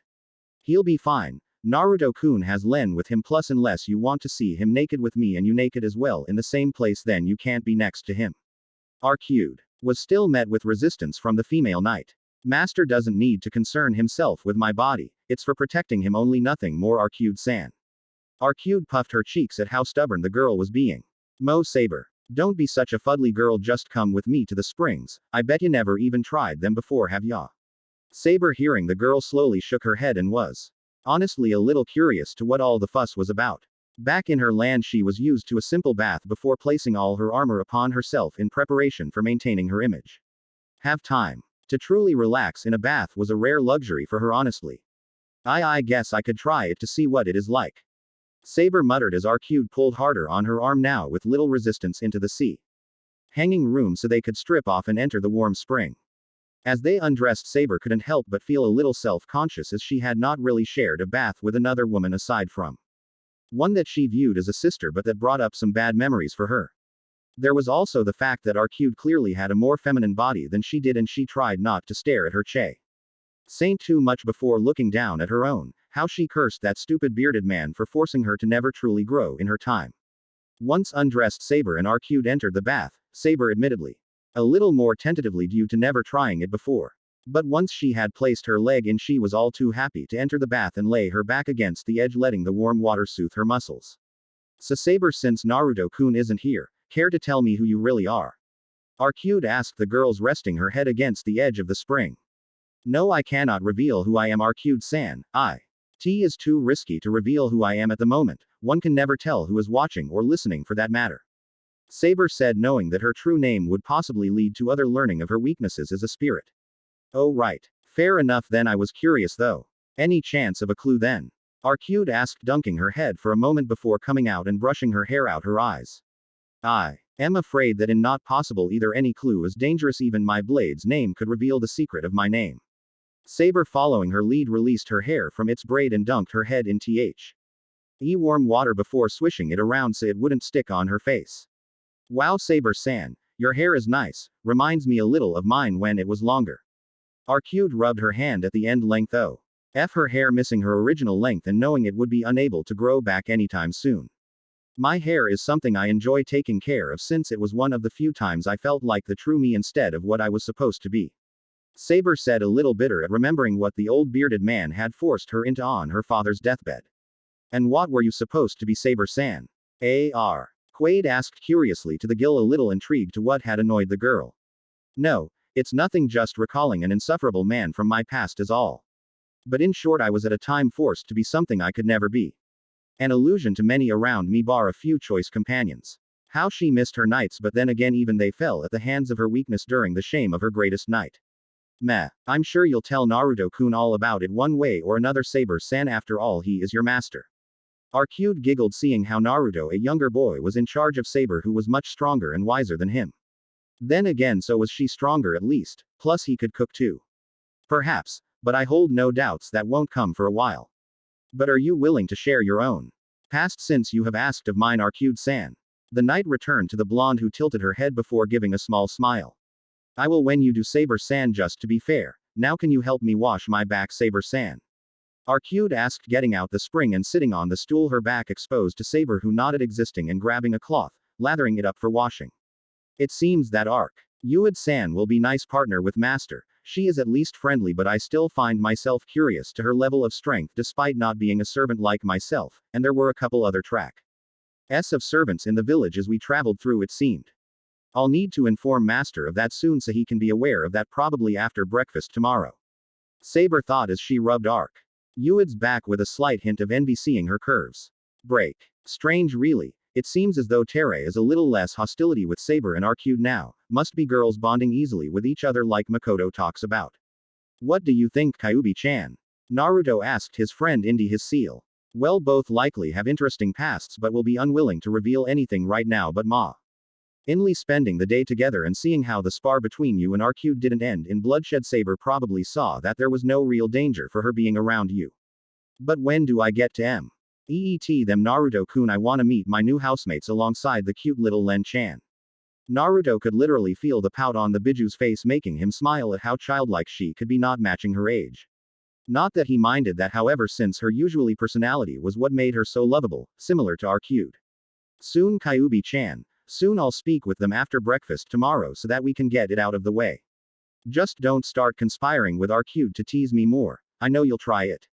He'll be fine. Naruto-kun has Len with him, plus unless you want to see him naked with me and you naked as well in the same place, then you can't be next to him. Arcute was still met with resistance from the female knight. Master doesn't need to concern himself with my body, it's for protecting him only, nothing more, Arcute-san. Arcute puffed her cheeks at how stubborn the girl was being. Saber. Don't be such a fuddly girl, just come with me to the springs. I bet you never even tried them before, have ya? Saber, hearing the girl, slowly shook her head and was honestly a little curious to what all the fuss was about. Back in her land, she was used to a simple bath before placing all her armor upon herself in preparation for maintaining her image. Have time to truly relax in a bath was a rare luxury for her, honestly. I guess I could try it to see what it is like. Saber muttered as Arcute pulled harder on her arm, now with little resistance, into the sea hanging room so they could strip off and enter the warm spring. As they undressed, Saber couldn't help but feel a little self-conscious, as she had not really shared a bath with another woman aside from one that she viewed as a sister, but that brought up some bad memories for her. There was also the fact that Arcute clearly had a more feminine body than she did, and she tried not to stare at her Saint too much before looking down at her own. How she cursed that stupid bearded man for forcing her to never truly grow in her time. Once undressed, Saber and Arcute entered the bath, Saber admittedly a little more tentatively due to never trying it before. But once she had placed her leg in, she was all too happy to enter the bath and lay her back against the edge, letting the warm water soothe her muscles. So Saber, since Naruto-kun isn't here, care to tell me who you really are? Arcute asked the girls, resting her head against the edge of the spring. No, I cannot reveal who I am, Arcute-san. It is too risky to reveal who I am at the moment. One can never tell who is watching or listening, for that matter. Saber said, knowing that her true name would possibly lead to other learning of her weaknesses as a spirit. Oh right. Fair enough then, I was curious though. Any chance of a clue then? Arcute asked, dunking her head for a moment before coming out and brushing her hair out her eyes. I am afraid that in not possible either. Any clue is dangerous, even my blade's name could reveal the secret of my name. Saber, following her lead, released her hair from its braid and dunked her head in warm water before swishing it around so it wouldn't stick on her face. Wow, Saber-san, your hair is nice, reminds me a little of mine when it was longer. Arcute rubbed her hand at the end length her hair, missing her original length and knowing it would be unable to grow back anytime soon. My hair is something I enjoy taking care of, since it was one of the few times I felt like the true me instead of what I was supposed to be. Saber said, a little bitter at remembering what the old bearded man had forced her into on her father's deathbed. And what were you supposed to be, Saber-san? Quaid asked curiously to the gill, a little intrigued to what had annoyed the girl. No, it's nothing, just recalling an insufferable man from my past is all. But in short, I was at a time forced to be something I could never be. An illusion to many around me, bar a few choice companions. How she missed her knights, but then again even they fell at the hands of her weakness during the shame of her greatest knight. Meh, I'm sure you'll tell Naruto-kun all about it one way or another, Saber-san, after all he is your master. Arcute giggled, seeing how Naruto, a younger boy, was in charge of Saber, who was much stronger and wiser than him. Then again, so was she stronger at least, plus he could cook too. Perhaps, but I hold no doubts that won't come for a while. But are you willing to share your own past since you have asked of mine, Arcute-san? The knight returned to the blonde, who tilted her head before giving a small smile. I will when you do, Saber-san, just to be fair. Now can you help me wash my back, Saber-san? Arcude asked, getting out the spring and sitting on the stool, her back exposed to Saber, who nodded, existing and grabbing a cloth, lathering it up for washing. It seems that Yuid-san will be nice partner with Master. She is at least friendly, but I still find myself curious to her level of strength despite not being a servant like myself, and there were a couple other tracks of servants in the village as we traveled through, it seemed. I'll need to inform Master of that soon so he can be aware of that, probably after breakfast tomorrow. Saber thought as she rubbed Yuid's back with a slight hint of envy, seeing her curves break. Strange really. It seems as though Terre is a little less hostility with Saber and Arcude now. Must be girls bonding easily with each other like Makoto talks about. What do you think, Kyubi-chan? Naruto asked his friend Indy, his seal. Well, both likely have interesting pasts but will be unwilling to reveal anything right now, but Inly spending the day together and seeing how the spar between you and Arcude didn't end in bloodshed. Saber probably saw that there was no real danger for her being around you. But when do I get to EET them, Naruto-kun? I wanna meet my new housemates alongside the cute little Len-chan. Naruto could literally feel the pout on the Biju's face, making him smile at how childlike she could be, not matching her age. Not that he minded that, however, since her usually personality was what made her so lovable, similar to Arcude. Soon, Kyubi-chan. Soon I'll speak with them after breakfast tomorrow so that we can get it out of the way. Just don't start conspiring with Arcude to tease me more. I know you'll try it.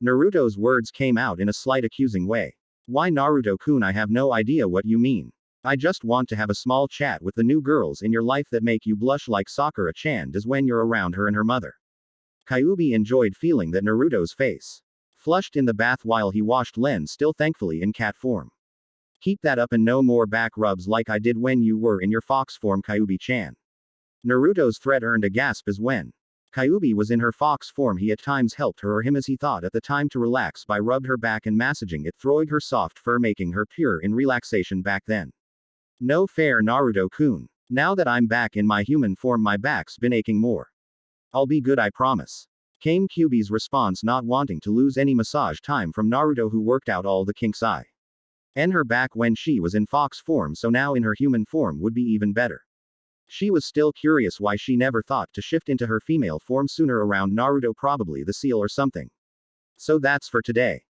Naruto's words came out in a slight accusing way. Why, Naruto-kun, I have no idea what you mean. I just want to have a small chat with the new girls in your life that make you blush like Sakura-chan does when you're around her and her mother. Kyubi enjoyed feeling that Naruto's face flushed in the bath while he washed Len, still thankfully in cat form. Keep that up and no more back rubs like I did when you were in your fox form, Kyubi-chan. Naruto's threat earned a gasp, as when Kyubi was in her fox form he at times helped her or him, as he thought at the time, to relax by rubbed her back and massaging it, throwing her soft fur, making her pure in relaxation back then. No fair, Naruto-kun. Now that I'm back in my human form, my back's been aching more. I'll be good, I promise. Came Kyubi's response, not wanting to lose any massage time from Naruto, who worked out all the kinks in her back when she was in fox form, so now in her human form would be even better. She was still curious why she never thought to shift into her female form sooner, around Naruto, probably the seal or something. So that's for today.